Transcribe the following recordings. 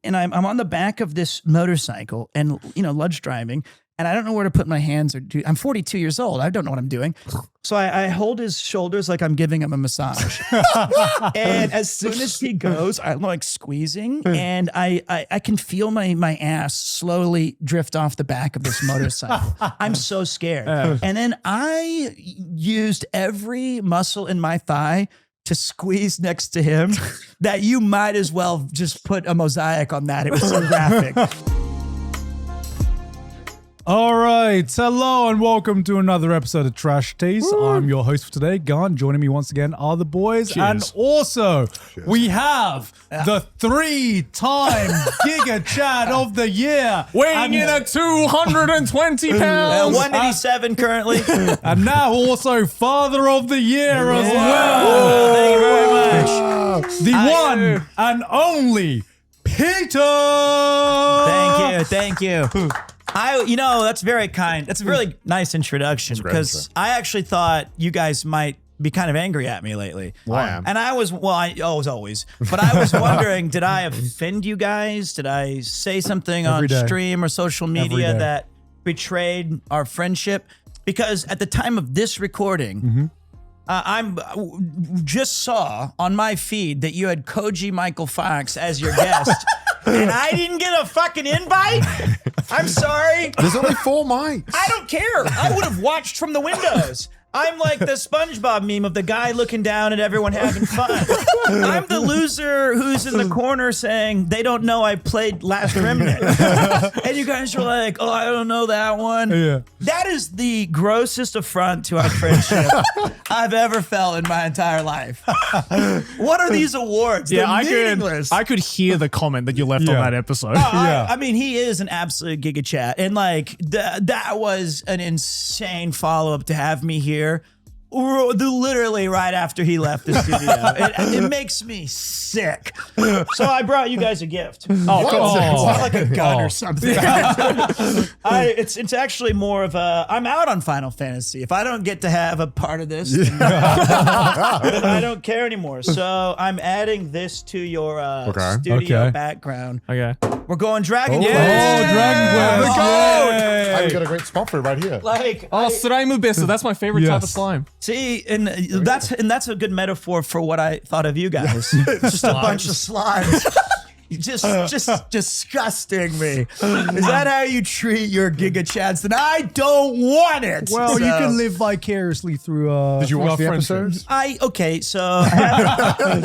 and I'm on the back of this motorcycle and, Ludge driving, and I don't know where to put my hands I'm 42 years old. I don't know what I'm doing. So I hold his shoulders like I'm giving him a massage. And as soon as he goes, I'm like squeezing, and I can feel my ass slowly drift off the back of this motorcycle. I'm so scared. And then I used every muscle in my thigh to squeeze next to him that you might as well just put a mosaic on that. It was so graphic. All right, hello and welcome to another episode of Trash Taste. I'm your host for today, Gun. Joining me once again are the boys. Cheers. And also, we have the three-time Giga Chad of the year. Weighing in at 220 pounds. 187 currently. And now also Father of the Year as well. Thank you very much. The one and only Peter. Thank you. That's very kind. That's a really nice introduction because I actually thought you guys might be kind of angry at me lately. Why? And I was, always. But I was wondering, did I offend you guys? Did I say something on stream or social media that betrayed our friendship? Because at the time of this recording, I'm just saw on my feed that you had Koji Michael Fox as your guest. And I didn't get a fucking invite? I'm sorry. There's only 4 mics. I don't care. I would have watched from the windows. I'm like the SpongeBob meme of the guy looking down at everyone having fun. I'm the loser who's in the corner saying they don't know I played Last Remnant. And you guys are like, oh, I don't know that one. Yeah. That is the grossest affront to our friendship I've ever felt in my entire life. What are these awards? Yeah, They're meaningless. I could hear the comment that you left on that episode. I mean, he is an absolute Giga Chad. And like, that was an insane follow-up to have me here. Literally right after he left the studio. It makes me sick. So I brought you guys a gift. Oh, cool. It's not like a gun or something. It's actually more of a, I'm out on Final Fantasy. If I don't get to have a part of this, then I don't care anymore. So I'm adding this to your studio background. Okay. We're going Dragon Quest. Oh, Dragon Quest. I've got a great spot for it right here. Slime Abyssa. That's my favorite type of slime. See, and that's a good metaphor for what I thought of you guys. Just a bunch of slimes. Just disgusting me. Is that how you treat your Giga Chads? Then I don't want it. Well, you can live vicariously through. Did you watch the friendships. episodes?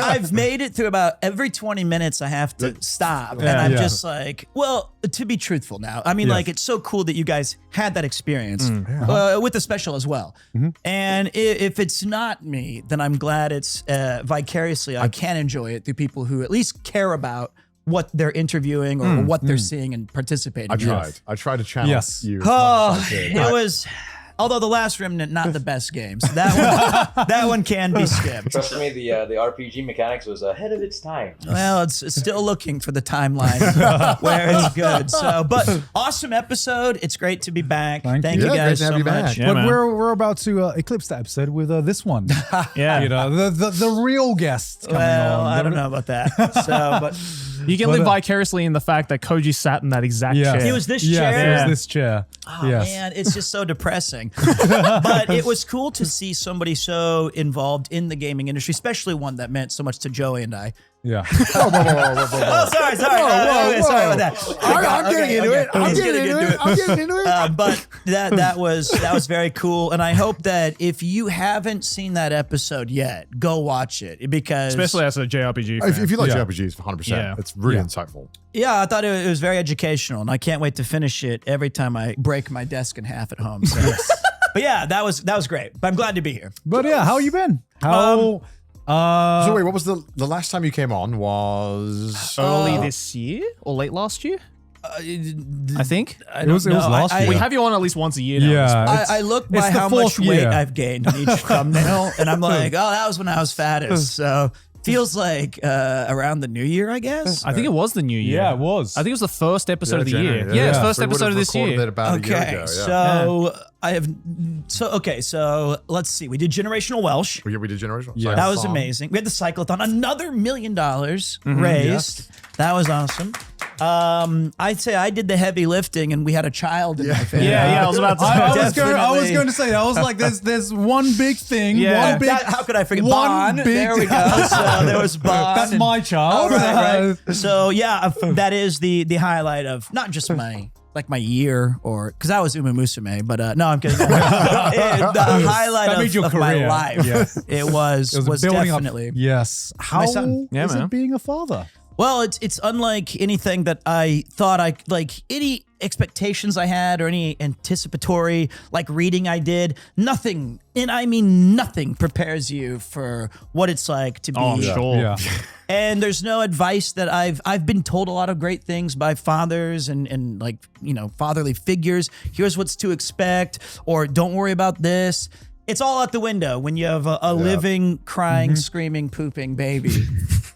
I've made it through about every 20 minutes. I have to stop, and I'm just like, well, to be truthful now. I mean, like, it's so cool that you guys had that experience with the special as well. And if it's not me, then I'm glad it's vicariously. I can enjoy it through people who at least care about what they're interviewing or what they're seeing and participating in. I tried to channel you. It was, although The Last Remnant, not the best game. So that one can be skipped. Trust me, the RPG mechanics was ahead of its time. Well, it's still looking for the timeline where it's good. So, but awesome episode. It's great to be back. Thank you guys so much. Yeah, but we're about to eclipse that episode with this one. The real guest coming on. I don't know about that. So, but you can live vicariously in the fact that Koji sat in that exact chair. It was this chair. Yeah, it was this chair. Oh man, it's just so depressing. But it was cool to see somebody so involved in the gaming industry, especially one that meant so much to Joey and I. Yeah. Sorry about that. I'm getting into it. I'm getting into it. But that was very cool, and I hope that if you haven't seen that episode yet, go watch it because especially as a JRPG fan. If you like JRPGs, 100%, it's really insightful. Yeah, I thought it was very educational, and I can't wait to finish it every time I break my desk in half at home. So. But yeah, that was great. But I'm glad to be here. But yeah, how you been? So wait, what was the last time you came on? Was early this year or late last year? I think it was last year. We have you on at least once a year now. Yeah, I look by how much weight I've gained in each thumbnail, and I'm like, oh, that was when I was fattest. So feels like around the new year, I guess. I think it was the new year. Yeah, it was. I think it was the first episode of the January, year. Yeah, it's first episode of this year. Okay, so I have. So let's see. We did Generational Welsh. We did Generational. Yeah. That was amazing. We had the Cyclothon. Another $1 million raised. That was awesome. I'd say I did the heavy lifting, and we had a child in my family. Yeah, I was about to say. I was going to say, I was like, there's one big thing. Yeah. One big, How could I forget? one Bond. big- There we go. So there was Bond. That's and- my child. Oh, right. So yeah, that is the highlight of not just my year or because I was Umamusume, but no, I'm kidding. The highlight That made your of my career. life. Yeah. It was building definitely. up. Yes. How son. Yeah, is man. it being a father? Well, it's unlike anything that I thought any expectations I had or any anticipatory reading I did. Nothing, and I mean nothing, prepares you for what it's like to be. Oh, sure. Yeah. And there's no advice that I've been told a lot of great things by fathers and fatherly figures. Here's what's to expect, or don't worry about this. It's all out the window when you have a living, crying, screaming, pooping baby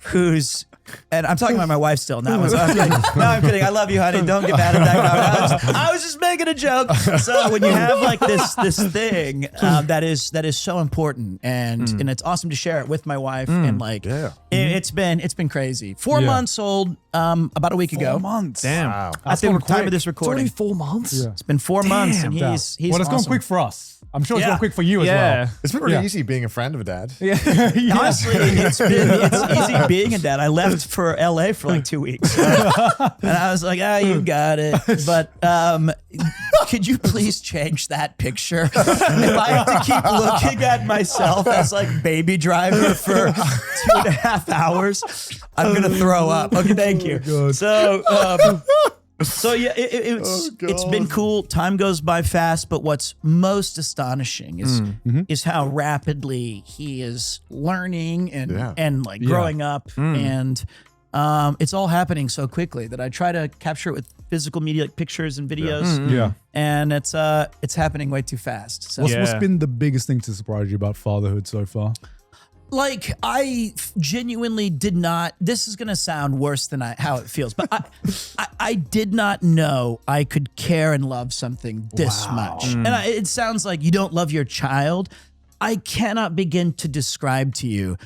who's. And I'm talking about my wife still. No, I'm kidding. I love you, honey. Don't get mad at that. I was just making a joke. So when you have this thing that is so important, and it's awesome to share it with my wife, and it's been crazy. 4 months old, about a week ago. 4 months. Damn. Wow. At the time of this recording, 4 months. Yeah. it's been 4 months, and Damn. he's Well, it's gone awesome. quick for us. I'm sure it's Yeah. gone quick for you as well. It's been really easy being a friend of a dad. Honestly, it's easy being a dad. I left for LA for 2 weeks. And I was like, you got it. But could you please change that picture? If I have to keep looking at myself as baby driver for 2.5 hours, I'm going to throw up. Okay, thank you. So yeah, it's been cool. Time goes by fast, but what's most astonishing is how rapidly he is learning and growing up, and it's all happening so quickly that I try to capture it with physical media, like pictures and videos. Yeah. And it's happening way too fast. So What's been the biggest thing to surprise you about fatherhood so far? I genuinely did not. This is gonna sound worse than how it feels, but I did not know I could care and love something this much. And it sounds like you don't love your child. I cannot begin to describe to you.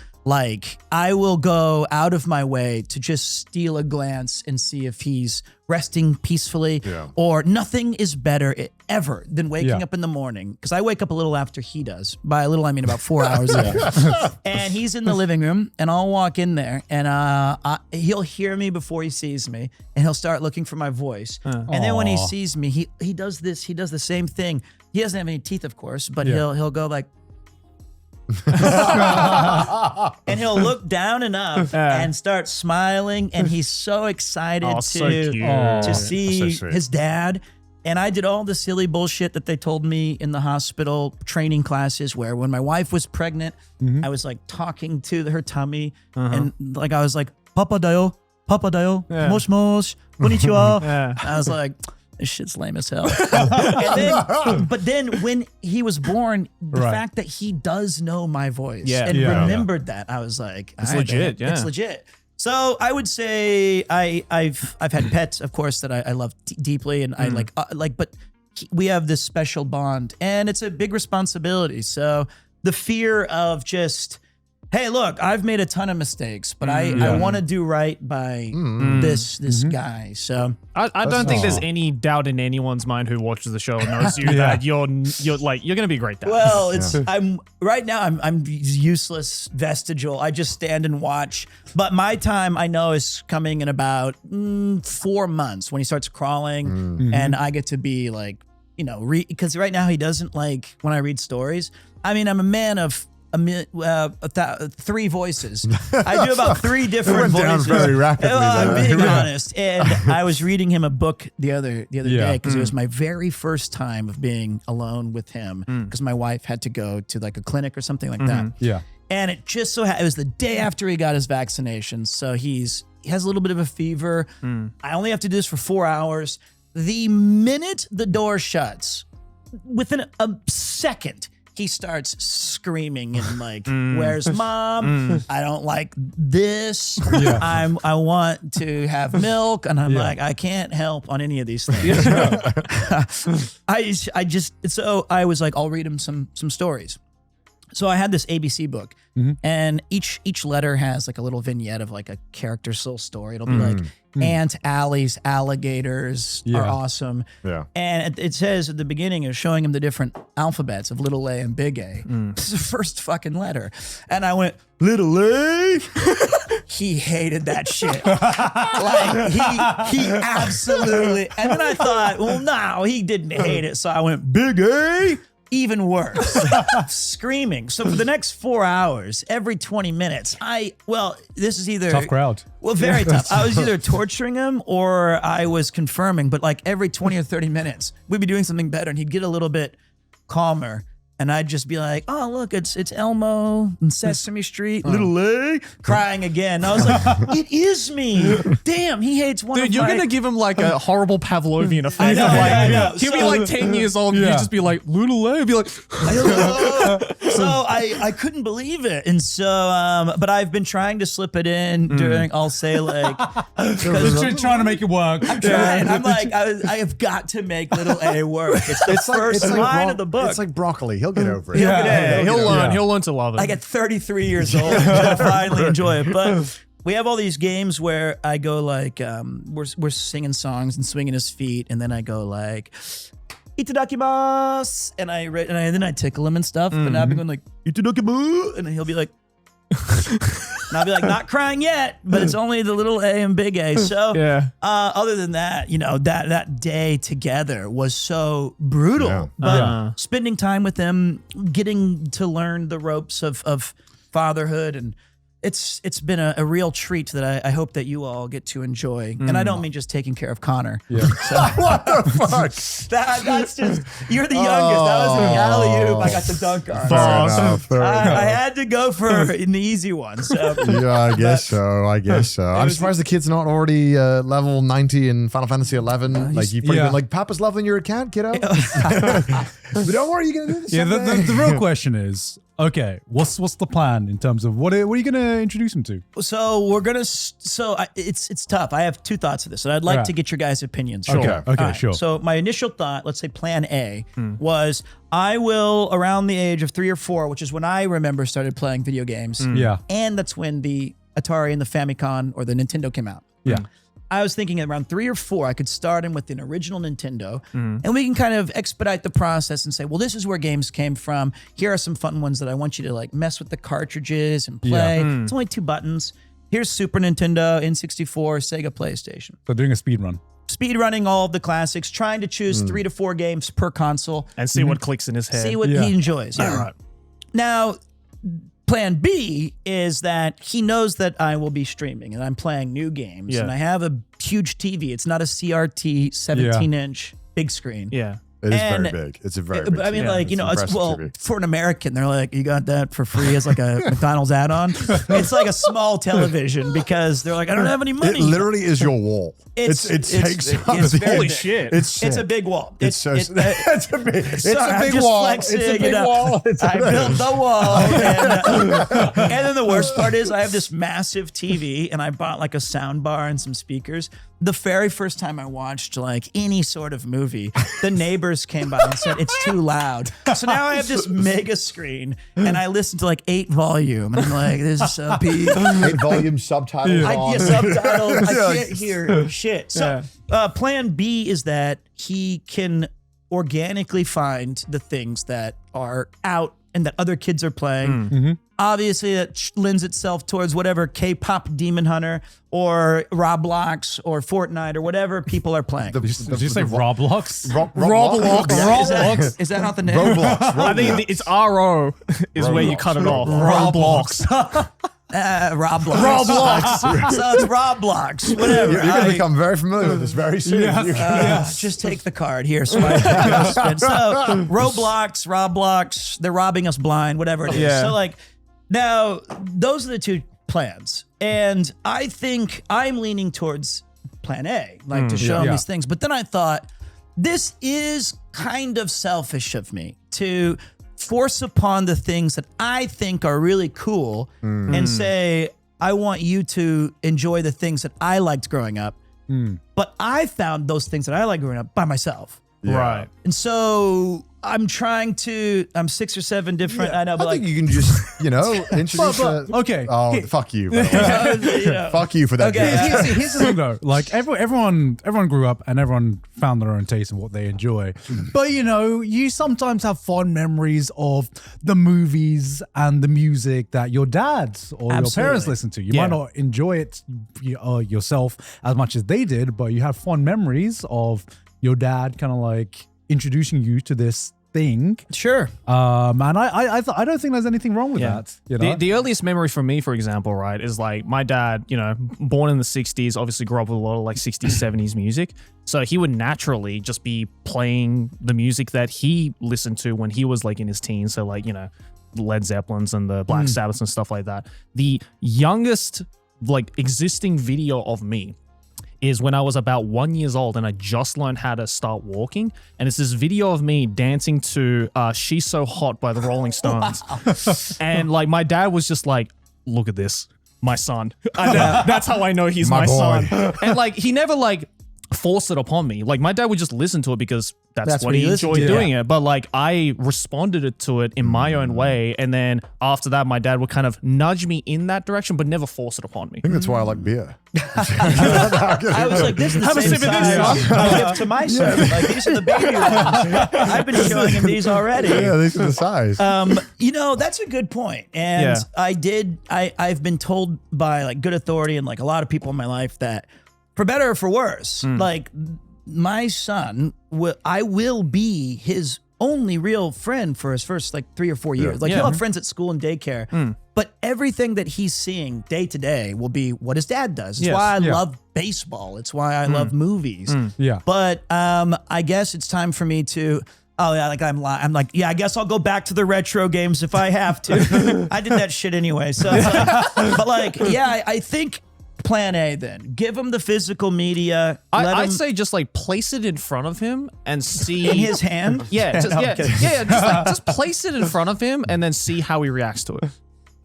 I will go out of my way to just steal a glance and see if he's resting peacefully, or nothing is better ever than waking up in the morning. Because I wake up a little after he does. By a little, I mean about 4 hours ago. And he's in the living room, and I'll walk in there, and he'll hear me before he sees me, and he'll start looking for my voice. And then when he sees me, he does this. He does the same thing. He doesn't have any teeth, of course, but he'll go like. And he'll look down and up and start smiling, and he's so excited to see So his dad. And I did all the silly bullshit that they told me in the hospital training classes, where when my wife was pregnant, I was talking to her tummy, and I was like, Papa dayo, mosh mosh, konnichiwa. I was like, this shit's lame as hell. But then when he was born, the fact that he does know my voice and remembered that, I was like, It's all right, legit, man, yeah. It's legit. So I would say I've had pets, of course, that I love deeply, and I but we have this special bond, and it's a big responsibility. So the fear of just, hey, look, I've made a ton of mistakes, but I want to do right by this guy. So I don't think there's any doubt in anyone's mind who watches the show and knows you that you're gonna be a great dad. well, I'm right now. I'm useless, vestigial. I just stand and watch. But my time, I know, is coming in about 4 months when he starts crawling, and I get to be because right now he doesn't like when I read stories. I mean, I'm a man of 3 voices. I do about 3 different went down voices. very rapidly I'm there. being honest. And I was reading him a book the other day because it was my very first time of being alone with him, because my wife had to go to a clinic or something like that. Yeah. And it just so it was the day after he got his vaccination. So he has a little bit of a fever. I only have to do this for 4 hours. The minute the door shuts, within a second, he starts screaming and where's mom? I don't like this. I want to have milk, and I'm like, I can't help on any of these things. I was like, I'll read him some stories. So I had this ABC book, and each letter has like a little vignette of like a character's little story. It'll be like Aunt Allie's alligators are awesome. Yeah. And it says at the beginning, it's showing him the different alphabets of little a and big A. This is the first fucking letter. And I went, little A? He hated that shit. Like, he absolutely. And then I thought, well, no, he didn't hate it. So I went, big A? Even worse, screaming. So for the next 4 hours, every 20 minutes, this is either Tough crowd. Well, very tough. I was either torturing him or I was confirming, but like every 20 or 30 minutes, we'd be doing something better and he'd get a little bit calmer. And I'd just be like, oh, look, it's Elmo and Sesame Street, little A, crying again. I was like, it is me. Damn, he hates one of Dude, you're my... going to give him like a horrible Pavlovian effect. I know. He'll be like 10 years old and you just be like, little A. He'll be like... So I couldn't believe it. And so, but I've been trying to slip it in during, I'll say like... Just trying to make it work. I'm trying. I'm like, I have got to make little A work. It's the first line of the book. It's like broccoli. He'll get over it. He'll learn. He'll learn to love it. Like at 33 years old, I'm gonna finally enjoy it. But we have all these games where I go like, we're singing songs and swinging his feet, and then I go like, itadakimasu, and then I tickle him and stuff. But now I've been going like, itadakimasu, and then he'll be like, and I'll be like, not crying yet, but it's only the little A and big A. So other than that, that day together was so brutal. Yeah. But spending time with them, getting to learn the ropes of fatherhood, and it's been a real treat that I hope that you all get to enjoy. And I don't mean just taking care of Connor. Yeah. So, What the fuck? that's just, you're the youngest. That was the alley-oop I got to dunk on. Fair enough. I had to go for an easy one. So Yeah, I guess so. I'm surprised the kid's not already level 90 in Final Fantasy 11. Like you've probably been like, Papa's leveling your account, kiddo. But don't worry, you're gonna do this. Yeah, someday. the real question is, okay, what's the plan in terms of what are you going to introduce him to? So we're gonna. It's tough. I have two thoughts of this, and I'd like to get your guys' opinions. Okay, All right. sure. So my initial thought, let's say Plan A, was I will around the age of 3 or 4, which is when I remember started playing video games. Yeah. and that's when the Atari and the Famicom or the Nintendo came out. Yeah. I was thinking around 3 or 4, I could start him with an original Nintendo, and we can kind of expedite the process and say, well, this is where games came from. Here are some fun ones that I want you to like mess with the cartridges and play. It's only 2 buttons. Here's Super Nintendo, N64, Sega PlayStation. So doing a speed run. Speed running all of the classics, trying to choose 3 to 4 games per console. and see what clicks in his head. See what he enjoys. Yeah. Right. Now, Plan B is that he knows that I will be streaming and I'm playing new games, and I have a huge TV. It's not a CRT 17-inch big screen. Yeah. It is And- very big. It's a very big I mean, TV. like, It's impressive TV. for an American, they're like, you got that for free as like a McDonald's add-on. It's like a small television because they're like, I don't have any money. It literally is your wall. It takes up it's the very Holy big. shit. It's It's a big wall. it's a big Sorry, I'm just wall. flexing, It's a you big know. wall. I built the wall. And then the worst part is I have this massive TV and I bought like a sound bar and some speakers. The very first time I watched like any sort of movie, the neighbors came by and said, it's too loud. So now I have this mega screen and I listen to like 8 volume and I'm like, this is so peak. 8 volume subtitles on. Subtitles. I can't hear shit. So Plan B is that he can organically find the things that are out and that other kids are playing. Obviously, that lends itself towards whatever K-pop Demon Hunter or Roblox or Fortnite or whatever people are playing. Did you say Roblox? Is that not the name? Roblox. I think it's RO is where you cut it off. Roblox. Roblox. So it's Roblox. Whatever. You're going to become very familiar with this very soon. Just take the card here. Swipe. So Roblox, they're robbing us blind, whatever it is. Yeah. So like now those are the 2 plans. And I think I'm leaning towards Plan A, like to show him these things. But then I thought, this is kind of selfish of me to force upon the things that I think are really cool and say, I want you to enjoy the things that I liked growing up. But I found those things that I liked growing up by myself. Right. And so I'm trying to. I'm 6 or 7 different. I know, but I think you can just, introduce. okay. Oh, fuck you. By the way. Fuck you for that. Okay. Here's the thing though, like everyone grew up and everyone found their own taste and what they enjoy. But you sometimes have fond memories of the movies and the music that your dad or your parents listened to. You might not enjoy it yourself as much as they did, but you have fond memories of your dad kind of like introducing you to this thing. Sure. And I don't think there's anything wrong with that. The earliest memory for me, for example, right, is like my dad, born in the 60s, obviously grew up with a lot of like 60s, 70s music. So he would naturally just be playing the music that he listened to when he was like in his teens. So like, Led Zeppelins and the Black Sabbaths and stuff like that. The youngest like existing video of me is when I was about 1 year old and I just learned how to start walking. And it's this video of me dancing to She's So Hot by the Rolling Stones. And like my dad was just like, look at this, my son. That's how I know he's my son. And like he never like forced it upon me. Like my dad would just listen to it because that's what he enjoyed doing it. But like I responded to it in my own way. And then after that, my dad would kind of nudge me in that direction, but never force it upon me. I think that's why I like beer. I was like, this is the same size I give to my son. Like, these are the baby ones. I've been showing him these already. Yeah, these are the size. That's a good point. And I've been told by like good authority and like a lot of people in my life that for better or for worse, like my son, I will be his only real friend for his first like 3 or 4 years. Like he'll have friends at school and daycare, but everything that he's seeing day to day will be what his dad does. It's why I love baseball. It's why I love movies. But I guess it's time for me to. Oh yeah, like I'm like, yeah, I guess I'll go back to the retro games if I have to. I did that shit anyway. So, it's like, but like, yeah, I think. Plan A then. Give him the physical media. I'd say just like place it in front of him and see in his hand. Yeah, just place it in front of him and then see how he reacts to it.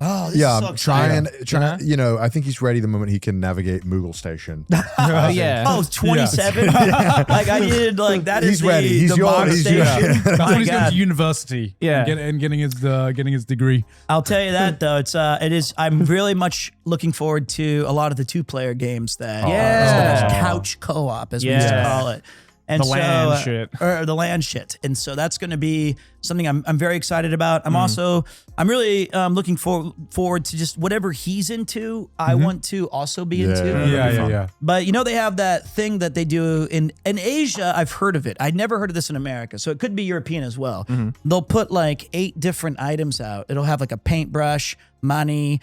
Oh, this is so exciting. try. I think he's ready the moment he can navigate Moogle Station. Yeah. 27. Like I did. Like that He's is ready. the He's Bog station. That's My when he's going God. to university. Yeah. and getting his degree. I'll tell you that though. It is. I'm really much looking forward to a lot of the 2-player games that couch co-op as we used to call it. And The land shit. Or the land shit. And so that's going to be something I'm very excited about. I'm really looking forward to just whatever he's into, I want to also be into. Yeah. But they have that thing that they do in Asia. I've heard of it. I'd never heard of this in America. So it could be European as well. They'll put like 8 different items out. It'll have like a paintbrush, money,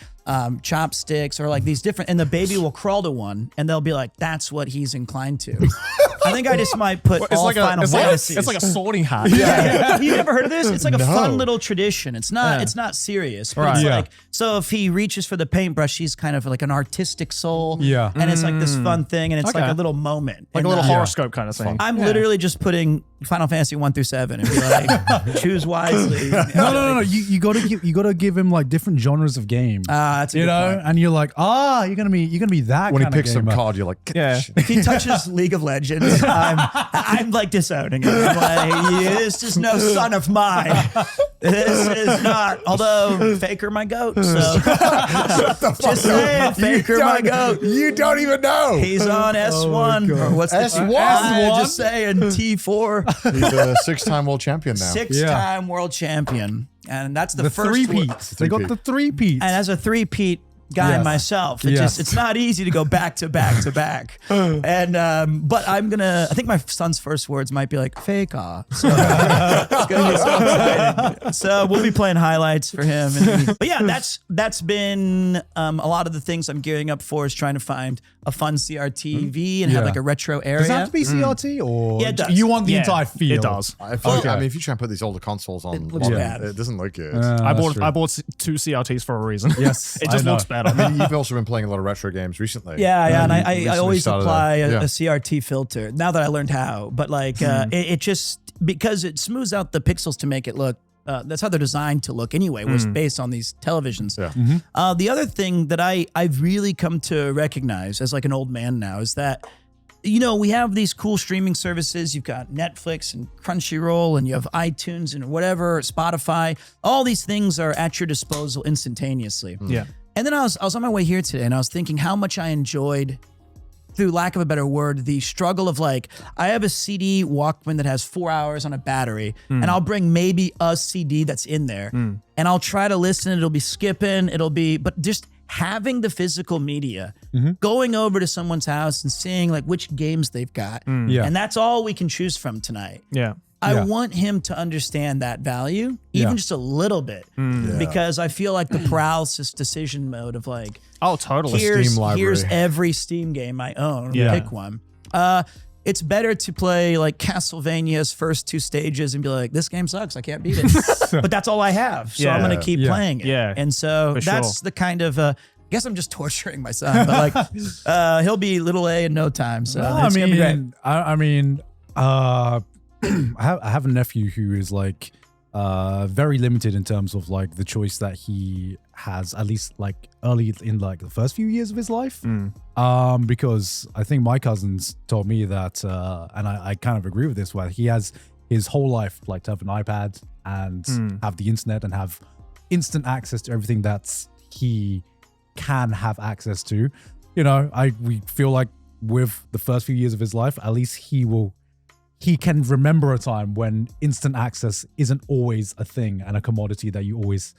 chopsticks, or like these different, and the baby will crawl to one and they'll be like, that's what he's inclined to. I think I just might put all Final Fantasies. It's like a sorting hat. Yeah. You never heard of this? It's like a fun little tradition. It's not serious. But it's like, so if he reaches for the paintbrush, he's kind of like an artistic soul. Yeah. And it's like this fun thing, and it's like a little moment. Like and a little horoscope kind of thing. I'm literally just putting Final Fantasy 1 through 7 and be like, choose wisely. No. You gotta give him like different genres of games. That's a good point. and you're like, you're gonna be that. When he kind of picks some gamer. card, you're like, If he touches League of Legends, I'm like disowning him. I'm like, this is no son of mine. This is not. Although Faker my goat, so just saying, Faker my goat. You don't even know. He's on S1 or what's the S1? Just saying T4. He's a 6-time world champion now. 6-time world champion, and that's the first three-peat. one. They got the 3-peat. And as a 3-peat guy myself, it's not easy to go back to back to back. And but I think my son's first words might be like fake so it's gonna be so exciting. So we'll be playing highlights for him. But yeah, that's been a lot of the things I'm gearing up for, is trying to find a fun CRTV and have like a retro area. Does it have to be CRT or Yeah, it does. you want the entire feel? It does. I mean, if you try and put these older consoles on, looks bad. it doesn't look good. I bought 2 CRTs for a reason. Yes, It just I know. looks better. I mean, you've also been playing a lot of retro games recently. Yeah, and I recently always started apply a yeah. CRT filter now that I learned how. But like, it just, because it smooths out the pixels to make it look. That's how they're designed to look anyway, was based on these televisions. Yeah. The other thing that I've really come to recognize as like an old man now is that we have these cool streaming services. You've got Netflix and Crunchyroll, and you have iTunes and whatever, Spotify. All these things are at your disposal instantaneously. Yeah. And then I was on my way here today, and I was thinking how much I enjoyed, through lack of a better word, the struggle of like, I have a CD Walkman that has 4 hours on a battery, and I'll bring maybe a CD that's in there, and I'll try to listen. It'll be skipping. But just having the physical media, going over to someone's house and seeing like which games they've got, and that's all we can choose from tonight. Yeah. I want him to understand that value, even just a little bit, because I feel like the paralysis decision mode of like, oh, totally. Here's every Steam game I own. Yeah. Pick one. It's better to play like Castlevania's first 2 stages and be like, this game sucks. I can't beat it. But that's all I have. So I'm going to keep playing it. Yeah. And so that's the kind of, I guess I'm just torturing my son, but like, he'll be little A in no time. So it's going to be great. I have a nephew who is like very limited in terms of like the choice that he has, at least like early in like the first few years of his life. Because I think my cousins told me that, and I kind of agree with this, where he has his whole life like to have an iPad and have the internet and have instant access to everything that he can have access to. We feel like with the first few years of his life, at least he can remember a time when instant access isn't always a thing and a commodity that you always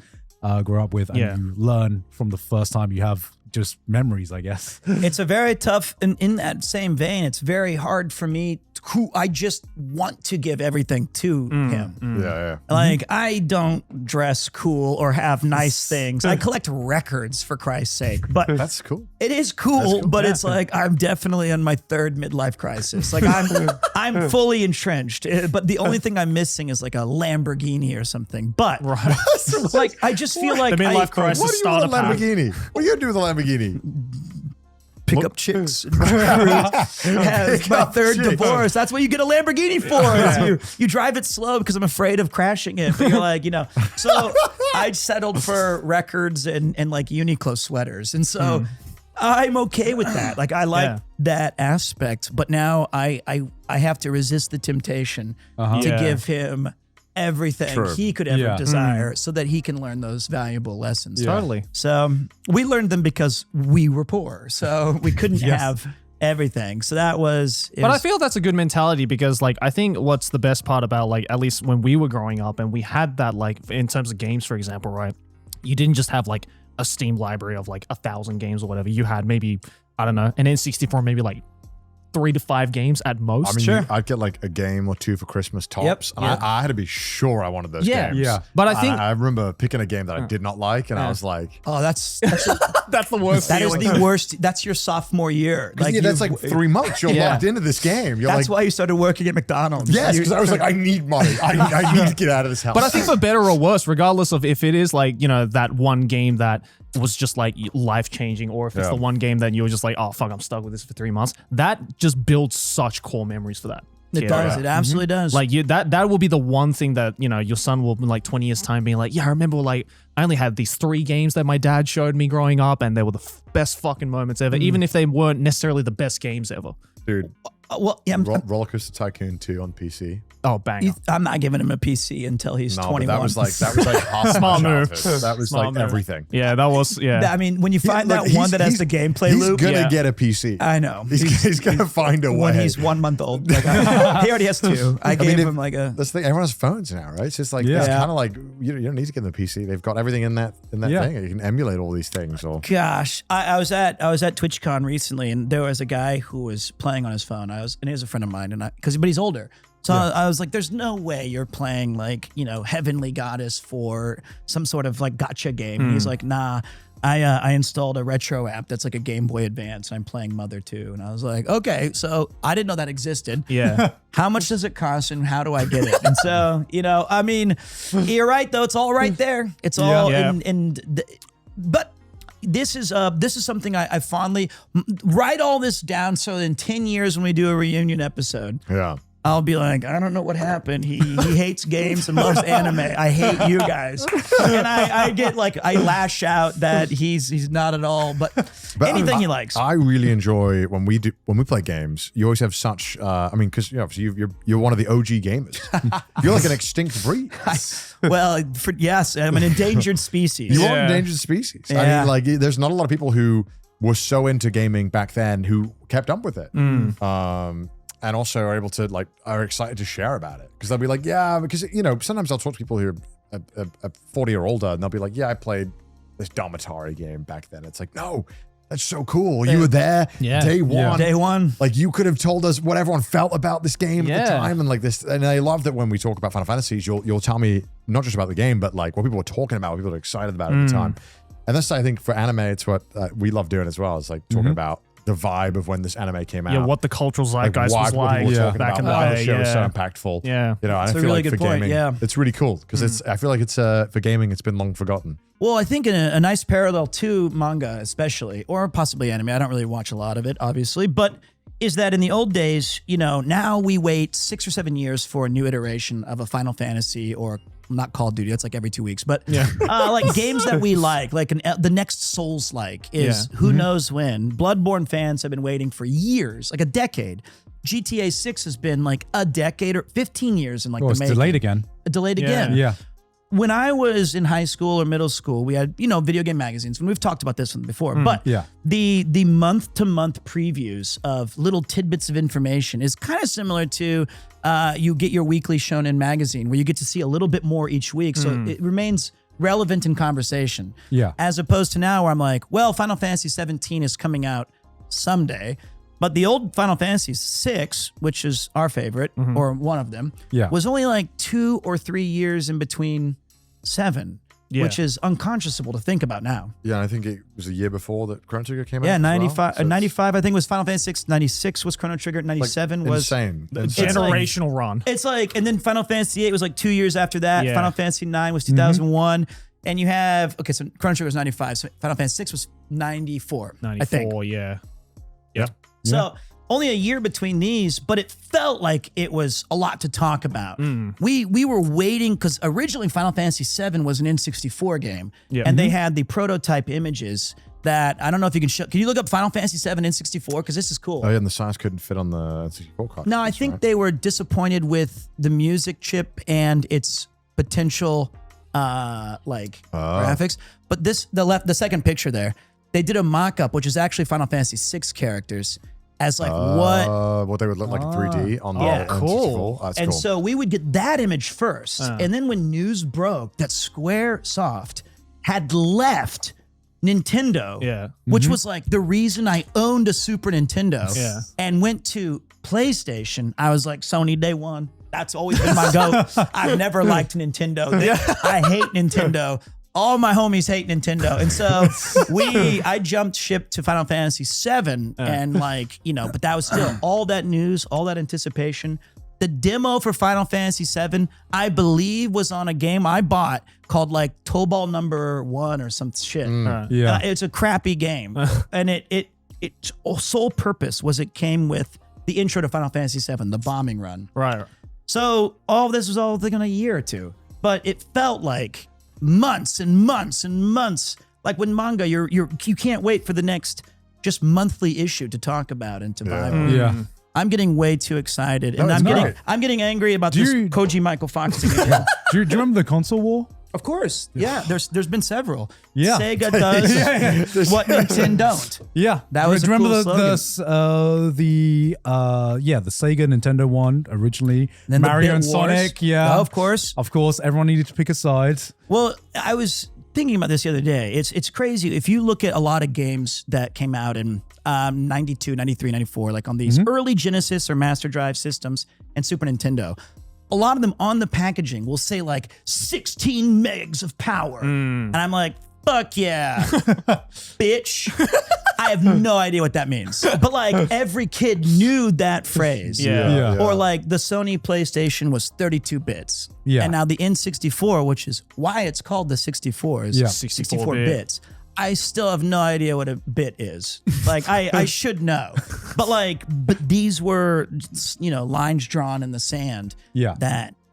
grow up with, and you learn from the first time. You have just memories, I guess. It's a very tough, and in that same vein, it's very hard for me, who I just want to give everything to him. Yeah. Like, I don't dress cool or have nice things. I collect records, for Christ's sake. But That's cool. it is cool, but it's like I'm definitely on my 3rd midlife crisis. Like I'm fully entrenched. But the only thing I'm missing is like a Lamborghini or something. But like I just feel like The midlife crisis What do you starter with a pack. Lamborghini? What are you gonna do with a Lamborghini? pick up chicks. It's my 3rd divorce. That's what you get a Lamborghini for. You drive it slow because I'm afraid of crashing it. But you're like, So I settled for records and like Uniqlo sweaters. And so I'm okay with that. Like I like that aspect. But now I have to resist the temptation to give him everything he could ever desire so that he can learn those valuable lessons. Totally. So we learned them because we were poor. So we couldn't have everything. So that was... But I feel that's a good mentality because like I think what's the best part about like at least when we were growing up and we had that like in terms of games, for example, right? You didn't just have like a Steam library of like 1,000 games or whatever. You had maybe, I don't know, an N64, maybe like 3 to 5 games at most. I mean, I'd get like a game or 2 for Christmas tops. And I had to be sure I wanted those games. Yeah. But I think I remember picking a game that I did not like, and I was like, oh, that's that's the worst. That is the worst. That's your sophomore year. Like that's like 3 months. You're locked into this game. You're that's like, why you started working at McDonald's. yes, because I was like, I need money. I need to get out of this house. But I think for better or worse, regardless of if it is like, that one game that was just like life changing, or if it's the one game that you were just like, oh fuck, I'm stuck with this for 3 months, that just builds such core memories for that. It does. It absolutely does. Like that will be the one thing that, your son will in like 20 years time being like, yeah, I remember like I only had these 3 games that my dad showed me growing up and they were the best fucking moments ever, even if they weren't necessarily the best games ever. dude, Roller Coaster Tycoon 2 on PC. Oh, bang. I'm not giving him a PC until he's 21. That was like half Small my move. childhood. That was Small like move. everything. Yeah, that was, I mean, when you find that one that has the gameplay loop. He's gonna get a PC. I know. He's gonna find a way. When he's 1 month old. Like, he already has 2. I gave him like a... That's the thing. Everyone has phones now, right? It's just like, it's kind of like, you don't need to get them a PC. They've got everything in that thing. You can emulate all these things. Or Gosh, I was at TwitchCon recently, and there was a guy who was playing on his phone. And he was a friend of mine, but he's older. So I was like, there's no way you're playing like, Heavenly Goddess for some sort of like gotcha game. And he's like, nah, I installed a retro app that's like a Game Boy Advance, and I'm playing Mother 2. And I was like, okay, so I didn't know that existed. Yeah. How much does it cost and how do I get it? And so, I mean, you're right though. It's all right there. It's all but this is something I fondly write all this down. So in 10 years when we do a reunion episode, I'll be like, I don't know what happened. He hates games and loves anime. I hate you guys. And I get like, I lash out that he's not at all, but anything he likes. I really enjoy when we play games. You always have such, because you're one of the OG gamers. You're like an extinct breed. Well, yes, I'm an endangered species. You are an endangered species. Yeah. I mean, like, there's not a lot of people who were so into gaming back then who kept up with it. And also are able to are excited to share about it because they'll be like, yeah, because sometimes I'll talk to people who are 40 or older and they'll be like, yeah, I played this dumb Atari game back then. It's like, no, that's so cool. You were there day one. Yeah. Day one. Like you could have told us what everyone felt about this game at the time and like this. And I love that when we talk about Final Fantasies, you'll tell me not just about the game, but like what people were talking about, what people are excited about at the time. And that's, I think, for anime, it's what we love doing as well. It's like talking about the vibe of when this anime came out. Yeah, what the cultural zeitgeist was like back in the why day. the show was so impactful. Yeah. And I It's a feel really like good for point, gaming, yeah. it's really cool because I feel like it's for gaming, it's been long forgotten. Well, I think a nice parallel to manga, especially, or possibly anime. I don't really watch a lot of it, obviously, but is that in the old days, now we wait 6 or 7 years for a new iteration of a Final Fantasy or not Call of Duty. That's like every 2 weeks, but like games that we like the next Souls-like is who knows when. Bloodborne fans have been waiting for years, like a decade. GTA 6 has been like a decade or 15 years in like the it's making. delayed again. Delayed again. Yeah. When I was in high school or middle school, we had, video game magazines, and we've talked about this one before, but the month-to-month previews of little tidbits of information is kind of similar to you get your weekly Shonen magazine where you get to see a little bit more each week, so it remains relevant in conversation. Yeah. As opposed to now where I'm like, well, Final Fantasy 17 is coming out someday, but the old Final Fantasy 6, which is our favorite, or one of them, was only like 2 or 3 years in between 7, which is unconscionable to think about now. Yeah, I think it was a year before that Chrono Trigger came out. Yeah, as well. 95, So 95 I think was Final Fantasy 6, 96 was Chrono Trigger, 97 was... insane. Generational run. It's like, and then Final Fantasy 8 was like 2 years after that. Yeah. Final Fantasy 9 was 2001. And you have, so Chrono Trigger was 95, so Final Fantasy 6 was 94, 94, I think. yeah. So only a year between these, but it felt like it was a lot to talk about. We were waiting because originally Final Fantasy VII was an N64 game, and they had the prototype images that I don't know if you can show. Can you look up Final Fantasy VII N64? Because this is cool. Oh yeah, and the size couldn't fit on the 64 card. No, I think they were disappointed with the music chip and its potential graphics. But the second picture there, they did a mock-up, which is actually Final Fantasy VI characters as like what they would look like in 3D on the cool. N64. That's and cool. so we would get that image first. And then when news broke that Squaresoft had left Nintendo, which was like the reason I owned a Super Nintendo and went to PlayStation, I was like, Sony day one. That's always been my go. I've never liked Nintendo. I hate Nintendo. All my homies hate Nintendo. And so I jumped ship to Final Fantasy VII and but that was still all that news, all that anticipation. The demo for Final Fantasy VII, I believe, was on a game I bought called like Tobal Number 1 or some shit. It's a crappy game. And its sole purpose was it came with the intro to Final Fantasy VII, the bombing run. Right. So all of this was all within a year or two. But it felt like months and months and months. Like when manga, you can't wait for the next just monthly issue to talk about and to buy. I'm getting way too excited, and I'm getting angry about this Koji Michael Fox thing again. Do you remember the console war? Of course, yeah. There's been several. Yeah. Sega does what Nintendo don't. Yeah, that was Do you a cool remember slogan. the Sega Nintendo one originally? Then the Mario Bit and Wars. Sonic. Yeah, of course. Everyone needed to pick a side. Well, I was thinking about this the other day. It's crazy. If you look at a lot of games that came out in 92, 93, 94, like on these early Genesis or Master Drive systems and Super Nintendo, a lot of them on the packaging will say like 16 megs of power. And I'm like, fuck yeah, bitch. I have no idea what that means. But like every kid knew that phrase. Or like the Sony PlayStation was 32 bits. Yeah. And now the N64, which is why it's called the 64, is 64 bits. I still have no idea what a bit is. Like I should know, but these were, lines drawn in the sand. Yeah.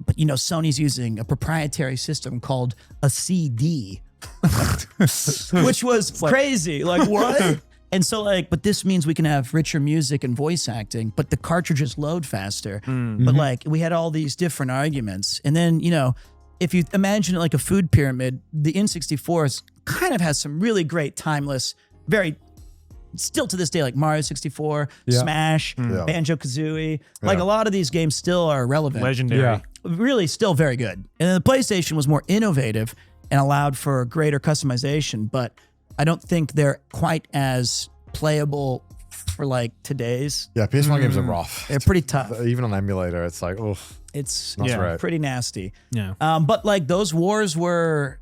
But Sony's using a proprietary system called a CD, which was crazy. Like what? And so but this means we can have richer music and voice acting, but the cartridges load faster. But we had all these different arguments. And then, if you imagine it like a food pyramid, the N64 kind of has some really great timeless, still to this day, like Mario 64, Smash, Banjo-Kazooie. Like a lot of these games still are relevant. Legendary. Yeah. Really still very good. And then the PlayStation was more innovative and allowed for greater customization, but I don't think they're quite as playable for today's. Yeah, PS1 games are rough. They're pretty tough. Even on emulator, it's like, oh, It's that's right. pretty nasty. Yeah. But those wars were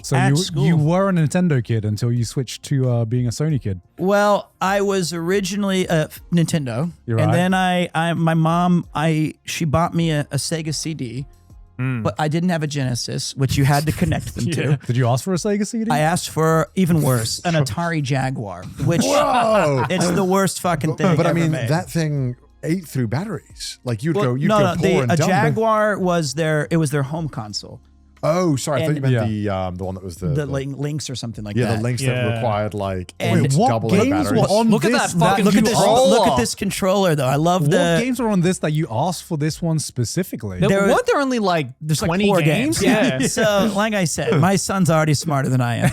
So at you school. were a Nintendo kid until you switched to being a Sony kid. Well, I was originally a Nintendo, You're and right. then my mom she bought me a Sega CD, but I didn't have a Genesis, which you had to connect them to. Did you ask for a Sega CD? I asked for, even worse, an Atari Jaguar, which Whoa! it's the worst fucking thing But I ever mean, made. that thing ate through batteries. Like you'd go a pour and dump. Jaguar was their home console. Oh, sorry, I thought you And- meant the one that was the Links or something like yeah, that. the links that required like And wait, what double the games batteries. were on Look at this? that fucking Look at this! controller. Look at this controller, though. I love What the games were on this that you asked for this one specifically? Weren't there only like there's 20 4 games? Yeah. So, like I said, my son's already smarter than I am.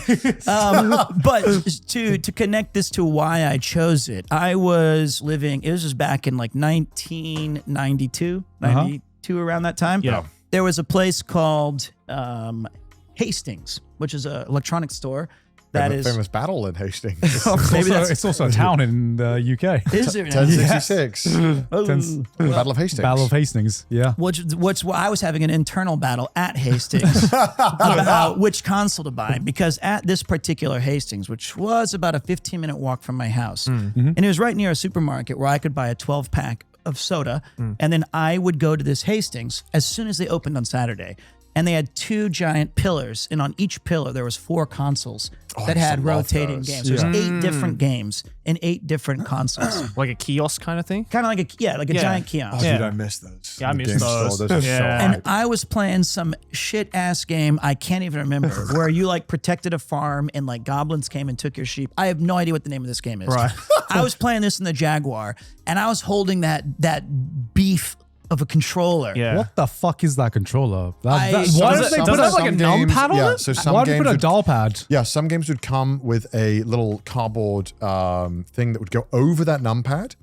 But to connect this to why I chose it, I was living. It was just back in 1992, 92 around that time. Yeah. There was a place called Hastings, which is an electronics store. That is famous battle in Hastings. maybe that's It's also a town in the UK. is it? 1066. Battle of Hastings. Battle of Hastings. Yeah. Which I was having an internal battle at Hastings about which console to buy, because at this particular Hastings, which was about a 15-minute walk from my house, and it was right near a supermarket where I could buy a 12-pack of soda, and then I would go to this Hastings as soon as they opened on Saturday. And they had 2 giant pillars, and on each pillar there was 4 consoles that had rotating games. There's 8 different games and 8 different consoles. Like a kiosk kind of thing? Kind of like a giant kiosk. Oh, dude, I miss those. Yeah, I The miss game those. store, those are Yeah. so And hype. I was playing some shit ass game I can't even remember, where you protected a farm and goblins came and took your sheep. I have no idea what the name of this game is. Right. I was playing this in the Jaguar, and I was holding that beef of a controller. Yeah. What the fuck is that controller? I- why So did does they it- put does it have a, like a numpad on it? So some why did they games put a would, doll pad? yeah, some games would come with a little cardboard thing that would go over that numpad,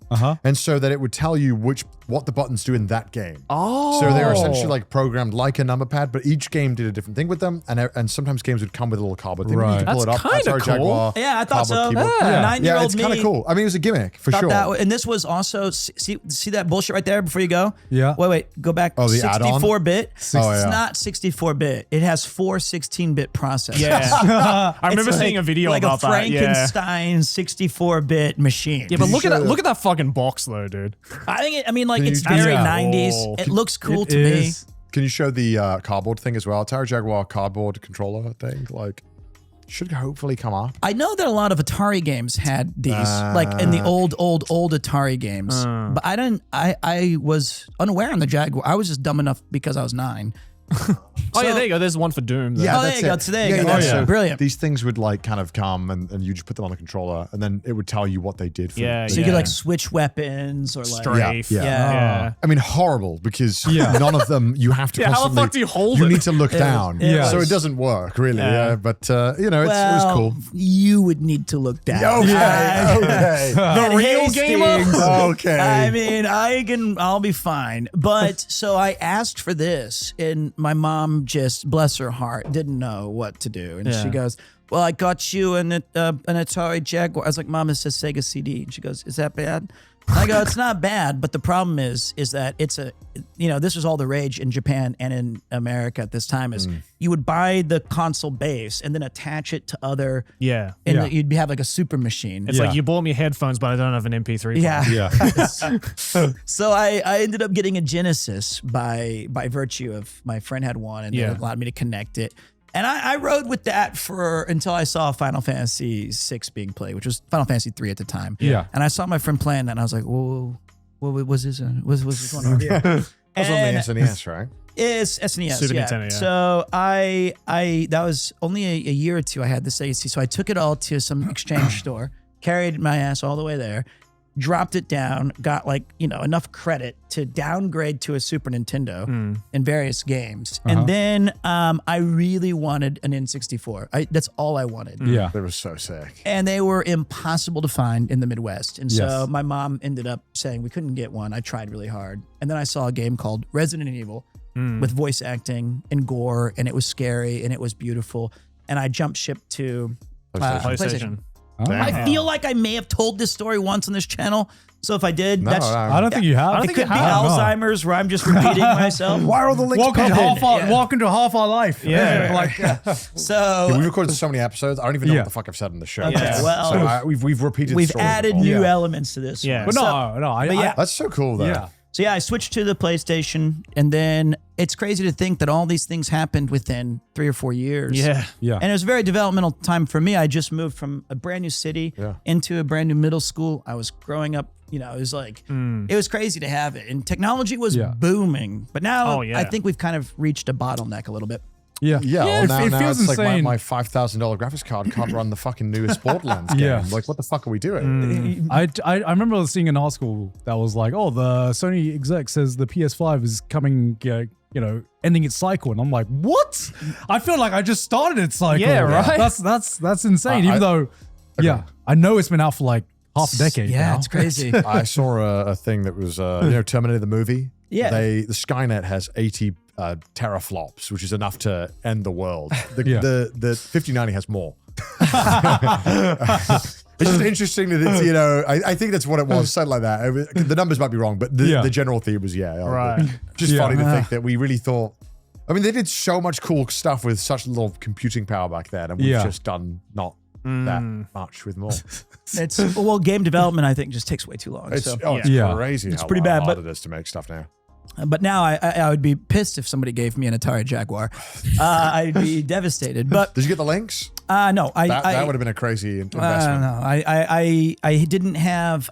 and so that it would tell you what the buttons do in that game. Oh. So they were essentially programmed like a number pad, but each game did a different thing with them, and sometimes games would come with a little cardboard thing. Right. You could pull That's it up. kinda Atari cool. Jaguar, Yeah, I thought so. cardboard keyboard. Yeah. Yeah, 9-year-old it's kind of me cool. I mean, it was a gimmick for Thought sure. and this was also see that bullshit right there before you go. Yeah. Wait, go back. Oh, the add-on? 64-bit. Oh, It's yeah. not 64-bit. It has 4 16-bit processors. Yeah. I remember It's seeing a video like about a that. Yeah. Frankenstein 64-bit machine. Yeah, but you look at that! show- Look at that fucking box, though, dude. I think Can it's you- very Yeah. 90s. Oh. It looks cool It to me. is. Can you show the cardboard thing as well? Atari Jaguar cardboard controller thing, should hopefully come up. I know that a lot of Atari games had these, in the old Atari games. But I didn't. I was unaware on the Jaguar. I was just dumb enough because I was 9. Oh yeah, there you go. There's one for Doom. There. Oh, there you go. So there you go. yeah. So brilliant. These things would kind of come and you just put them on the controller and then it would tell you what they did. For Yeah, So the you could yeah. switch weapons or Strafe. Yeah. Yeah. I mean, horrible because none of them you have to. Yeah, how the constantly- fuck do you hold You it? need to look down, Yeah. so it doesn't work really. Yeah. Yeah, but it was cool. You would need to look down. Okay, The real gamer? okay. I mean, I'll be fine. But so I asked for this, and my mom just, bless her heart, didn't know what to do. And she goes, well, I got you an Atari Jaguar. I was like, Mom, it says Sega CD. And she goes, is that bad? And I go, it's not bad, but the problem is that it's this was all the rage in Japan and in America at this time is you would buy the console base and then attach it to other, Yeah. and you'd have like a super machine. It's like you bought me headphones, but I don't have an MP3 player. Yeah. So I ended up getting a Genesis by virtue of my friend had one and they allowed me to connect it. And I rode with that until I saw Final Fantasy VI being played, which was Final Fantasy 3 at the time. Yeah. And I saw my friend playing that, and I was like, whoa, what was this? What's this going on here? That was on the And- SNES, right? It's SNES, Super yeah. Nintendo, yeah. So I that was only a year or two I had this AC. So I took it all to some exchange store, carried my ass all the way there, dropped it down, got enough credit to downgrade to a Super Nintendo in various games. And then I really wanted an N64. That's all I wanted. Yeah. They were so sick. And they were impossible to find in the Midwest. And so Yes. my mom ended up saying we couldn't get one. I tried really hard. And then I saw a game called Resident Evil with voice acting and gore, and it was scary and it was beautiful. And I jumped ship to PlayStation. I feel like I may have told this story once on this channel. So if I did, No, that's I don't think you have. I don't it think could you be have. Alzheimer's where I'm just repeating myself. Why are all the links Welcome to half our life. Yeah. So we've recorded so many episodes. I don't even know what the fuck I've said on the show. Okay, well, so we've repeated. we've stories added before. new Yeah. elements to this. Yeah. one. But So- no, but yeah. That's so cool, though. yeah. So yeah, I switched to the PlayStation, and then it's crazy to think that all these things happened within 3 or 4 years. Yeah. Yeah. And it was a very developmental time for me. I just moved from a brand new city into a brand new middle school. I was growing up, it was like, it was crazy to have it. And technology was booming. But now Oh, yeah. I think we've kind of reached a bottleneck a little bit. Yeah. Yeah, well, now, it now feels it's like insane. my $5,000 graphics card can't run the fucking newest Borderlands game. Yeah. Like, what the fuck are we doing? I remember seeing an article that was like, oh, the Sony exec says the PS5 is coming, ending its cycle, and I'm like, what? I feel like I just started its cycle. Yeah, right? That's insane. Even though, I know it's been out for like half a decade. Yeah, now. it's crazy. I saw a thing that was, Terminator the movie. Yeah. The Skynet has 80 teraflops, which is enough to end the world. The 5090 has more. It's just interesting that it's, I think that's what it was, something like that. The numbers might be wrong, but the general theme was, Right. Just funny to think that we really thought, I mean, they did so much cool stuff with such little computing power back then, and we've just done not that much with more. Game development, I think, just takes way too long. It's, So. it's Yeah. crazy It's how pretty bad, hard but- it is to make stuff now. But now I would be pissed if somebody gave me an Atari Jaguar. I'd be devastated. But Did you get the links? no, That would have been a crazy investment. I don't know.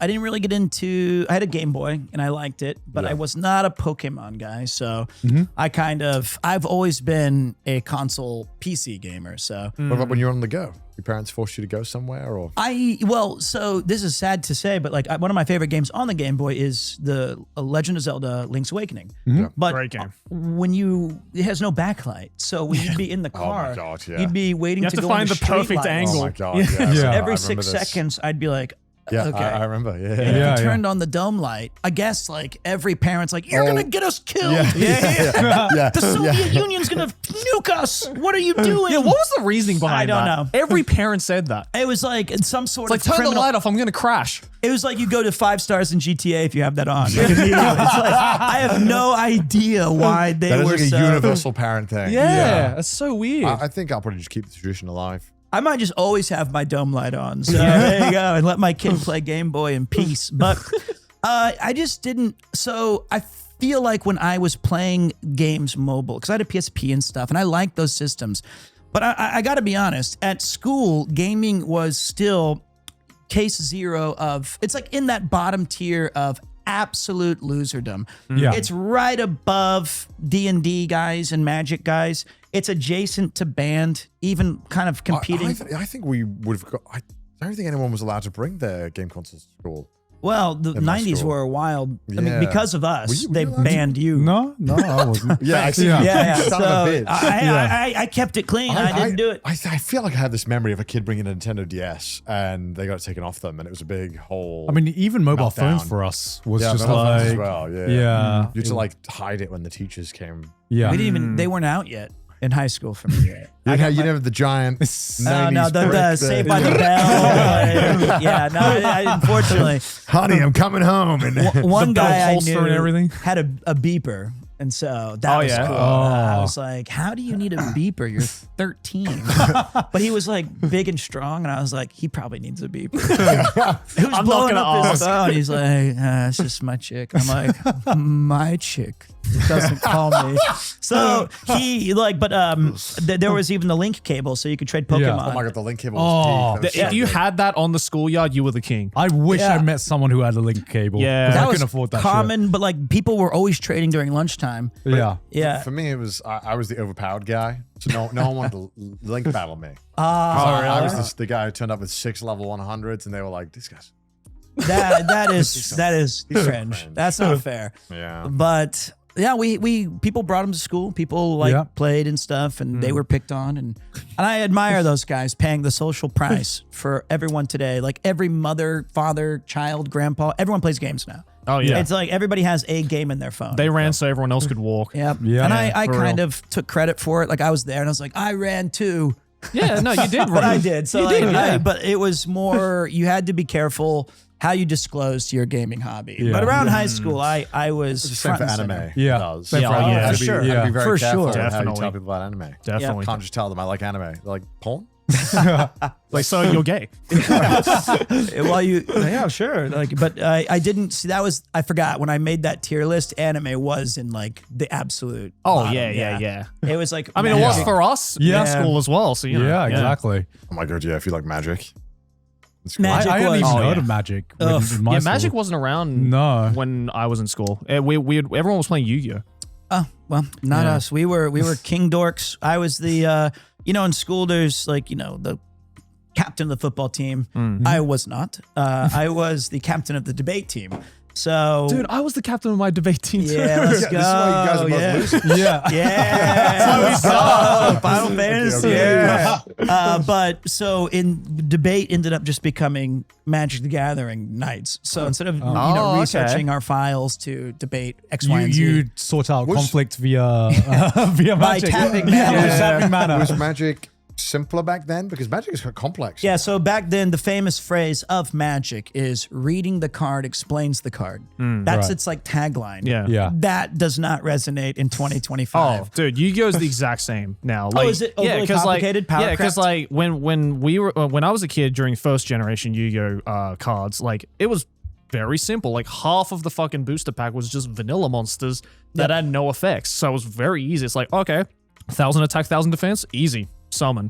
I didn't really get into. I had a Game Boy and I liked it, but I was not a Pokemon guy. So I've always been a console PC gamer. So What about when you're on the go? Your parents forced you to go somewhere, or so this is sad to say, but one of my favorite games on the Game Boy is the Legend of Zelda: Link's Awakening. But Great game. it has no backlight, so when you'd be in the car, God, yeah. you'd be waiting You have to go find into the perfect street lights. angle. oh my god, Yeah. yeah. Yeah. I Every remember 6 this. seconds, I'd be like, Yeah, okay. I remember. Yeah, And Yeah, if you turned on the dome light, I guess every parent's like, you're gonna get us killed. yeah. The Soviet Union's gonna nuke us. What are you doing? Yeah, what was the reasoning behind I don't that? know. Every parent said that. It was like in some sort Like, of turn the criminal. light off, I'm going to crash. It was like you go to 5 stars in GTA if you have that on. It's like, I have no idea why they That is were like a so. universal parent thing. Yeah, that's so weird. I think I'll probably just keep the tradition alive. I might just always have my dome light on. So there you go, and let my kid play Game Boy in peace. But I just didn't. So I feel like when I was playing games mobile, because I had a PSP and stuff, and I liked those systems. But I got to be honest, at school, gaming was still case zero of, it's like in that bottom tier of absolute loserdom. Yeah. It's right above D&D guys and Magic guys. It's adjacent to band, even kind of competing. I think we would have got. I don't think anyone was allowed to bring their game consoles to school. Well, the In my 90s school. were wild. I mean, Yeah. because of us, Were you they allowed to- banned you. No, I wasn't. Yeah, I see. Yeah. Yeah. Son So of a bitch. I kept it clean. I didn't do it. I feel like I had this memory of a kid bringing a Nintendo DS and they got it taken off them, and it was a big whole. I mean, even mobile phones Meltdown. for us was yeah, just mobile phones like, as well. Yeah, yeah. You had to like hide it when the teachers came. yeah. We didn't even. They weren't out yet in high school for me. You know the giant. 90s No, the brick Saved that- by the Bell. Yeah, no, unfortunately. Honey, I'm coming home. And One belt guy I holster knew and everything. had a beeper. And so that was yeah? cool. Oh. I was like, how do you need a beeper? You're 13. But he was like big and strong. And I was like, he probably needs a beeper. He was I'm not blowing gonna up his ask. phone. He's like, it's just my chick. I'm like, my chick. doesn't call me. So he there was even the link cable, so you could trade Pokemon. Oh my god, the link cable Oh. was peak. That was If so you good. had that on the schoolyard, you were the king. I wish Yeah. I met someone who had a link cable. Yeah. 'cause that I was couldn't afford that common, but like people were always trading during lunchtime. shit. Yeah. Yeah. For me, it was I was the overpowered guy, so no one wanted to link battle me. Ah, I was the guy who turned up with 6 level 100s, and they were like, "These guys." that is cringe. cringe. That's not fair. Yeah. But yeah, we people brought him to school. People like Yeah. played and stuff, and they were picked on, and I admire those guys paying the social price for everyone today. Like every mother, father, child, grandpa, everyone plays games now. Oh yeah. It's like everybody has a game in their phone. They ran so everyone else could walk. Yep. Yeah. And I For kind real. of took credit for it. Like I was there, and I was like, I ran too. Yeah, no, you did But run. I did. So You like, did, yeah. but it was more. You had to be careful how you disclosed your gaming hobby. Yeah. But around high school, I was It's the same front for and anime. center. Yeah. Does. Same for anime. You have to For sure. be, Yeah. be very For careful sure. with how you Definitely. tell people about anime. Definitely. Can't just tell them I like anime. They're like, porn? Like, so you're gay. Well, yeah, sure. Like, but I didn't see that was I forgot when I made that tier list. Anime was in like the absolute. Oh bottom, yeah. It was like I mean, it was Magic. for us Yeah. in school as well. So you know, Yeah, exactly. Oh my god, yeah, if you like magic. It's great. Magic I hadn't was- even Oh, heard yeah. of Magic. Ugh. In my Yeah, school. Magic wasn't around No. when I was in school. Everyone was playing Yu-Gi-Oh. Oh, well, not Yeah. us. We were king dorks. I was the in school there's like, the captain of the football team. I was not. I was the captain of the debate team. So Dude, I was the captain of my debate team too. yeah, let's Yeah, go. this is why you guys are both yeah. losing. Yeah. Yeah, let's go. Final Fantasy. okay. But so in debate ended up just becoming Magic the Gathering nights. So instead of Oh, okay. researching our files to debate X, Y, and Z, You sort out Was- conflict via via By Magic. tapping Yeah, mana. by tapping mana. Was magic simpler back then? Because magic is quite complex. yeah. So back then, the famous phrase of Magic is "reading the card explains the card." That's Right. its like tagline. Yeah. Yeah. That does not resonate in 2025. Oh, dude, Yu-Gi-Oh is the exact same now. Like, is it overly 'cause, complicated? Like, yeah, Powercraft? because like when I was a kid during first generation Yu-Gi-Oh cards, like it was very simple. Like half of the fucking booster pack was just vanilla monsters that had no effects. So it was very easy. It's like, okay, 1,000 attack, 1,000 defense, easy. Summon.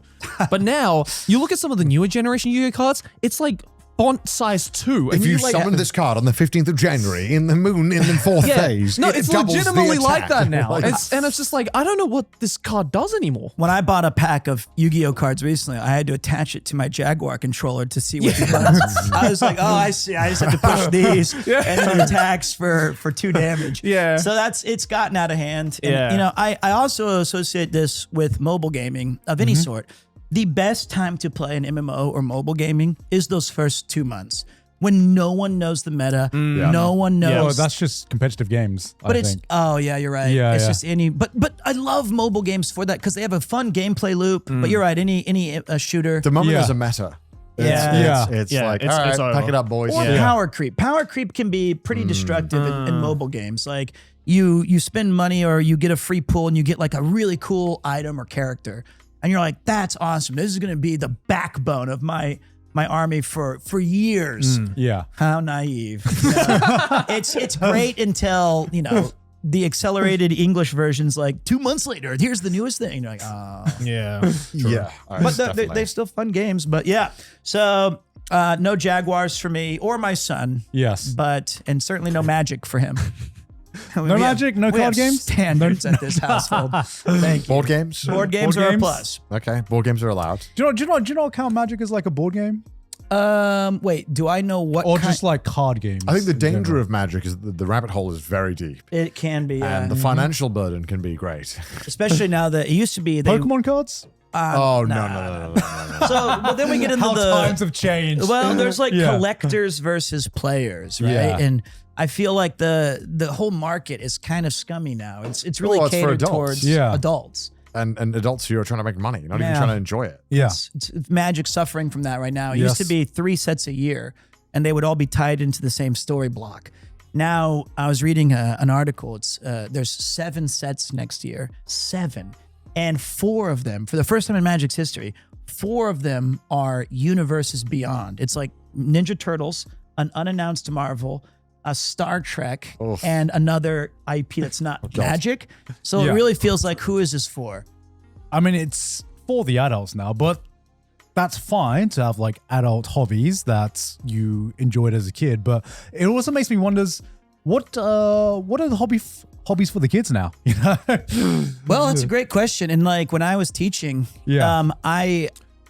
But now you look at some of the newer generation Yu-Gi-Oh cards, it's like font size 2. If and you like, summon this card on the 15th of January in the moon in the fourth phase, no, it it's doubles the legitimately like attack. that now. Like- It's just like, I don't know what this card does anymore. When I bought a pack of Yu-Gi-Oh cards recently, I had to attach it to my Jaguar controller to see what it does. I was like, oh, I see. I just have to push these and then attacks for 2 damage. Yeah. So it's gotten out of hand. And, Yeah. I also associate this with mobile gaming of any sort. The best time to play an MMO or mobile gaming is those first 2 months when no one knows the meta, no one Oh, knows. that's just competitive games. But I it's think. you're right. Yeah, it's yeah. just any. But I love mobile games for that because they have a fun gameplay loop. But you're right. Any shooter. the moment Yeah. there's a meta. Yeah. It's Yeah, like, it's- all right, it's pack over. it up, boys. Or Yeah. power creep. Power creep can be pretty destructive in mobile games. Like you spend money or you get a free pull and you get like a really cool item or character. And you're like, that's awesome. This is going to be the backbone of my army for years. Yeah. How naive. It's great until, the accelerated English version's like 2 months later, here's the newest thing. And you're like, oh. Yeah. Yeah. But they're still fun games. But yeah. So no Jaguars for me or my son. Yes. And certainly no Magic for him. No Magic? No we card have games? Standards at this household. Thank you. Board games? Board games Board are games? a plus. Okay, board games are allowed. Do you know how Magic is like a board game? Wait, do I know what Or kind? just like card games? I think the in danger general? of magic is that the rabbit hole is very deep. It can be, And the financial burden can be great. especially now that it used to be. Pokemon cards? Oh, no. So, but then we get into How the. times have changed. Well, there's like Yeah. collectors versus players, right? Yeah. And I feel like the whole market is kind of scummy now. It's really Well, it's for catered adults. towards Yeah. adults. And adults who are trying to make money, not even Yeah. trying to enjoy it. yeah. It's Magic suffering from that right now. It used to Yes. be 3 sets a year, and they would all be tied into the same story block. Now, I was reading an article. It's there's 7 sets next year, 7, and 4 of them, for the first time in Magic's history, 4 of them are universes beyond. It's like Ninja Turtles, an unannounced Marvel, a Star Trek, Oof. and another IP that's not magic. So Yeah. it really feels like, who is this for? I mean, it's for the adults now, but that's fine to have like adult hobbies that you enjoyed as a kid. But it also makes me wonder, what are the hobbies for the kids now? You know? Well, that's a great question. And like when I was teaching, Yeah.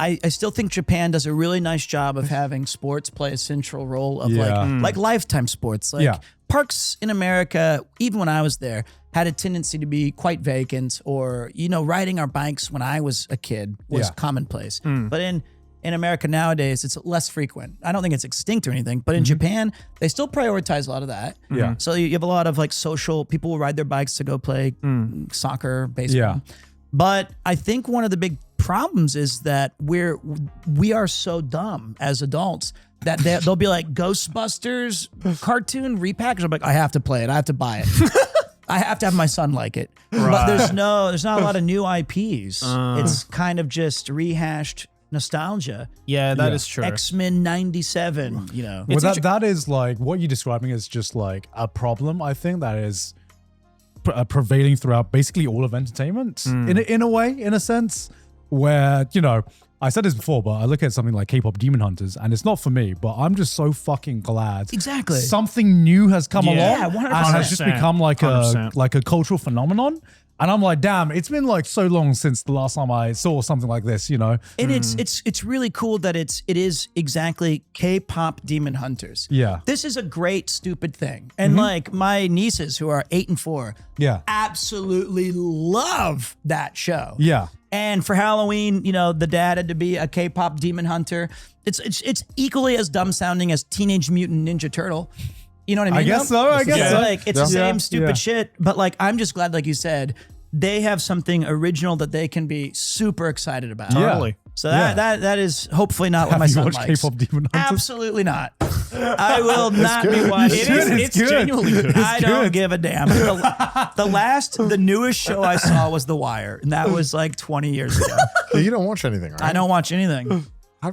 I still think Japan does a really nice job of having sports play a central role of Yeah. like lifetime sports. Like Yeah. parks in America, even when I was there, had a tendency to be quite vacant, or, you know, riding our bikes when I was a kid was Yeah. commonplace. But in America nowadays, it's less frequent. I don't think it's extinct or anything, but in Japan, they still prioritize a lot of that. Yeah. So you have a lot of like social, people will ride their bikes to go play soccer, baseball. Yeah. But I think one of the big problems is that we are so dumb as adults that they'll be like, Ghostbusters cartoon repackaged. I'm like, I have to play it. I have to buy it. I have to have my son like it. But there's not a lot of new IPs. It's kind of just rehashed nostalgia. Yeah, that is true. X-Men 97, you know. Well, that is like what you're describing is just like a problem. I think that is prevailing throughout basically all of entertainment in a way, in a sense, where, you know, I said this before, but I look at something like K-pop Demon Hunters, and it's not for me, but I'm just so fucking glad Exactly. something new has come Yeah, along 100%. and has just become like 100%. a cultural phenomenon. And I'm like, damn, it's been like so long since the last time I saw something like this, you know? And it's really cool that it is exactly K-pop Demon Hunters. Yeah. This is a great stupid thing. And like my nieces who are 8 and 4 Yeah. absolutely love that show. Yeah. And for Halloween, you know, the dad had to be a K-pop Demon Hunter. It's equally as dumb sounding as Teenage Mutant Ninja Turtle. You know what I mean? I guess so. I guess It's so. like, it's the Yeah. same stupid Yeah. shit, but like, I'm just glad, like you said, they have something original that they can be super excited about. Yeah. Totally. So Yeah. that is hopefully not what Have my you son watched likes. K-pop Demon Hunters? Absolutely not. I will not be watching. It's good. It's good. genuinely good. I don't give a damn. The newest show I saw was The Wire, and that was like 20 years ago. You don't watch anything, right? I don't watch anything.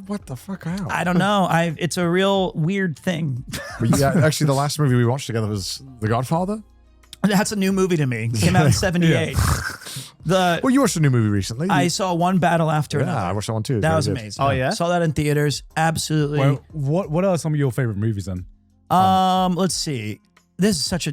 What the fuck? How? I don't know. It's a real weird thing. But yeah, actually, the last movie we watched together was The Godfather. That's a new movie to me. It came out in 78. Well, you watched a new movie recently. I saw one battle after yeah, another. I watched that one too. That Very was good. amazing. Oh, yeah? Saw that in theaters. Absolutely. Well, what are some of your favorite movies then? Let's see. That's such a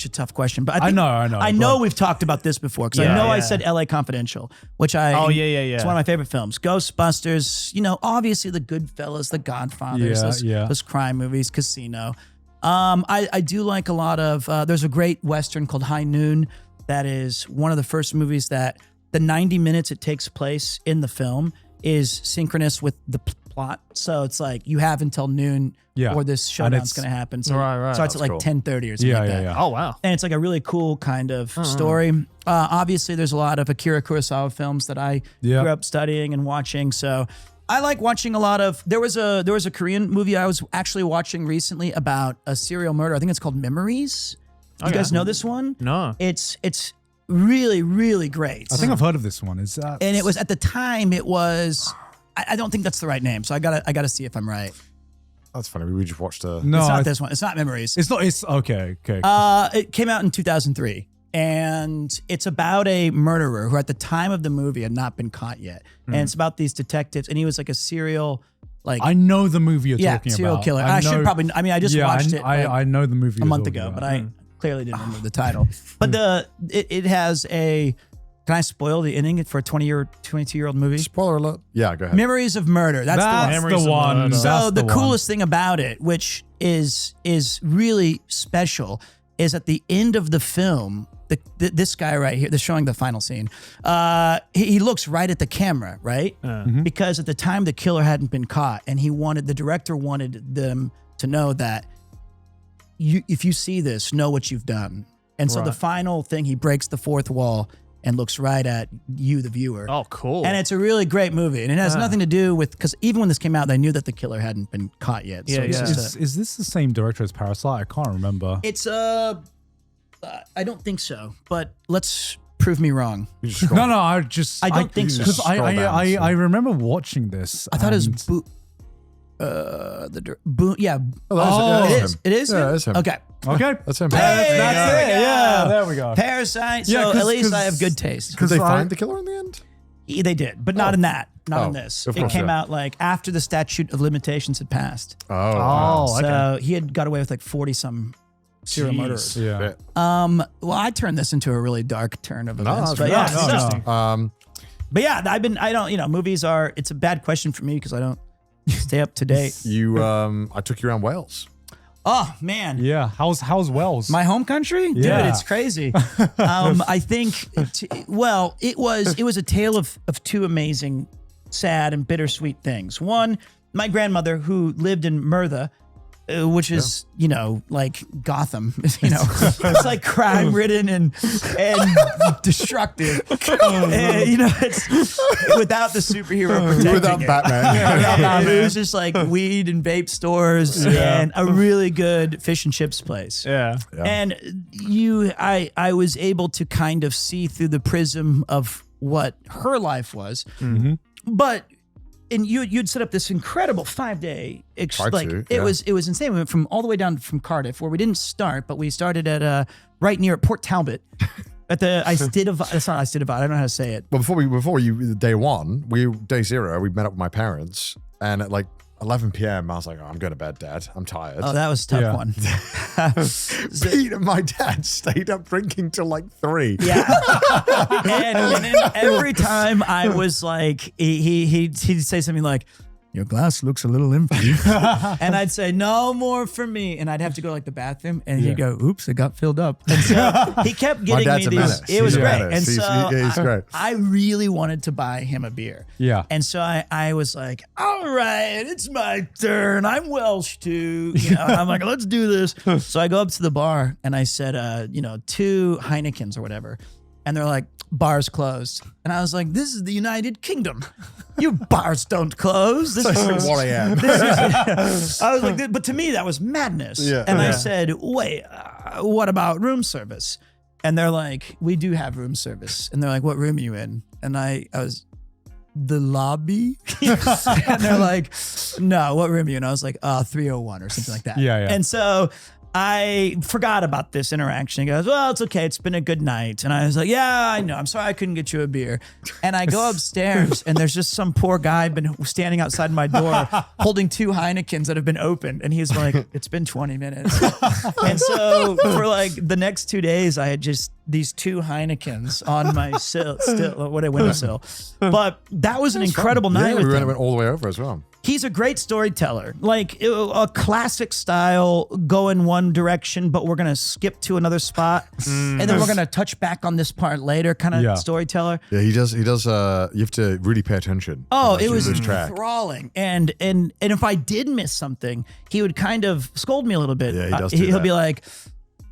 tough question, but I think, I know, but- we've talked about this before because I Yeah, know I yeah. said LA Confidential, which I yeah. It's one of my favorite films. Ghostbusters, you know, obviously the Goodfellas, the Godfathers, Yeah, yeah. those crime movies, Casino. I do like a lot of. There's a great Western called High Noon that is one of the first movies that the 90 minutes it takes place in the film is synchronous with the plot. So it's like you have until noon Yeah. or this And showdown's it's- going to happen. So Right. starts at like cool. 10:30 or something Yeah, like yeah, that. yeah. Oh, wow. And it's like a really cool kind of story. Obviously, there's a lot of Akira Kurosawa films that I Yeah. grew up studying and watching. So I like watching a lot of. There was a Korean movie I was actually watching recently about a serial murder. I think it's called Memories. You guys know this one? No. It's really, really great. I think I've heard of this one. Is that? And it was at the time. It was. I don't think that's the right name. So I gotta see if I'm right. That's funny. We just watched a. No, It's not this one. It's not Memories. It's not. It's okay. Okay. It came out in 2003, and it's about a murderer who, at the time of the movie, had not been caught yet. And it's about these detectives, and he was like a serial, like I know the movie you're yeah, talking serial about. killer. I should know- probably. I mean, I just yeah, watched it. I know the movie a you're month talking ago, about. but I clearly didn't remember the title. But it has a. Can I spoil the ending for a 22-year-old movie? Spoiler alert. Yeah, go ahead. Memories of Murder. That's the one. That's Memories the of one. Murder. So That's the one. coolest thing about it, which is really special, is at the end of the film, this guy right here, they're showing the final scene. He looks right at the camera, right? Because at the time the killer hadn't been caught, and the director wanted them to know that if you see this, know what you've done. And so the final thing, he breaks the fourth wall and looks right at you, the viewer. Oh, cool. And it's a really great movie. And it has nothing to do with, because even when this came out, they knew that the killer hadn't been caught yet. So Yeah, it's yeah. just Is this the same director as Parasite? I can't remember. it's I don't think so, but let's prove me wrong. You just scroll. No, I don't think so. Because Scroll down, so- I remember watching this. I thought it was and- Yeah. Oh, it that's is. him. It is. Yeah, him? that's him. Okay. Okay. That's him. That's it. go. Yeah, there we go. Parasite. So Yeah, at least I have good taste. Did they I- find the killer in the end? They did, but not in that. Not in this. of It course, came yeah. out like after the statute of limitations had passed. Oh, okay. So he had got away with like 40 some serial murderers. Yeah. Well, I turned this into a really dark turn of events. that's But really yeah, nice. so- Interesting. but yeah, I don't, movies are, it's a bad question for me because I don't stay up to date. I took you around Wales. Oh man. Yeah. How's Wells? My home country? Dude, Yeah. it's crazy. I think, it was a tale of two amazing, sad and bittersweet things. One, my grandmother who lived in Merthyr, which is, like Gotham, it's like crime ridden and destructive. And, it's without the superhero protecting Without it. Batman. It was just like weed and vape stores and a really good fish and chips place. Yeah. And I was able to kind of see through the prism of what her life was. But and you'd set up this incredible 5-day it was insane. We went from all the way down from Cardiff, where we didn't start, but we started at right near Port Talbot at the Eisteddfod. It's not Eisteddfod. I don't know how to say it. But before you day one, day zero, we met up with my parents, and at like 11 p.m. I was like, oh, I'm going to bed, Dad. I'm tired. Oh, that was a tough Yeah. one. Pete and my dad stayed up drinking till like 3. Yeah. and then every time I was like, he'd say something like, your glass looks a little empty. And I'd say, no more for me. And I'd have to go to like the bathroom and he'd go, oops, it got filled up. And so he kept My getting dad's me a these. menace. It was He's a great. menace. And so He's great. I really wanted to buy him a beer. Yeah. And so I was like, all right, it's my turn. I'm Welsh too. I'm like, let's do this. So I go up to the bar and I said, 2 Heinekens or whatever. And they're like, bar's closed. And I was like, this is the United Kingdom. You bars don't close. This is 1 a.m. I was like, but to me, that was madness. Yeah. And I Yeah. said, wait, what about room service? And they're like, we do have room service. And they're like, what room are you in? And I was, the lobby? And they're like, no, what room are you in? I was like, 301 or something like that. Yeah, yeah. And so I forgot about this interaction. He goes, well, it's okay. It's been a good night. And I was like, yeah, I know. I'm sorry I couldn't get you a beer. And I go upstairs and there's just some poor guy been standing outside my door holding 2 Heinekens that have been opened. And he's like, it's been 20 minutes. And so for like the next 2 days, I had just these 2 Heinekens on my windowsill. But that was an incredible night we with him. went all the way over as well. He's a great storyteller, like a classic style, go in one direction, but we're going to skip to another spot. And then we're going to touch back on this part later kind of Yeah. storyteller. Yeah, he does. You have to really pay attention. Oh, as it you was lose track. enthralling. And if I did miss something, he would kind of scold me a little bit. Yeah, he does do He'll that. be like,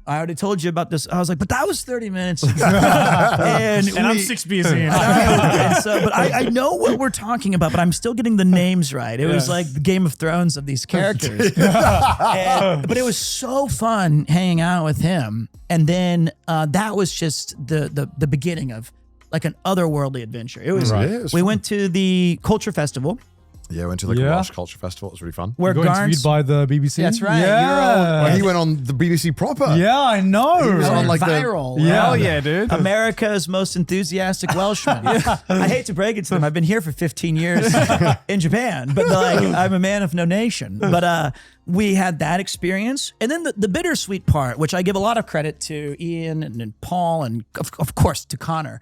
I already told you about this. I was like, but that was 30 minutes. and I'm 6 beers in. but I know what we're talking about, but I'm still getting the names right. It was like the Game of Thrones of these characters. But it was so fun hanging out with him. And then that was just the beginning of like an otherworldly adventure. It was. Right. Yeah, it was We fun. went to the Culture Festival Yeah, we went to like Yeah. a Welsh culture festival. It was really fun. where Got interviewed Garns. by the BBC. That's right. Yeah. Well, he went on the BBC proper. Yeah, I know. He was on like the- viral. Yeah. Hell yeah, dude. America's most enthusiastic Welshman. I hate to break it to them. I've been here for 15 years in Japan, but like I'm a man of no nation. But we had that experience. And then the bittersweet part, which I give a lot of credit to Ian and Paul and of course to Connor.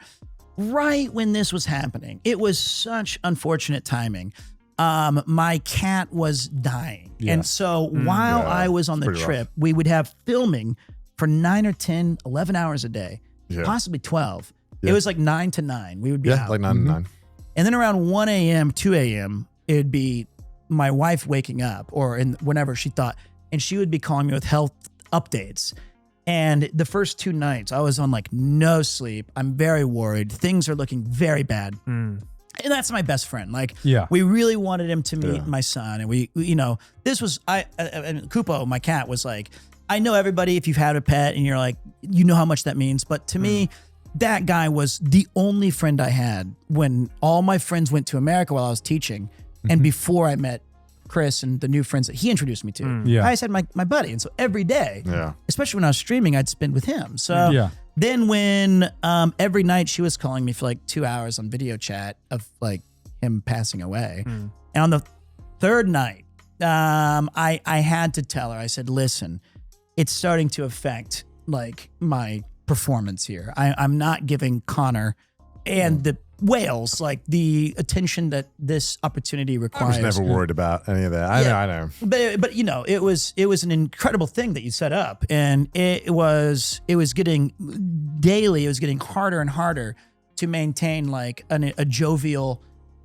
Right when this was happening, it was such unfortunate timing. My cat was dying. And so while Yeah, I was on the pretty rough. trip, we would have filming for 9 or 10, 11 hours a day, possibly 12. It was like 9 to 9. We would be Yeah, out. like 9 and 9. And then around 1 a.m., 2 a.m., it would be my wife waking up or whenever she thought, and she would be calling me with health updates. And the first 2 nights, I was on like no sleep. I'm very worried. Things are looking very bad. And that's my best friend. Like, Yeah. we really wanted him to meet my son. And we this was, and Kupo, my cat, was like, I know everybody, if you've had a pet and you're like, you know how much that means. But to me, that guy was the only friend I had when all my friends went to America while I was teaching and before I met Chris and the new friends that he introduced me to. Yeah. I just had my buddy. And so every day, especially when I was streaming, I'd spend with him. So then when every night she was calling me for like 2 hours on video chat of like him passing away. And on the third night, I had to tell her, I said, listen, it's starting to affect like my performance here. I'm not giving Connor and the whales like the attention that this opportunity requires. I was never worried about any of that. I know. But you know, it was an incredible thing that you set up, and it was getting daily. It was getting harder and harder to maintain like a jovial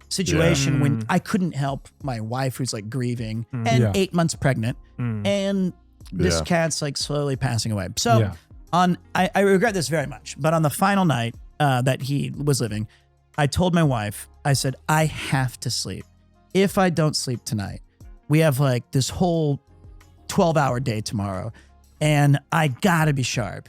situation when I couldn't help my wife who's like grieving and 8 months pregnant, and this cat's like slowly passing away. So I regret this very much, but on the final night that he was living, I told my wife, I said, I have to sleep. If I don't sleep tonight, we have like this whole 12-hour day tomorrow, and I gotta be sharp.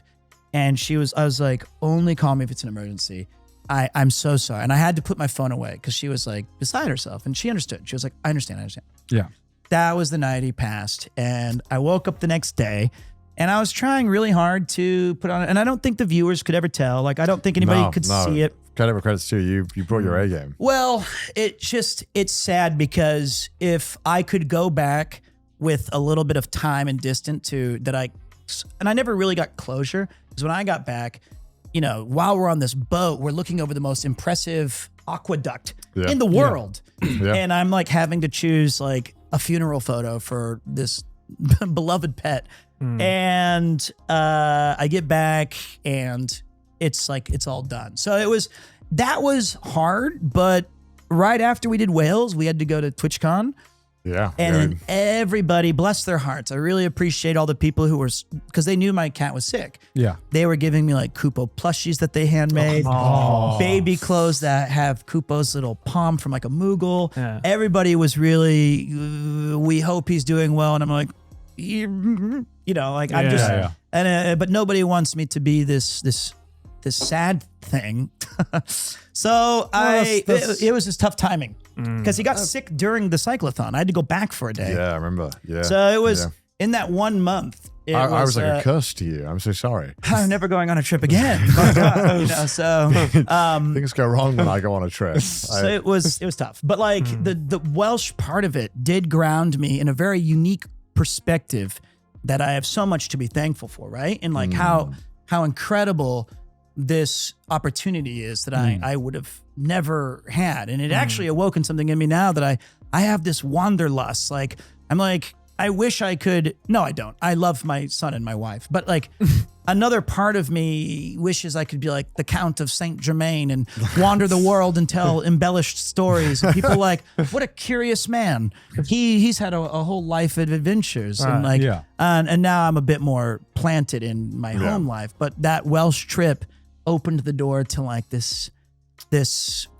And I was like, only call me if it's an emergency. I'm so sorry. And I had to put my phone away because she was like beside herself, and she understood. She was like, I understand. Yeah. That was the night he passed. And I woke up the next day, and I was trying really hard to put on it. And I don't think the viewers could ever tell. Like, I don't think anybody could see it. Credits to you. You brought your A game. Well, it's sad because if I could go back with a little bit of time and distance and I never really got closure, because when I got back, you know, while we're on this boat, we're looking over the most impressive aqueduct in the world. And I'm like having to choose like a funeral photo for this beloved pet. And I get back and it's like, it's all done. So that was hard, but right after we did Wales, we had to go to TwitchCon. Yeah. And then everybody, bless their hearts. I really appreciate all the people who were, because they knew my cat was sick. Yeah. They were giving me like Kupo plushies that they handmade, baby clothes that have Kupo's little palm from like a Moogle. Yeah. Everybody was really, we hope he's doing well. And I'm like, you know, like I'm just, and but nobody wants me to be this sad thing. So it was just tough timing because he got sick during the cyclothon. I had to go back for a day. Yeah, I remember. Yeah. So it was in that 1 month. I was like a curse to you. I'm so sorry. I'm never going on a trip again. My God, you know, so things go wrong when I go on a trip. So it was tough. But like the Welsh part of it did ground me in a very unique perspective that I have so much to be thankful for, right? And like how incredible this opportunity is that I would have never had. And it actually awoken something in me now that I have this wanderlust. Like, I'm like, I wish I could, no, I don't. I love my son and my wife, but like another part of me wishes I could be like the Count of Saint Germain and wander the world and tell embellished stories. And people are like, what a curious man. He's had a whole life of adventures. And like, and now I'm a bit more planted in my home life. But that Welsh trip opened the door to like this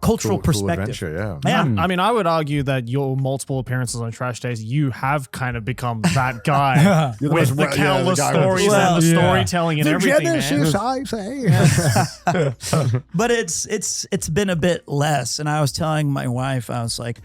cultural perspective. Cool adventure, yeah. I mean, I would argue that your multiple appearances on Trash Days, you have kind most that guy with the countless stories and the storytelling and everything, man. I say. But it's been a bit less. And I was telling my wife, I was like,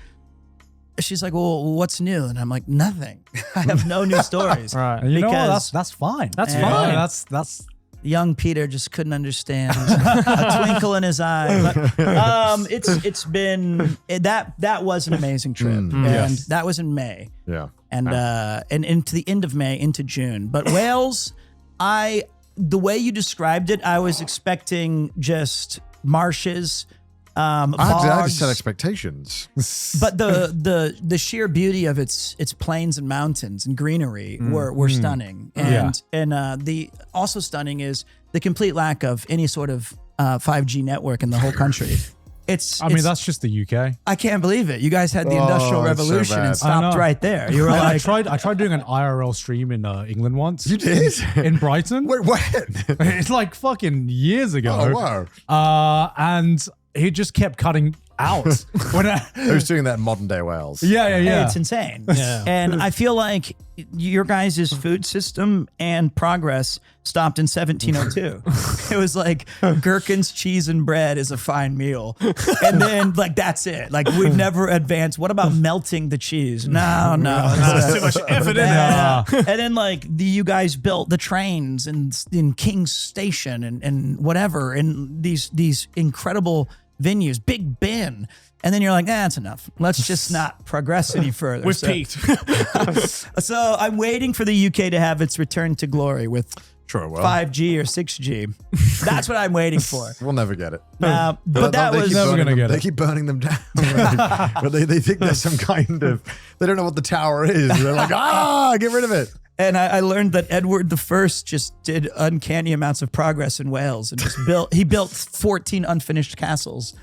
she's like, well, what's new? And I'm like, nothing. I have no new stories. Right. You know what? That's fine. That's fine. That's young Peter just couldn't understand a twinkle in his eye. But, it's been that was an amazing trip, and that was in May. Yeah, and into the end of May into June. But Wales, the way you described it, I was expecting just marshes. I just set expectations. But the sheer beauty of its plains and mountains and greenery were stunning. And the also stunning is the complete lack of any sort of 5G network in the whole country. I mean, that's just the UK. I can't believe it. You guys had the Industrial Revolution and stopped right there. You were like, I tried doing an IRL stream in England once. You did? In Brighton. Wait, what? It's like fucking years ago. Oh, wow. And he just kept cutting out. When Who's doing that in modern day Wales? yeah. It's insane. Yeah. And I feel like your guys' food system and progress stopped in 1702. It was like gherkins, cheese, and bread is a fine meal. And then like that's it. Like we've never advanced. What about melting the cheese? No. There's too much effort in there. And then like you guys built the trains in King's Station and whatever, and these incredible venues, Big Ben. And then you're like, that's enough. Let's just not progress any further. We've peaked. So I'm waiting for the UK to have its return to glory with Sure it will. 5G or 6G. That's what I'm waiting for. We'll never get it. But that They was keep Never burning gonna them- get They it. keep burning them down. But they think there's some kind of, they don't know what the tower is. They're like, get rid of it. And I learned that Edward I just did uncanny amounts of progress in Wales and just built 14 unfinished castles.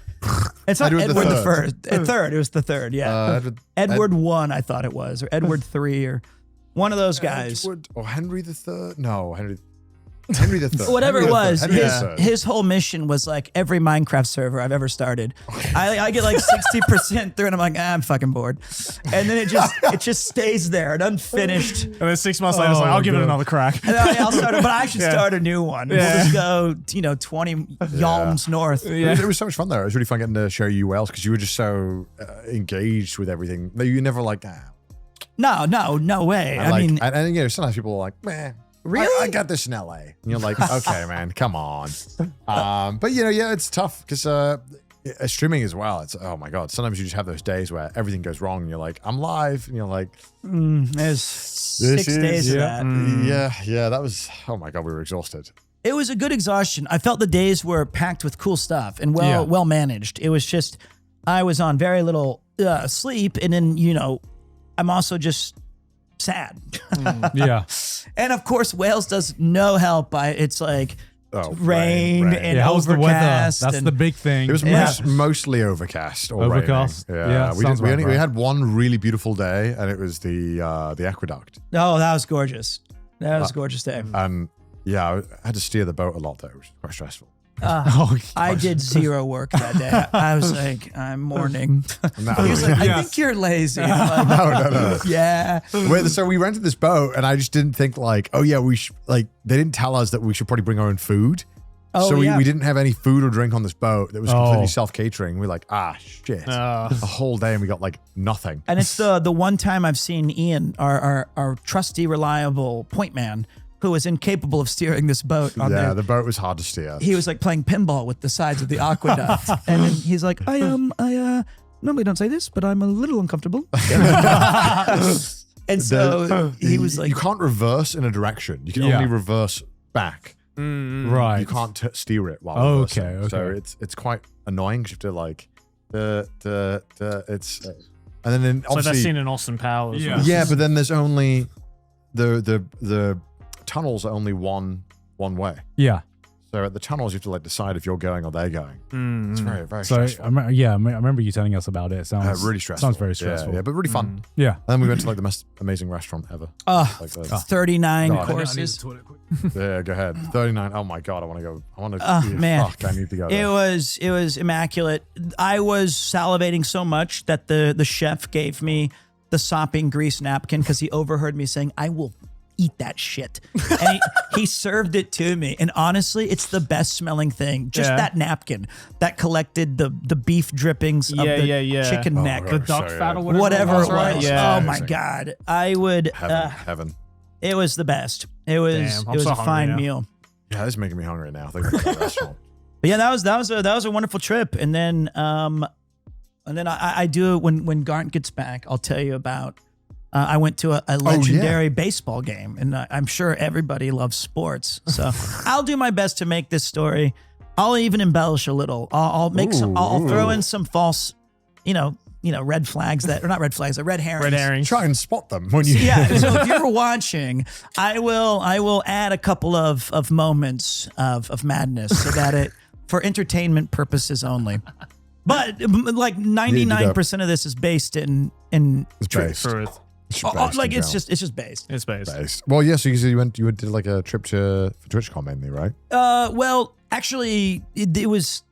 It's not Edward Edward the the First. Third. It was the third. Yeah. Edward I thought it was, or Edward III, or one of those guys. Edward, or Henry the Third? No, Henry the Third. Whatever Henry it the was, Third. Henry the Third. his whole mission was like every Minecraft server I've ever started. I get like 60% through, and I'm like, I'm fucking bored, and then it just stays there, an unfinished. And then 6 months later, it's like, I'll give it another crack. And I'll start it, but I should start a new one. We'll just go, 20 yalms north. It was so much fun there. It was really fun getting to show you Wales because you were just so engaged with everything. You never like, No way. I mean, and sometimes people are like, man. Really? I got this in LA. And you're like, okay, man, come on. But it's tough because streaming as well. It's, oh my God. Sometimes you just have those days where everything goes wrong and you're like, I'm live. And you're like, there's 6 days of that. Yeah. That was, oh my God, we were exhausted. It was a good exhaustion. I felt the days were packed with cool stuff and well managed. It was just, I was on very little sleep. And then, I'm also just sad. Yeah. And of course, Wales does no help by it's like rain rain. and How's the weather? overcast. That's the big thing. It was mostly overcast or Overcast? raining. Yeah, we sounds about we right. had one really beautiful day, and it was the aqueduct. Oh, that was gorgeous. That was a gorgeous day. And I had to steer the boat a lot though, which was quite stressful. I did zero work that day. I was like, I'm mourning. He was like, I think you're lazy. I'm like, No. yeah. So we rented this boat, and I just didn't think like, we should they didn't tell us that we should probably bring our own food. Oh, So yeah. we didn't have any food or drink on this boat that was completely self-catering. We're like, shit. The whole day, and we got like nothing. And it's the one time I've seen Ian, our trusty, reliable point man, who was incapable of steering this boat. The boat was hard to steer. He was like playing pinball with the sides of the aqueduct. And then he's like, I normally don't say this, but I'm a little uncomfortable. And so he was like, you can't reverse in a direction. You can only reverse back. Right. You can't steer it while reversing. Okay. So it's quite annoying. 'Cause you have to like it's and then So obviously that's seen in Austin Powers. Yeah. right? yeah, but then there's only the tunnels are only one way. Yeah. So at the tunnels you have to like decide if you're going or they're going. It's very very So stressful. I remember you telling us about it. It sounds Really stressful. Sounds very stressful. Yeah, but really fun. Yeah. And then we went to like the most amazing restaurant ever. Like the, 39 God. courses. yeah, go ahead. 39. Oh my God, I want to go. I want to. Man. Fuck, I need to go. It There. was immaculate. I was salivating so much that the chef gave me the sopping grease napkin because he overheard me saying, I will eat that shit. And he served it to me. And honestly, it's the best smelling thing. Just that napkin that collected the beef drippings of the chicken neck. The duck So, fat or yeah. whatever. Whatever it was. right? Yeah. Oh my God. I would, Heaven. it was the best. It was, Damn, I'm it was so a hungry fine now. meal. Yeah, this is making me hungry now. Thinking about that restaurant. But yeah, that was a wonderful trip. And then I do when Garnt gets back, I'll tell you about. I went to a legendary baseball game, and I'm sure everybody loves sports. So I'll do my best to make this story. I'll even embellish a little. I'll make some. I'll throw in some false, red flags that, or not red flags, red herrings. Red herring. Try and spot them when you. Yeah. So if you're watching, I will add a couple of moments of madness so that it for entertainment purposes only. But like 99% of this is based in It's based. Truth. like it's just based. It's based. Based. Well, yeah. So you did like a trip for TwitchCon mainly, right? Well, actually, it was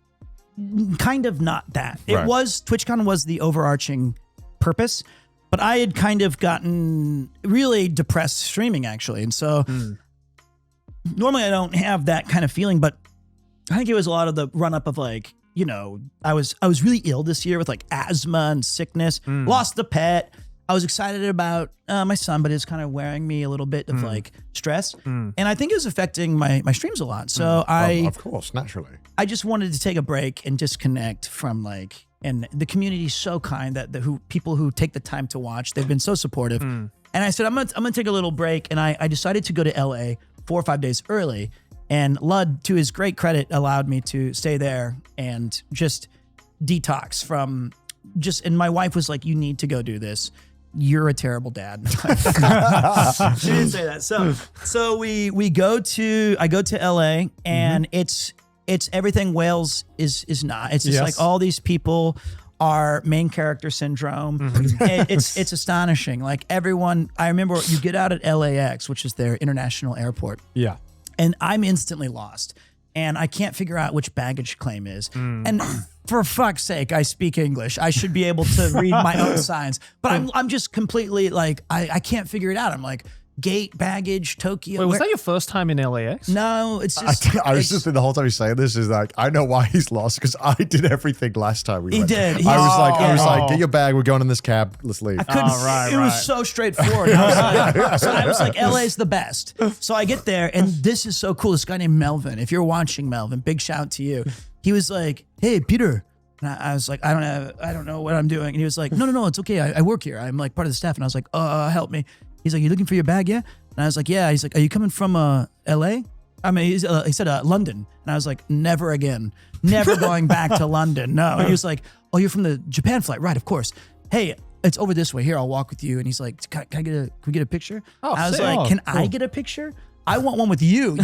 kind of not that. It Right. was, TwitchCon was the overarching purpose, but I had kind of gotten really depressed streaming actually. And so normally I don't have that kind of feeling, but I think it was a lot of the run up of like, you know, I was really ill this year with like asthma and sickness, lost the pet. I was excited about my son, but it's kind of wearing me a little bit of like stress. And I think it was affecting my streams a lot. So Of course, naturally. I just wanted to take a break and disconnect from like, and the community's so kind that people who take the time to watch, they've been so supportive. And I said, I'm gonna take a little break. And I decided to go to LA 4 or 5 days early. And Lud, to his great credit, allowed me to stay there and just detox from just, and my wife was like, you need to go do this. You're a terrible dad. She didn't say that. So I go to LA and it's everything Wales is not. It's just like all these people are main character syndrome. It's astonishing. Like everyone, I remember you get out at LAX, which is their international airport. Yeah. And I'm instantly lost. And I can't figure out which baggage claim is. And for fuck's sake, I speak English. I should be able to read my own signs. But I'm just completely like, I can't figure it out. I'm like, gate, baggage, Tokyo. Wait, was that your first time in LAX? No, it's just. I was just thinking the whole time he's saying this is like, I know why he's lost because I did everything last time we went. He did. I was like, get your bag. We're going in this cab. Let's leave. I couldn't, it was so straightforward. I was like, LA's the best. So I get there and this is so cool. This guy named Melvin. If you're watching Melvin, big shout to you. He was like, hey, Peter. And I was like, I don't know what I'm doing. And he was like, no, it's okay. I work here. I'm like part of the staff. And I was like, help me. He's like, you looking for your bag? Yeah. And I was like, yeah. He's like, are you coming from LA? I mean, he said London. And I was like, never again. Never going back to London. No. And he was like, oh, you're from the Japan flight. Right, of course. Hey, it's over this way. Here, I'll walk with you. And he's like, can we get a picture? Oh, I was sick. like, can cool. I get a picture? I want one with you.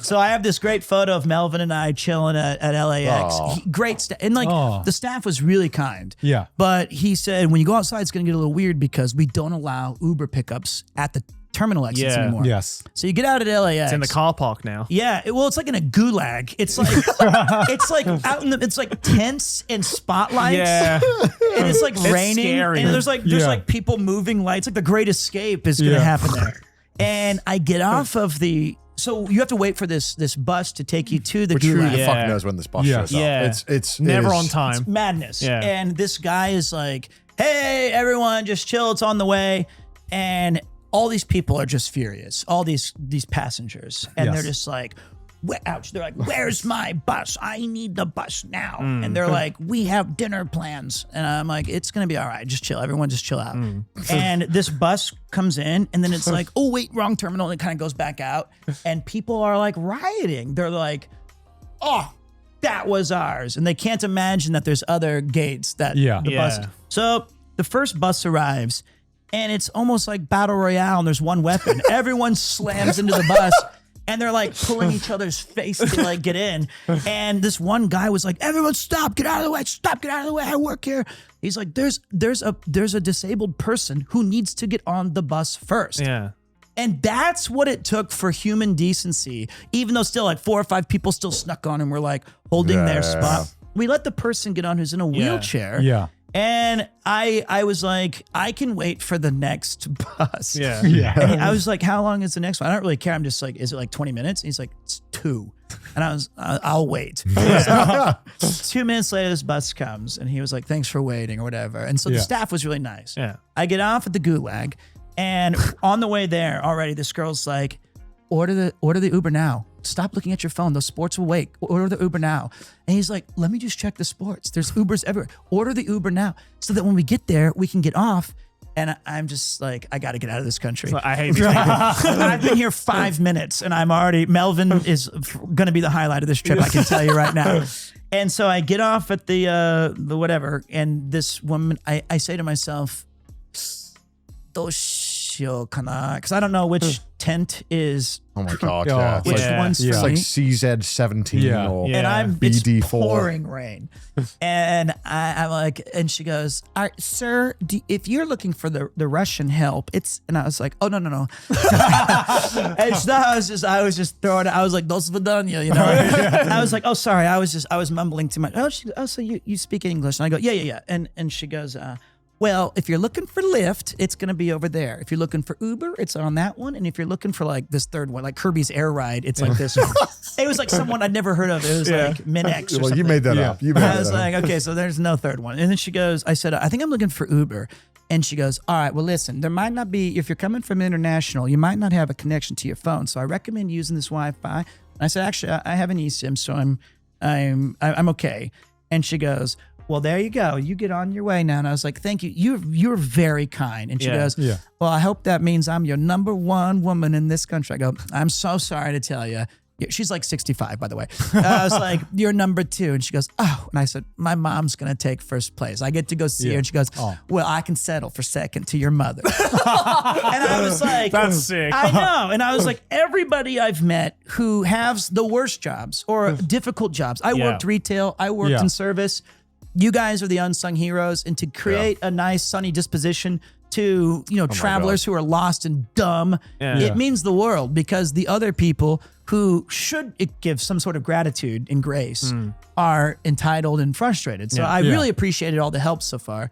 So I have this great photo of Melvin and I chilling at LAX. Great staff. And like the staff was really kind. Yeah. But he said, when you go outside, it's going to get a little weird because we don't allow Uber pickups at the terminal exits anymore. Yes. So you get out at LAX. It's in the car park now. Yeah, well, it's like in a gulag. It's like it's like out in the. It's like tents and spotlights. Yeah. And it's like raining. Scary. And there's like people moving lights. Like the Great Escape is gonna happen there. And I get off of the. So you have to wait for this bus to take you to the Which who gulag. the fuck knows when this bus shows up? Yeah. It's Never it is- on time. It's madness. Yeah. And this guy is like, hey, everyone, just chill. It's on the way. And all these people are just furious. All these passengers. And they're just like, ouch. They're like, where's my bus? I need the bus now. And they're like, we have dinner plans. And I'm like, it's going to be all right. Just chill. Everyone just chill out. And this bus comes in and then it's like, oh, wait, wrong terminal. And it kind of goes back out. And people are like rioting. They're like, oh, that was ours. And they can't imagine that there's other gates that the bus. So the first bus arrives and it's almost like Battle Royale and there's one weapon. Everyone slams into the bus. And they're like pulling each other's face to like get in. And this one guy was like, everyone stop, get out of the way, stop, get out of the way, I work here. He's like, there's a disabled person who needs to get on the bus first. Yeah. And that's what it took for human decency, even though still like 4 or 5 people still snuck on and were like holding their spot. We let the person get on who's in a wheelchair. Yeah. And I was like, I can wait for the next bus. Yeah. And I was like, how long is the next one? I don't really care. I'm just like, is it like 20 minutes? And he's like, it's 2. And I was, I'll wait. So 2 minutes later, this bus comes and he was like, thanks for waiting or whatever. And so the staff was really nice. Yeah. I get off at the gulag and on the way there already, this girl's like, order the Uber now. Stop looking at your phone. Those sports will wait. Order the Uber now. And he's like, let me just check the sports. There's Ubers everywhere. Order the Uber now so that when we get there, we can get off. And I'm just like, I got to get out of this country. So I hate these people. I've been here 5 minutes and I'm already, Melvin is going to be the highlight of this trip. I can tell you right now. And so I get off at the whatever. And this woman, I say to myself, those Doshio kana, because I don't know which tent is Oh my god, Yeah. yeah. It's which like, one's for it's like me. CZ17 Yeah. or Yeah. And it's BD4. pouring rain. And I'm like, and she goes, all right, sir, if you're looking for the Russian help, and I was like, oh, no. And so I was just throwing it. I was like, dos vidanya, you know? I was like, oh, sorry. I was mumbling too much. Oh, so you speak English. And I go, yeah. And she goes, well, if you're looking for Lyft, it's going to be over there. If you're looking for Uber, it's on that one. And if you're looking for like this third one, like Kirby's Air Ride, it's like this one. It was like someone I'd never heard of. It was like Minex or Well, something. you made that up. You made I was that up. like, okay, so there's no third one. And then she goes, I said, I think I'm looking for Uber. And she goes, all right, well, listen, there might not be, if you're coming from international, you might not have a connection to your phone. So I recommend using this Wi-Fi. And I said, actually, I have an eSIM, so I'm okay. And she goes, well, there you go. You get on your way now. And I was like, thank you. You're very kind. And she goes, well, I hope that means I'm your number one woman in this country. I go, I'm so sorry to tell you. She's like 65, by the way. I was like, you're number 2. And she goes, oh. And I said, my mom's going to take first place. I get to go see her. And she goes, well, I can settle for second to your mother. And I was like, That's sick. I know. And I was like, everybody I've met who has the worst jobs or difficult jobs. I worked retail. I worked in service. You guys are the unsung heroes. And to create a nice, sunny disposition to, travelers who are lost and dumb, it means the world, because the other people who should give some sort of gratitude and grace are entitled and frustrated. So I really appreciated all the help so far.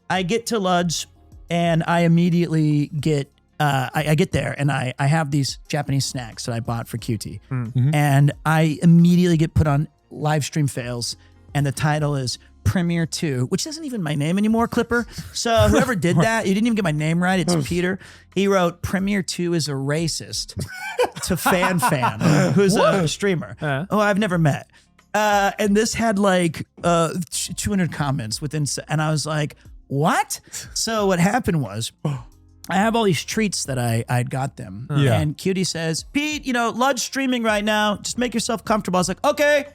I get to Ludge and I immediately get I get there and I have these Japanese snacks that I bought for QT. And I immediately get put on live stream fails, and the title is Premiere 2, which isn't even my name anymore, Clipper. So whoever did that, you didn't even get my name right. It's Peter. He wrote Premiere 2 is a racist to Fan, who's a streamer who I've never met. And this had like 200 comments within, and I was like, what? So what happened was, I have all these treats that I'd got them. And Cutie says, Pete, Ludge streaming right now. Just make yourself comfortable. I was like, okay.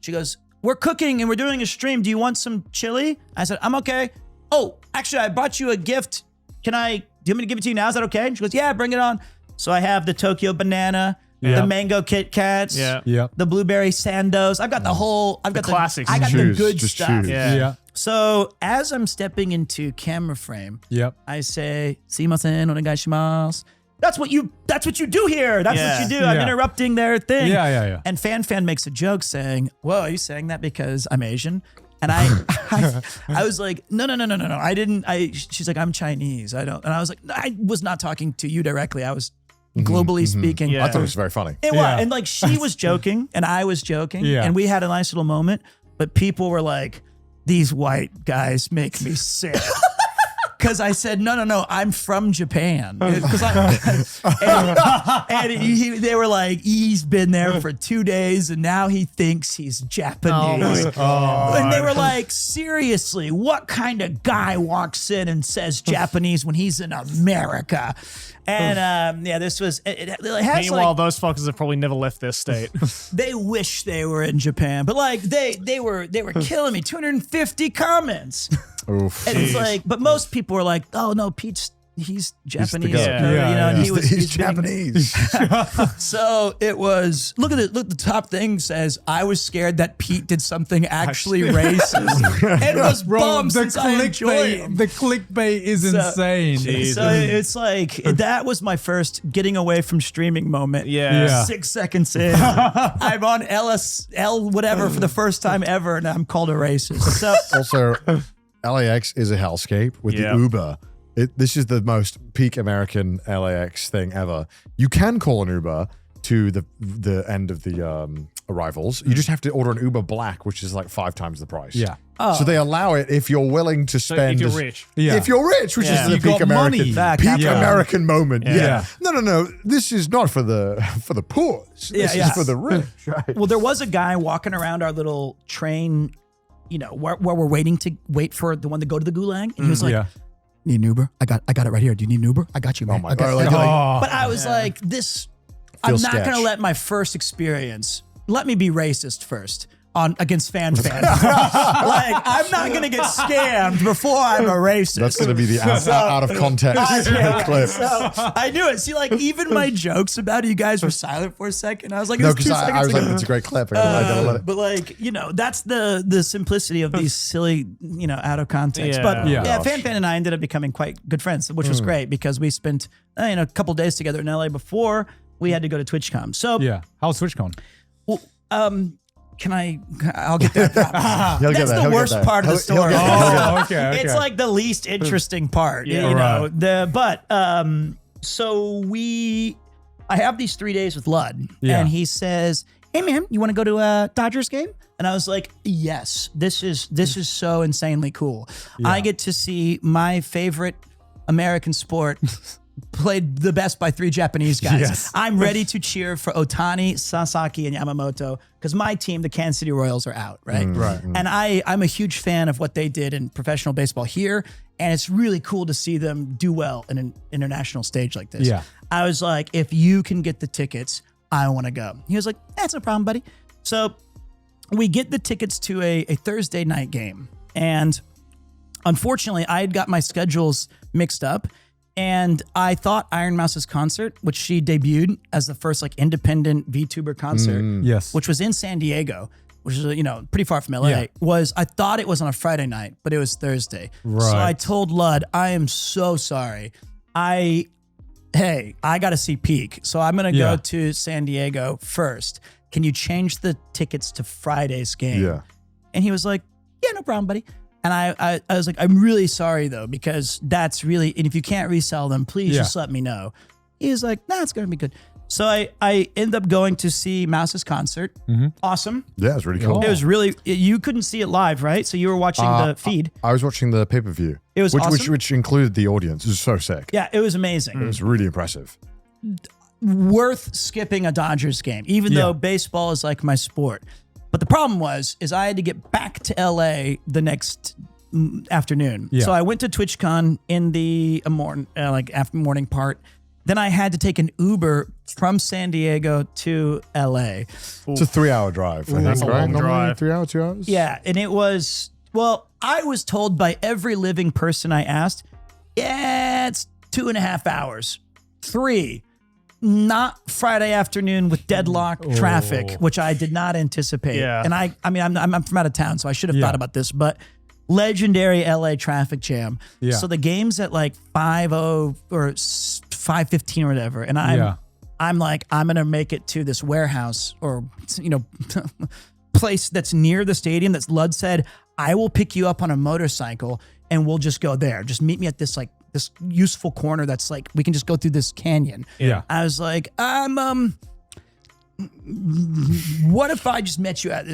She goes, we're cooking and we're doing a stream. Do you want some chili? I said, I'm okay. Oh, actually, I brought you a gift. Do you want me to give it to you now? Is that okay? And she goes, yeah, bring it on. So I have the Tokyo banana, the mango Kit Kats, the blueberry Sandos. I've got the classics. I got the good Just stuff. choose. Yeah. So as I'm stepping into camera frame, I say, "Sumimasen, onegaishimasu." That's what you do here. That's what you do. I'm interrupting their thing. Yeah. And Fan makes a joke saying, "Whoa, are you saying that because I'm Asian?" And I was like, no. I didn't. She's like, I'm Chinese. I don't. And I was like, I was not talking to you directly. I was globally speaking. I thought it was very funny. It was. And like, she was joking and I was joking. And we had a nice little moment. But people were like, these white guys make me sick. Because I said, no, I'm from Japan. They were like, he's been there for 2 days and now he thinks he's Japanese. And they were like, seriously, what kind of guy walks in and says Japanese when he's in America? And this was, it has Meanwhile, those fuckers have probably never left their state. they wish they were in Japan, but like they were killing me. 250 comments. Oof. And it's like, but most people were like, "Oh no, he's Japanese, guy. and He's he's Japanese. So it was. Look at it. Look, the top thing says, "I was scared that Pete did something actually racist." It was bummed since I enjoy him. The clickbait is insane. So it's like that was my first getting away from streaming moment. 6 seconds in, I'm on LSL whatever for the first time ever, and I'm called a racist. So Also, LAX is a hellscape with the Uber. This is the most peak American LAX thing ever. You can call an Uber to the end of the arrivals. You just have to order an Uber Black, which is like 5 times the price. Yeah. So they allow it if you're willing to spend. if you're rich. If you're rich, which is the You peak got American, money. peak American moment. Yeah. No. This is not for the poor. This is for the rich. Right. well, there was a guy walking around our little train, where we're wait for the one to go to the gulag, and he was like, "Need an Uber? I got it right here. Do you need an Uber? I got you, man." Oh my I got God. it." But I was like, I'm not sketch. going to let my first experience, let me be racist first. against Fan. Like, I'm not going to get scammed before I'm a racist. That's going to be the out of context clip. So I knew it. See, like, even my jokes about it, you guys were silent for a second. I was like, it No, was because 2 I seconds was like, ago. that's a great clip. I gotta let it. But like, that's the simplicity of these silly, out of context. Yeah. But Yeah. Fan and I ended up becoming quite good friends, which was great because we spent a couple days together in LA before we had to go to TwitchCon. So Yeah. How's TwitchCon? well, I'll get there. He'll get That's there, the he'll get worst there. part of the He'll story. get there, he'll get Oh, okay. It's like the least interesting part, Right. So I have these 3 days with Lud, Yeah. and he says, "Hey man, you want to go to a Dodgers game?" And I was like, "Yes, this is so insanely cool. I get to see my favorite American sport." Played the best by 3 Japanese guys. Yes. I'm ready to cheer for Otani, Sasaki, and Yamamoto because my team, the Kansas City Royals, are out, right? Right. And I'm a huge fan of what they did in professional baseball here, and it's really cool to see them do well in an international stage like this. Yeah. I was like, if you can get the tickets, I want to go. He was like, that's no problem, buddy. So we get the tickets to a Thursday night game, and unfortunately, I had got my schedules mixed up. And I thought Ironmouse's concert, which she debuted as the first like independent VTuber concert, Yes. which was in San Diego, which is pretty far from LA, Yeah. I thought it was on a Friday night, but it was Thursday. So Right. I told Lud, I am so sorry. I got to see Peak, so I'm gonna Yeah. go to San Diego first. Can you change the tickets to Friday's game? Yeah. And he was like, yeah, no problem, buddy. And I was like, I'm really sorry though, because that's really, and if you can't resell them, please Yeah. just let me know. He was like, nah, it's going to be good. So I ended up going to see Mouse's concert. Awesome. Yeah, it's really cool. It was really, you couldn't see it live, right? So you were watching the feed. I was watching the pay-per-view. It was awesome. which included the audience. It was so sick. Yeah, it was amazing. It was really impressive. Worth skipping a Dodgers game, even Yeah. though baseball is like my sport. But the problem is I had to get back to LA the next afternoon. Yeah. So I went to TwitchCon in the after morning part. Then I had to take an Uber from San Diego to LA. It's a 3-hour drive. I think, That's a right? long Normally drive. 3 hours, 2 hours? Yeah, and it was, I was told by every living person I asked, yeah, it's 2.5 hours. 3. Not Friday afternoon with deadlock traffic, which I did not anticipate. Yeah. And I'm from out of town, so I should have thought about this, but legendary LA traffic jam. Yeah. So the game's at like 5:00 or 5:15 or whatever, and I'm like, I'm gonna make it to this warehouse or place that's near the stadium. That's Lud said, I will pick you up on a motorcycle and we'll just go there. Just meet me at this this useful corner that's like we can just go through this canyon. Yeah. I was like, what if I just met you at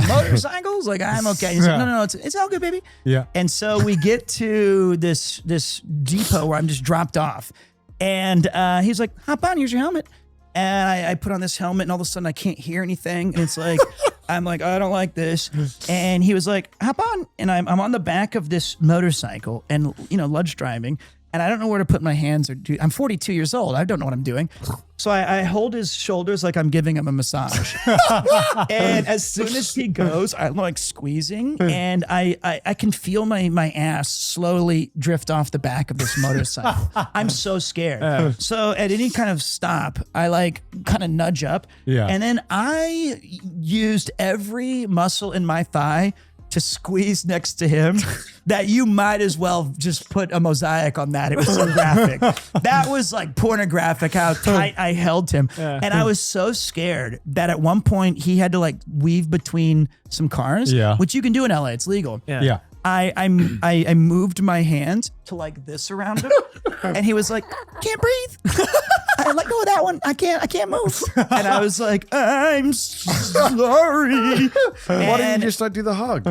motorcycles? Like, I'm okay. He's like, no, it's all good, baby. Yeah. And so we get to this depot where I'm just dropped off, and he's like, hop on, here's your helmet. And I put on this helmet, and all of a sudden I can't hear anything, and it's like, I'm like, I don't like this. And he was like, hop on, and I'm on the back of this motorcycle, and Lud's driving. And I don't know where to put my hands I'm 42 years old. I don't know what I'm doing. So I hold his shoulders like I'm giving him a massage. And as soon as he goes, I'm like squeezing, and I can feel my ass slowly drift off the back of this motorcycle. I'm so scared. So at any kind of stop, I like kind of nudge up. Yeah. And then I used every muscle in my thigh to squeeze next to him that you might as well just put a mosaic on that. It was so graphic. That was like pornographic how tight I held him. And I was so scared that at one point he had to like weave between some cars, Yeah. which you can do in LA. It's legal. Yeah. I moved my hand to like this around him, and he was like, "Can't breathe." I let go of that one. I can't move. And I was like, "I'm sorry." Why didn't you just do the hug?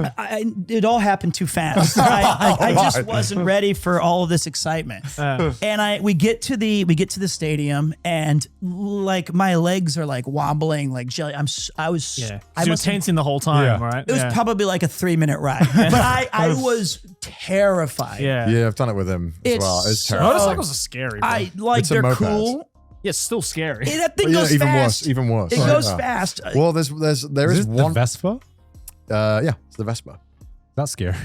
It all happened too fast. I just wasn't ready for all of this excitement. And we get to the stadium, and like my legs are like wobbling like jelly. I was Yeah. I So you're must have- tensing the whole time, Yeah. right? it was probably like a 3-minute ride, but I was terrified. Yeah. Yeah, I've done it with him as It's well. It's so- terrible. Motorcycles are scary, bro. I like It's a they're moped. cool. Yeah, it's still scary. That thing Yeah, goes even fast. worse. Even worse. It Right. goes Yeah. fast. Well, there Is is this the one. Vespa? Yeah, it's the Vespa. That's scary.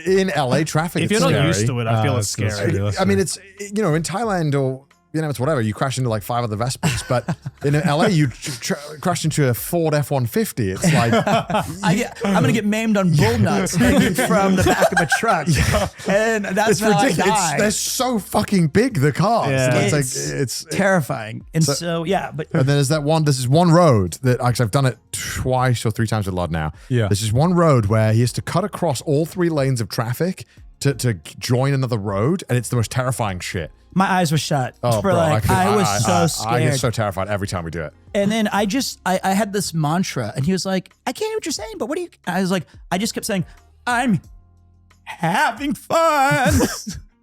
In LA traffic, If it's you're not scary. used to it, I feel it's That's scary. true. I mean, it's, in Thailand or it's whatever. You crash into like 5 other Vespas, but in LA, you crash into a Ford F-150. It's like I'm gonna get maimed on bull nuts hanging from the back of a truck, and that's it's how I ridiculous. die. They're so fucking big, the cars. Yeah. And It's terrifying. And so yeah, but And then there's that one. This is one road that actually I've done it twice or 3 times with Lod now. Yeah. This is one road where he has to cut across all 3 lanes of traffic to join another road, and it's the most terrifying shit. my eyes were shut. Oh, for bro, like, I was so I scared. get so terrified every time we do it. And then I had this mantra, and he was like, I can't hear what you're saying, but what do you, I was like, I just kept saying, I'm having fun.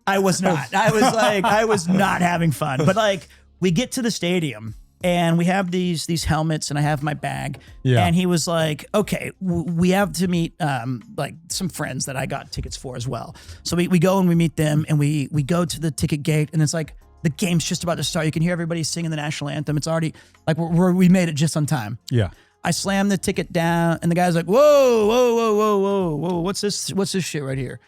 I was not. I was not having fun. But like, we get to the stadium, and we have these helmets, and I have my bag. Yeah. And he was like, okay, we have to meet like some friends that I got tickets for as well. So we go and we meet them, and we go to the ticket gate, and it's like, the game's just about to start. You can hear everybody singing the national anthem. It's already like we made it just on time. Yeah. I slammed the ticket down, and the guy's like, whoa, whoa, whoa, whoa, whoa, whoa, what's this shit right here?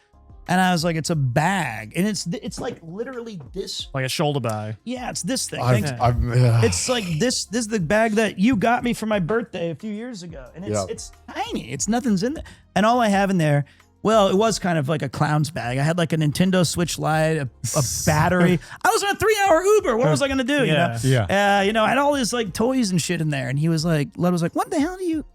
And I was like, it's a bag. And it's like literally this. Like a shoulder bag. Yeah, it's this thing. It's like this is the bag that you got me for my birthday a few years ago. And it's tiny. It's nothing's in there. And all I have in there, well, it was kind of like a clown's bag. I had like a Nintendo Switch Lite, a battery. I was on a 3-hour Uber. What was I going to do? Yeah. You know, I had all these like toys and shit in there. And he was like, Lud was like, what the hell are you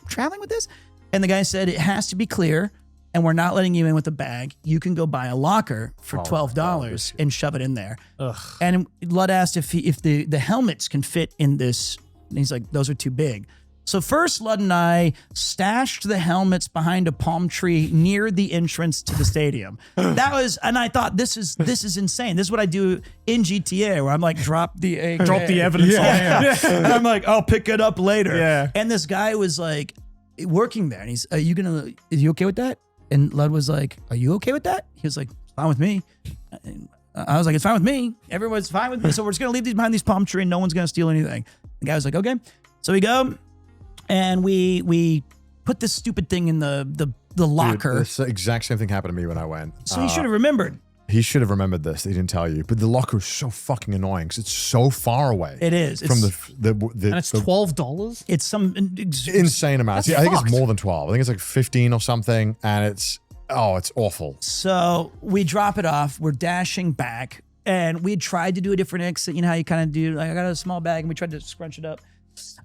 traveling with this? And the guy said, it has to be clear. And we're not letting you in with a bag. You can go buy a locker for $12 and shove it in there. Ugh. And Lud asked if the helmets can fit in this. And he's like, those are too big. So first, Lud and I stashed the helmets behind a palm tree near the entrance to the stadium. And I thought, this is insane. This is what I do in GTA, where I'm like, drop the evidence on him. And I'm like, I'll pick it up later. Yeah. And this guy was like working there, and he's, is you okay with that? And Lud was like, are you okay with that? He was like, fine with me. I was like, it's fine with me. Everyone's fine with me. So we're just going to leave these behind these palm tree, and no one's going to steal anything. The guy was like, okay. So we go, and we put this stupid thing in the locker. Dude, the exact same thing happened to me when I went. So he should have remembered. He should have remembered this. He didn't tell you. But the locker is so fucking annoying because it's so far away. It is. From the And it's $12? It's some insane amount. That's I think it's fucked. more than 12. I think it's like 15 or something. And it's awful. So we drop it off. We're dashing back, and we tried to do a different exit. You know how you kind of do, like, I got a small bag, and we tried to scrunch it up.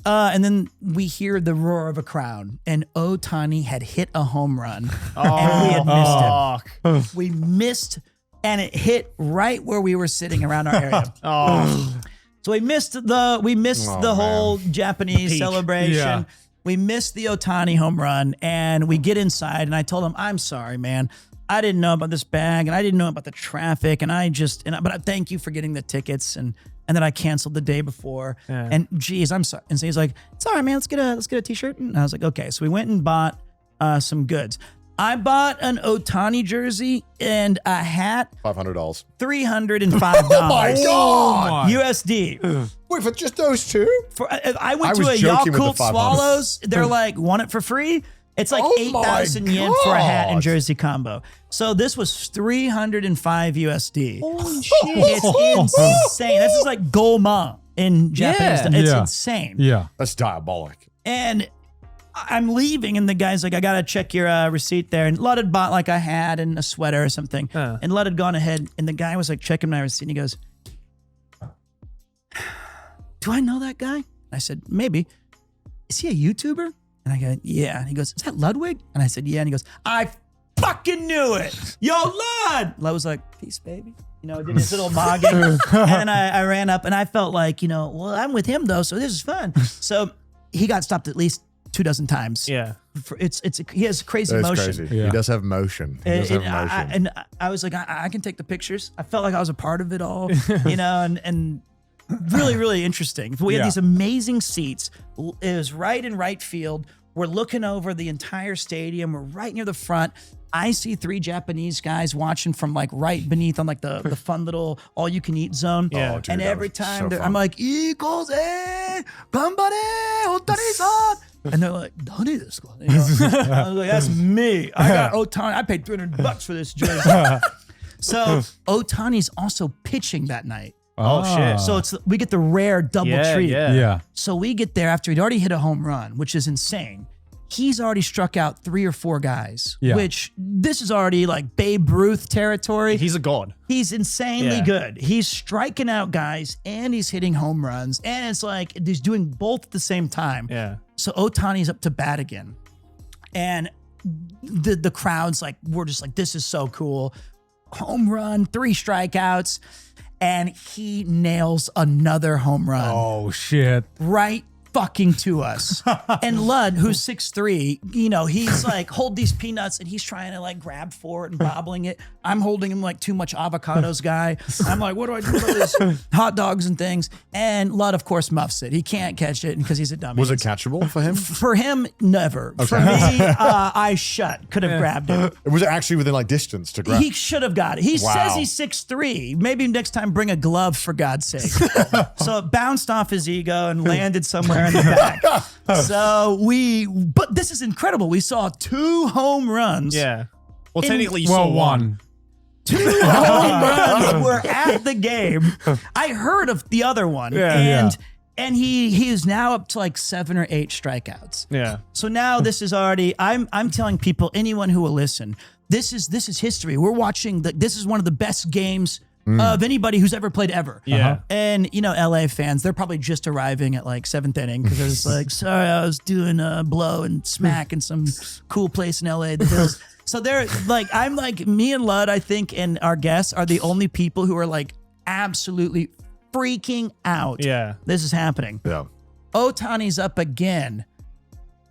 And then we hear the roar of a crowd, and Otani had hit a home run, and we had missed him. We missed, and it hit right where we were sitting around our area. So we missed the whole Japanese celebration. Yeah. We missed the Otani home run, and we get inside, and I told him, I'm sorry, man. I didn't know about this bag, and I didn't know about the traffic, but I thank you for getting the tickets, and then I canceled the day before. Yeah. And geez, I'm sorry. And so he's like, it's all right, man. Let's get a t-shirt. And I was like, okay. So we went and bought some goods. I bought an Otani jersey and a hat, $500. $305. Oh my God. USD. Wait, for just those two? I went to was a joking with the Yakult 500. Swallows. They're like, want it for free? It's like Oh 8,000 my yen for a hat and God. jersey combo. So this was 305 USD. Holy shit. It's insane. This is like Goma in Japanese. Yeah. It's Yeah. insane. Yeah. That's diabolic. And I'm leaving, and the guy's like, I gotta check your receipt there. And Lud had bought like a hat and a sweater or something. And Lud had gone ahead, and the guy was like checking my receipt, and he goes, do I know that guy? I said, maybe. Is he a YouTuber? And I go, yeah. And he goes, is that Ludwig? And I said, yeah. And he goes, I fucking knew it. Yo, Lud. Lud was like, peace, baby. You know, did his little mogging. And then I ran up, and I felt like, well, I'm with him though, so this is fun. So he got stopped at least 24 times. Yeah. He has crazy That's motion. crazy. Yeah. He does have motion. He does have motion. I was like, I can take the pictures. I felt like I was a part of it all, and really, really interesting. We had these amazing seats. It was right in right field. We're looking over the entire stadium. We're right near the front. I see 3 Japanese guys watching from like right beneath on like the fun little all-you-can-eat zone. Yeah. Oh, dude, and that every was time so I'm fun. like, "Ikose, ganbare, Otani-san." And they're like, Donnie this guy. You know? I was like, that's me. I got Otani. I paid $300 for this jersey. So Otani's also pitching that night. Oh shit. So we get the rare double treat. Yeah. So we get there after he'd already hit a home run, which is insane. He's already struck out 3 or 4 guys, which this is already like Babe Ruth territory. He's a god. He's insanely good. He's striking out guys and he's hitting home runs. And it's like he's doing both at the same time. Yeah. So Otani's up to bat again. And the crowd's like, we're just like, this is so cool. Home run, 3 strikeouts. And he nails another home run. Oh, shit. Right fucking to us. And Lud, who's 6'3", you know, he's like, hold these peanuts, and he's trying to like grab for it and bobbling it. I'm holding him like too much avocados guy. I'm like, what do I do about this? Hot dogs and things. And Lud, of course, muffs it. He can't catch it because he's a dummy. Was it catchable for him? For him, never. For me, I could have grabbed it. Was it actually within like distance to grab? He should have got it. He says he's 6'3". Maybe next time bring a glove, for God's sake. So it bounced off his ego and landed somewhere in the back. But this is incredible. We saw 2 home runs. Yeah. Well, technically you saw one. 2 home runs were at the game. I heard of the other one. And he is now up to like 7 or 8 strikeouts. Yeah. So now this is already, I'm telling people, anyone who will listen, this is history. We're watching, this is one of the best games of anybody who's ever played ever. Yeah. And, you know, LA fans, they're probably just arriving at like 7th inning because it's like, sorry, I was doing a blow and smack in some cool place in LA, the Hills. So they're like, I'm like, me and Lud, I think, and our guests are the only people who are like absolutely freaking out. Yeah. This is happening. Yeah. Otani's up again.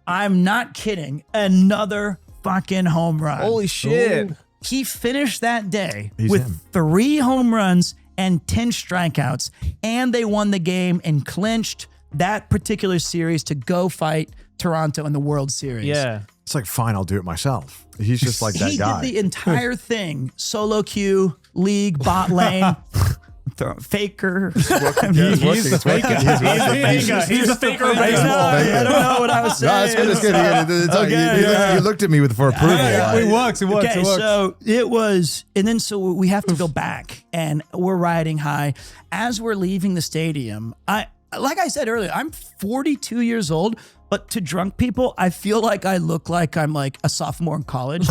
I'm not kidding. Another fucking home run. Holy shit. He finished that day He's with him. 3 home runs and 10 strikeouts, and they won the game and clinched that particular series to go fight Toronto in the World Series. Yeah. It's like, fine, I'll do it myself. He's just like that He guy. did the entire thing. Solo queue, league, bot lane, faker. He's the faker. He's a faker of I baseball. don't know what I was saying. No, it's good. It's good. You looked at me for approval. It works. Okay, so it was, and then so we have to go back, and we're riding high. As we're leaving the stadium, like I said earlier, I'm 42 years old, but to drunk people, I feel like I look like I'm like a sophomore in college.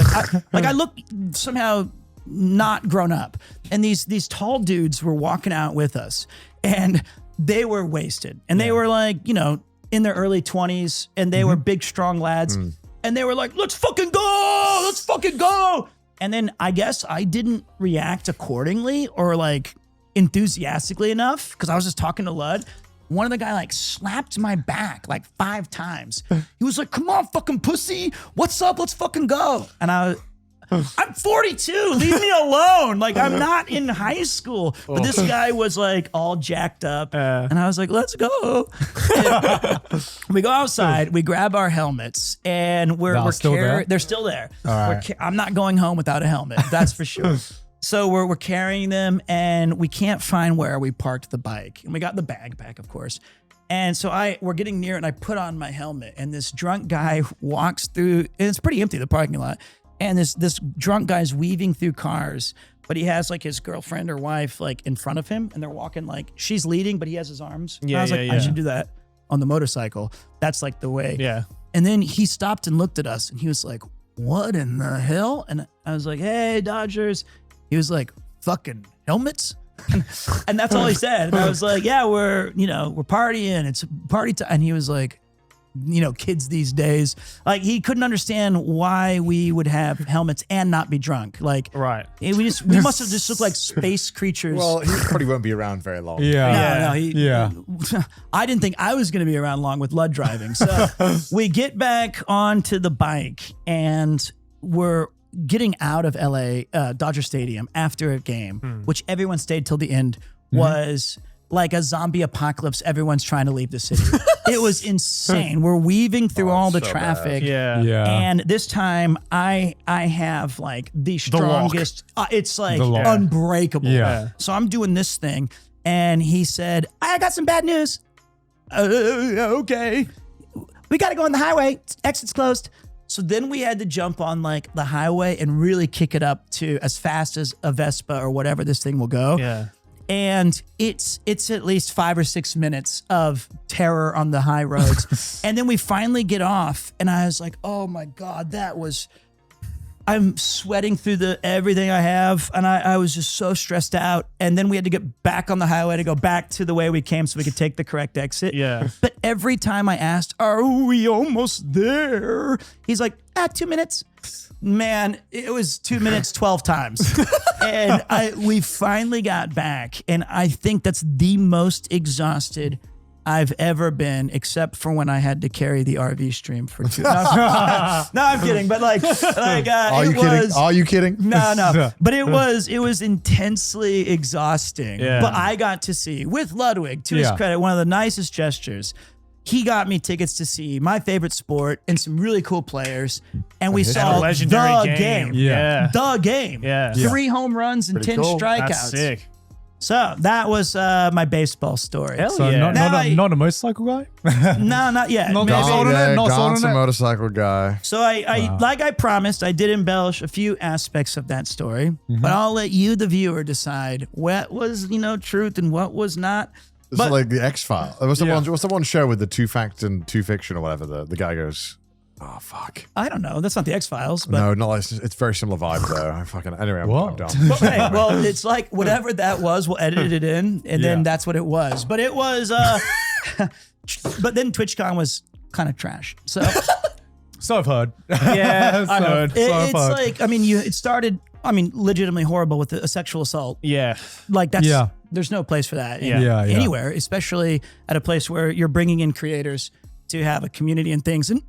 Like I look somehow not grown up. And these tall dudes were walking out with us, and they were wasted, and they were like, you know, in their early 20s, and they were big, strong lads. And they were like, let's fucking go. Let's fucking go. And then I guess I didn't react accordingly or like enthusiastically enough because I was just talking to Lud. One of the guy like slapped my back like 5 times. He was like, come on, fucking pussy. What's up? Let's fucking go. And I'm 42. Leave me alone. Like, I'm not in high school. But this guy was like all jacked up. And I was like, let's go. We go outside. We grab our helmets. And we're still there? They're still there. right. I'm not going home without a helmet. That's for sure. So we're carrying them. And we can't find where we parked the bike. And we got the bag back, of course. And so we're getting near it. And I put on my helmet. And this drunk guy walks through. And it's pretty empty, the parking lot. And this drunk guy's weaving through cars, but he has like his girlfriend or wife like in front of him, and they're walking like she's leading, but he has his arms. And I was like, I should do that on the motorcycle. That's like the way. Yeah. And then he stopped and looked at us, and he was like, "What in the hell?" And I was like, "Hey, Dodgers." He was like, "Fucking helmets." And that's all he said. And I was like, "Yeah, we're partying. It's party time." And he was like, you know, kids these days, like he couldn't understand why we would have helmets and not be drunk. Like, Right. we must have just looked like space creatures. Well, he probably won't be around very long. No, I didn't think I was going to be around long with Lud driving. So we get back onto the bike and we're getting out of LA, Dodger Stadium after a game, which everyone stayed till the end, was like a zombie apocalypse. Everyone's trying to leave the city. It was insane. We're weaving through all the traffic. Yeah. And this time I have like the strongest, it's like unbreakable. Yeah. So I'm doing this thing, and he said, I got some bad news. Okay. we got to go on the highway. Exit's closed. So then we had to jump on like the highway and really kick it up to as fast as a Vespa or whatever this thing will go. Yeah. And it's at least 5 or 6 minutes of terror on the high roads. And then we finally get off and I was like, oh my God, I'm sweating through everything I have. And I was just so stressed out. And then we had to get back on the highway to go back to the way we came so we could take the correct exit. Yeah. But every time I asked, are we almost there? He's like, 2 minutes. Man, it was 2 minutes 12 times. And we finally got back. And I think that's the most exhausted I've ever been, except for when I had to carry the RV stream for 2. No, I'm kidding. But Are you kidding? No. But it was intensely exhausting. Yeah. But I got to see, with Ludwig, to his credit, one of the nicest gestures. He got me tickets to see my favorite sport and some really cool players. And we saw a legendary the game. Yeah. The game. Yeah. 3 home runs and Pretty 10 cool. strikeouts. That's sick. So that was my baseball story. Hell So yeah. not a motorcycle guy? No, not yet. Not Maybe. sold on it, not sold Gaunt's a on it. motorcycle guy. So like I promised, I did embellish a few aspects of that story, but I'll let you, the viewer, decide what was, truth and what was not. This But- is like the X-File. What's the one show with the 2 fact and 2 fiction or whatever? The guy goes, oh, fuck. I don't know. That's not the X-Files, but No, not like, it's very similar vibe though. Anyway, I'm Whoa. done. okay, well, it's like whatever that was, we'll edit it in, and then that's what it was. But it was, but then TwitchCon was kind of trash. So So I've heard. Yeah, I heard. it's like, it started, legitimately horrible with a sexual assault. Yeah. Like that's, Yeah. there's no place for that Yeah. anywhere, especially at a place where you're bringing in creators to have a community and things, and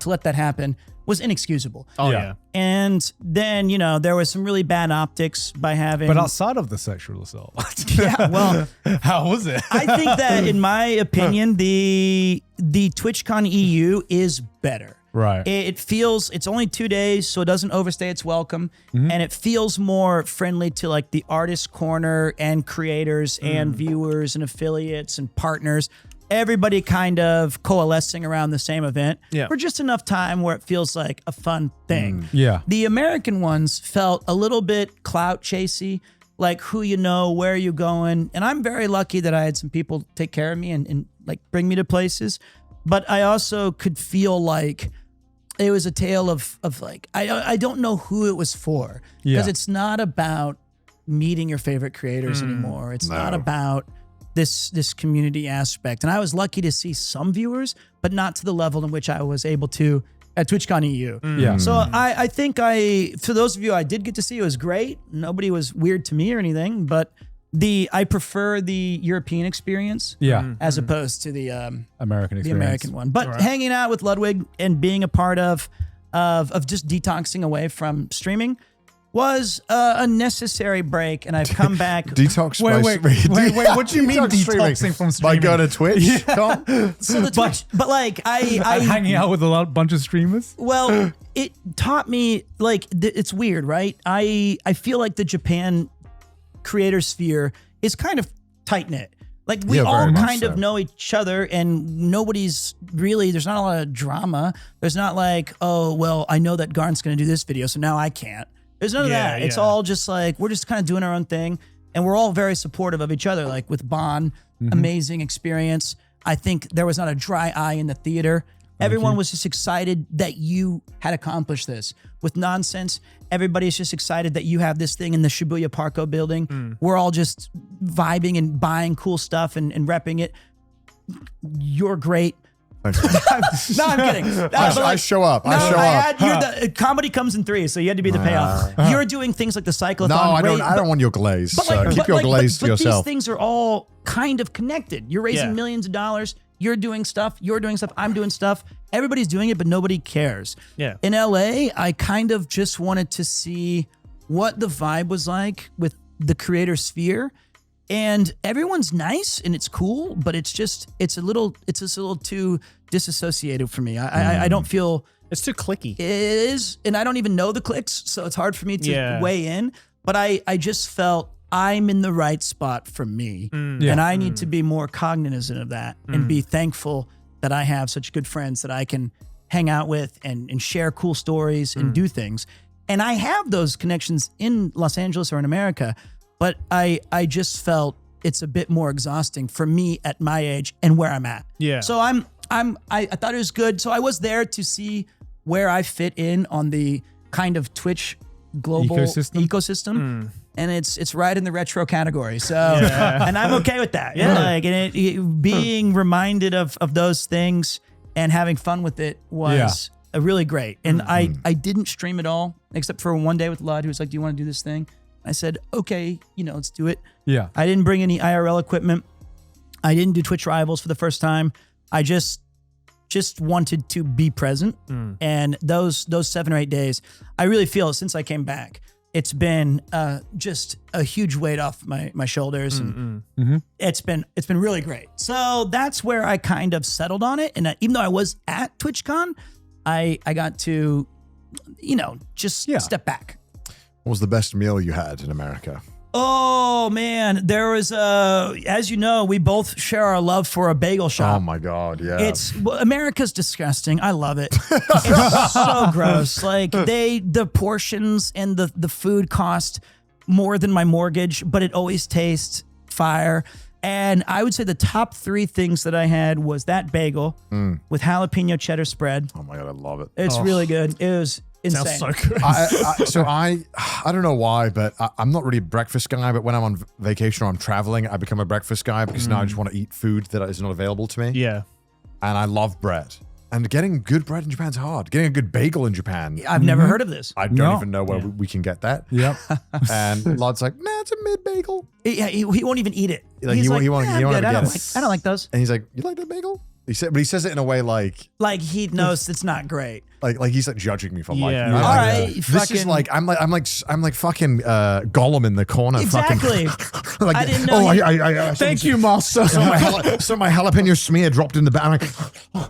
to let that happen was inexcusable. Oh, Yeah. yeah. And then, there was some really bad optics by having. But outside of the sexual assault, yeah, well, how was it? I think that, in my opinion, the TwitchCon EU is better. Right. It's only 2 days, so it doesn't overstay its welcome. And it feels more friendly to like the artist corner and creators and viewers and affiliates and partners. Everybody kind of coalescing around the same event for just enough time where it feels like a fun thing. Yeah. The American ones felt a little bit clout chasey, like who you know, where are you going. And I'm very lucky that I had some people take care of me and like bring me to places. But I also could feel like it was a tale of like, I don't know who it was for, because it's not about meeting your favorite creators anymore. It's not about this community aspect. And I was lucky to see some viewers, but not to the level in which I was able to at TwitchCon EU. Yeah. So I think for those of you I did get to see, it was great. Nobody was weird to me or anything, but I prefer the European experience as opposed to the American experience. the American one. But hanging out with Ludwig and being a part of just detoxing away from streaming was a necessary break, and I've come back. Detox. Wait. What do you mean detoxing from streaming? By going to Twitch? Tom? So the Twitch, but like I hanging out with a bunch of streamers? well, it taught me like it's weird, right? I feel like the Japan creator sphere is kind of tight knit. Like we Yeah, all very much kind of so. know each other, and nobody's really, there's not a lot of drama. There's not like, oh, well, I know that Garn's going to do this video, so now I can't. There's none of that. It's all just like, we're just kind of doing our own thing, and we're all very supportive of each other. Like with Bon, amazing experience. I think there was not a dry eye in the theater. Everyone was just excited that you had accomplished this. With Nonsense, everybody's just excited that you have this thing in the Shibuya Parko building. We're all just vibing and buying cool stuff and repping it. You're great. No, I'm kidding. I show up. Comedy comes in threes, so you had to be the payoff. You're doing things like the cyclothon. No, I don't want your glaze. But So keep your glaze to but yourself. these things are all kind of connected. You're raising millions of dollars. You're doing stuff. You're doing stuff. I'm doing stuff. Everybody's doing it, but nobody cares. Yeah. In LA, I kind of just wanted to see what the vibe was like with the creator sphere. And everyone's nice and it's cool, but it's just a little too disassociated for me. I don't feel It's too clicky. it is, and I don't even know the clicks, so it's hard for me to weigh in. But I just felt I'm in the right spot for me, and I need to be more cognizant of that and be thankful that I have such good friends that I can hang out with and share cool stories and do things. And I have those connections in Los Angeles or in America, but I just felt it's a bit more exhausting for me at my age and where I'm at. Yeah. So I thought it was good. So I was there to see where I fit in on the kind of Twitch global ecosystem. And it's right in the retro category. So, and I'm okay with that. Yeah. Like, and being reminded of those things and having fun with it was really great. And I didn't stream at all, except for one day with Lud, who was like, "Do you want to do this thing?" I said, "Okay, let's do it." Yeah. I didn't bring any IRL equipment. I didn't do Twitch Rivals for the first time. I just wanted to be present. And those 7 or 8 days, I really feel since I came back, it's been just a huge weight off my shoulders, and it's been really great. So that's where I kind of settled on it. And even though I was at TwitchCon, I got to, just step back. What was the best meal you had in America? Oh man, there was as you know, we both share our love for a bagel shop. Oh my God, yeah. America's disgusting. I love it. It's so gross. Like the portions and the food cost more than my mortgage, but it always tastes fire. And I would say the top 3 things that I had was that bagel with jalapeno cheddar spread. Oh my God, I love it. It's really good. It was insane. Sounds so good. I don't know why, but I'm not really a breakfast guy, but when I'm on vacation or I'm traveling, I become a breakfast guy because now I just want to eat food that is not available to me. Yeah. And I love bread. And getting good bread in Japan's hard. Getting a good bagel in Japan. I've never heard of this. I don't even know where we can get that. Yep. And Lod's like, nah, it's a mid bagel. He won't even eat it. Like, He's he won't "Nah, even I'm good. get it." I don't like those. And he's like, you like that bagel? But he says it in a way like He knows it's not great. like he's like judging me for liking it. Yeah. All right, This is like I'm like fucking Gollum in the corner. Exactly. Fucking, like, I didn't know I thank you, master. So my jalapeno smear dropped in the bag.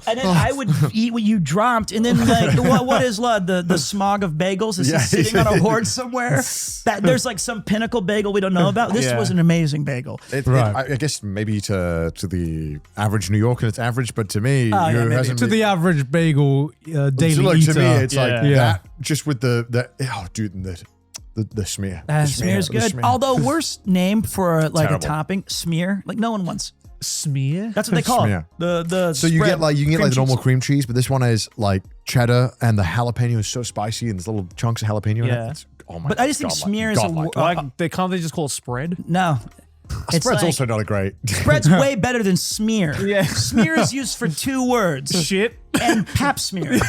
And then I would eat what you dropped, and then like, what is Lud? The smog of bagels is just sitting on a hoard somewhere. That there's like some pinnacle bagel we don't know about. This was an amazing bagel. I guess maybe to the average New Yorker it's average, but to me, To the average bagel daily eater. To me, it's like Yeah. that just with the smear. That smear's good. smear. Although worst name for like Terrible. a topping, smear. Like no one wants. Smear? That's what they call Smear. it. The So you spread, can get like the normal cheese. cream cheese, but this one is like cheddar and the jalapeno is so spicy and there's little chunks of jalapeno in Yeah. it. It's, oh my But I just think godlike, smear is a godlike. Can't they just call it spread? No. It's Spread's like, also not a great. spread's way better than smear. Yeah. Smear is used for 2 words. Shit. And pap smear. Those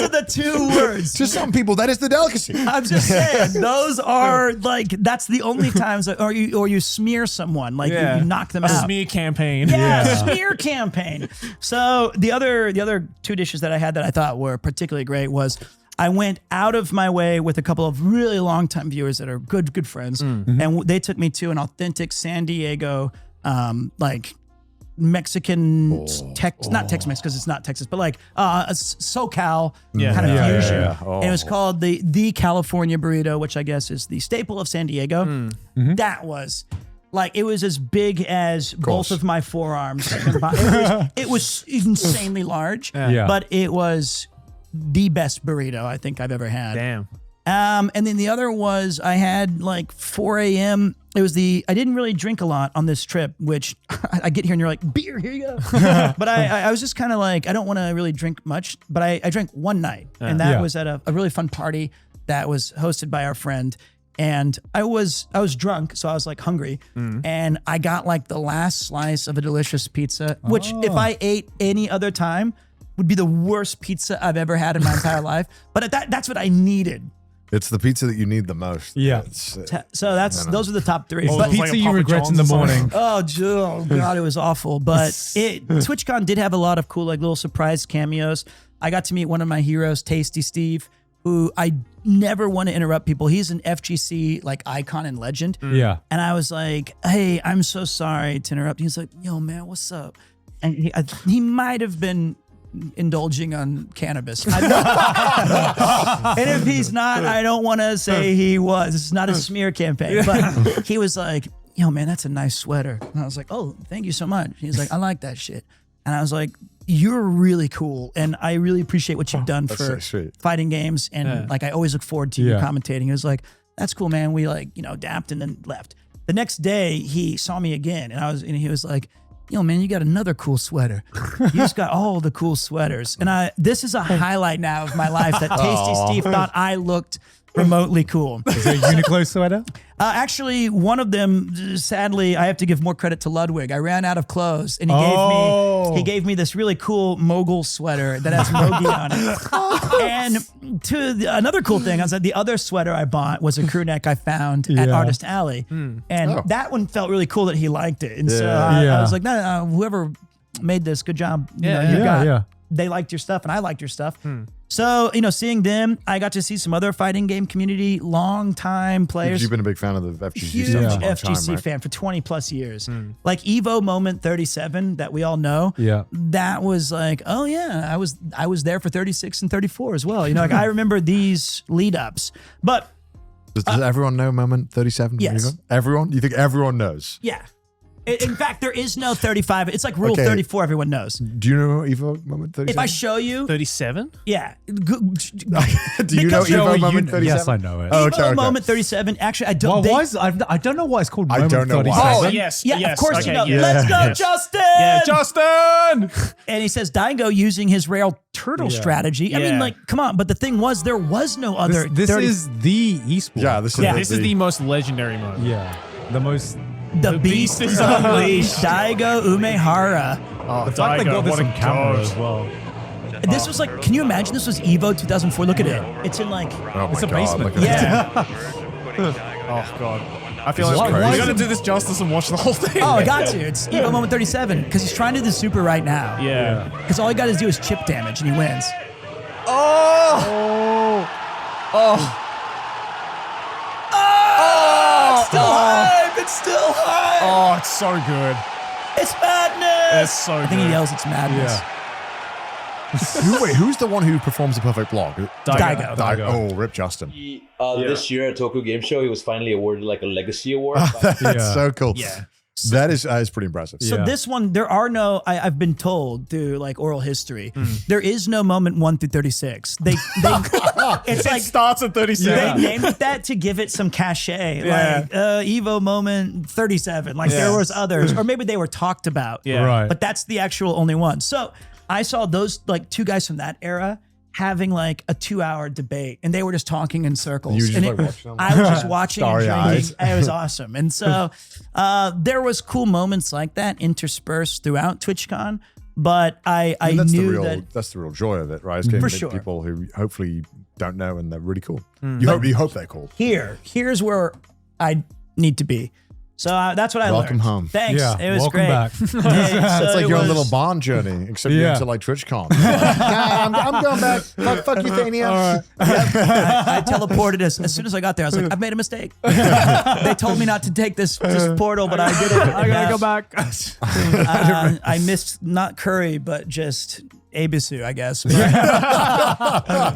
are the 2 words. To some people, that is the delicacy. I'm just saying, those are like, that's the only times, or you smear someone, like Yeah. you knock them A out. smear campaign. Yeah, smear campaign. So the other 2 dishes that I had that I thought were particularly great was I went out of my way with a couple of really long-time viewers that are good friends, and they took me to an authentic San Diego, like Mexican, not Tex-Mex because it's not Texas, but like a SoCal kind of fusion. And it was called the California burrito, which I guess is the staple of San Diego. That was like, it was as big as both of my forearms. It was insanely large, but it was the best burrito I think I've ever had. Damn. And then the other was I had like 4 a.m. It was I didn't really drink a lot on this trip, which I get here and you're like, beer, here you go. But I was just kind of like, I don't want to really drink much, but I drank one night. And that was at a really fun party that was hosted by our friend. And I was drunk, so I was like hungry. And I got like the last slice of a delicious pizza, which if I ate any other time would be the worst pizza I've ever had in my entire life. But that's what I needed. It's the pizza that you need the most. Yeah. So those are the top 3. Oh, But it was like Pizza a you Papa regret in John's the or something. morning. oh God, it was awful. But TwitchCon did have a lot of cool, like little surprise cameos. I got to meet one of my heroes, Tasty Steve, who I never want to interrupt people. He's an FGC like icon and legend. Yeah. And I was like, hey, I'm so sorry to interrupt. He's like, yo, man, what's up? And he might have been indulging on cannabis. And if he's not, I don't want to say he was. This is not a smear campaign. But he was like, yo, man, that's a nice sweater. And I was like, oh, thank you so much. He's like, I like that shit. And I was like, you're really cool. And I really appreciate what you've done for so sweet. fighting games. And like, I always look forward to you Yeah. commentating. It was like, that's cool, man. We like, adapt and then left. The next day he saw me again and he was like, yo, man, you got another cool sweater. You just got all the cool sweaters. And this is a highlight now of my life that Tasty Steve thought I looked remotely cool. Is it a Uniqlo sweater? Actually, one of them, sadly, I have to give more credit to Ludwig. I ran out of clothes, and he gave me this really cool mogul sweater that has Mogi on it. And another cool thing, I was like, the other sweater I bought was a crew neck I found at Artist Alley, and that one felt really cool that he liked it. And so I was like, no, whoever made this, good job. They liked your stuff, and I liked your stuff. So, seeing them, I got to see some other fighting game community, long-time players. You've been a big fan of the FGC Huge stuff for a long FGC time, right? fan for 20 plus years. Like Evo Moment 37 that we all know. Yeah. That was like, oh yeah, I was there for 36 and 34 as well. Like I remember these lead ups. But Does everyone know Moment 37? Yes. Everyone? You think everyone knows? yeah. In fact, there is no 35. It's like Rule 34 everyone knows. Do you know Evo Moment 37? If I show you, 37? yeah. Do you know Because- Evo Moment 37? Yes, I know it. Oh, Evo okay. Moment 37. Actually, I don't. Well, why is I don't know why it's called I Moment don't know why. 37. Oh, yes. Yeah, yes. of course okay, you know. yeah. Let's go, Yes. Justin! Yeah, Justin! And he says Daigo using his rail turtle strategy. I mean, Yeah. like, come on. But the thing was, there was no other. This 30 is the esport. Yeah, this is This is the most legendary moment. Yeah. The most. The beast is unleashed. Daigo Umehara. Oh, The fact they got this what a on camera god. as well. This was like, can you imagine this was Evo 2004? Look at it. It's in like, Oh It's my a God, basement. look at yeah. Oh, God. I feel This is like crazy. we got to do this justice and watch the whole thing. Oh, I got to. It's Evo Moment 37 because he's trying to do the super right now. Yeah. Because all he got to do is chip damage and he wins. It's still hype. It's still hype. Oh, it's so good. It's madness. It's so I think he good. yells it's madness. Who's the one who performs the perfect block? Daigo. Oh, Rip Justin. This year at Tokyo Game Show, he was finally awarded like a legacy award. That's Yeah. so cool. Yeah. That is pretty impressive. So Yeah. this one, there are no. I've been told through like oral history, there is no moment 1 through 36. They it's like starts at 37. they named it that to give it some cachet, Yeah. like Evo moment 37. Like there was others, or maybe they were talked about. Yeah. Right. But that's the actual only one. So I saw those like two guys from that era having like a 2-hour debate, and they were just talking in circles. You were just, And like, watching them? I was just watching and Starry drinking. eyes. It was awesome. And so there was cool moments like that interspersed throughout TwitchCon. But I And that's knew that that's the real joy of it, right? It's getting For to meet sure. people who hopefully don't know and they're really cool. You hope they're cool. here's where I need to be. So that's what I Welcome learned. home. Thanks. Yeah, It was welcome great. back. Yeah, so It's like it your own was- little Bond journey, except you're Yeah. into like TwitchCon. I'm going back. Fuck you, Thania. I teleported as soon as I got there. I was like, I've made a mistake. They told me not to take this portal, but I did it. I gotta go back. I missed not curry, but just Abisu, I guess.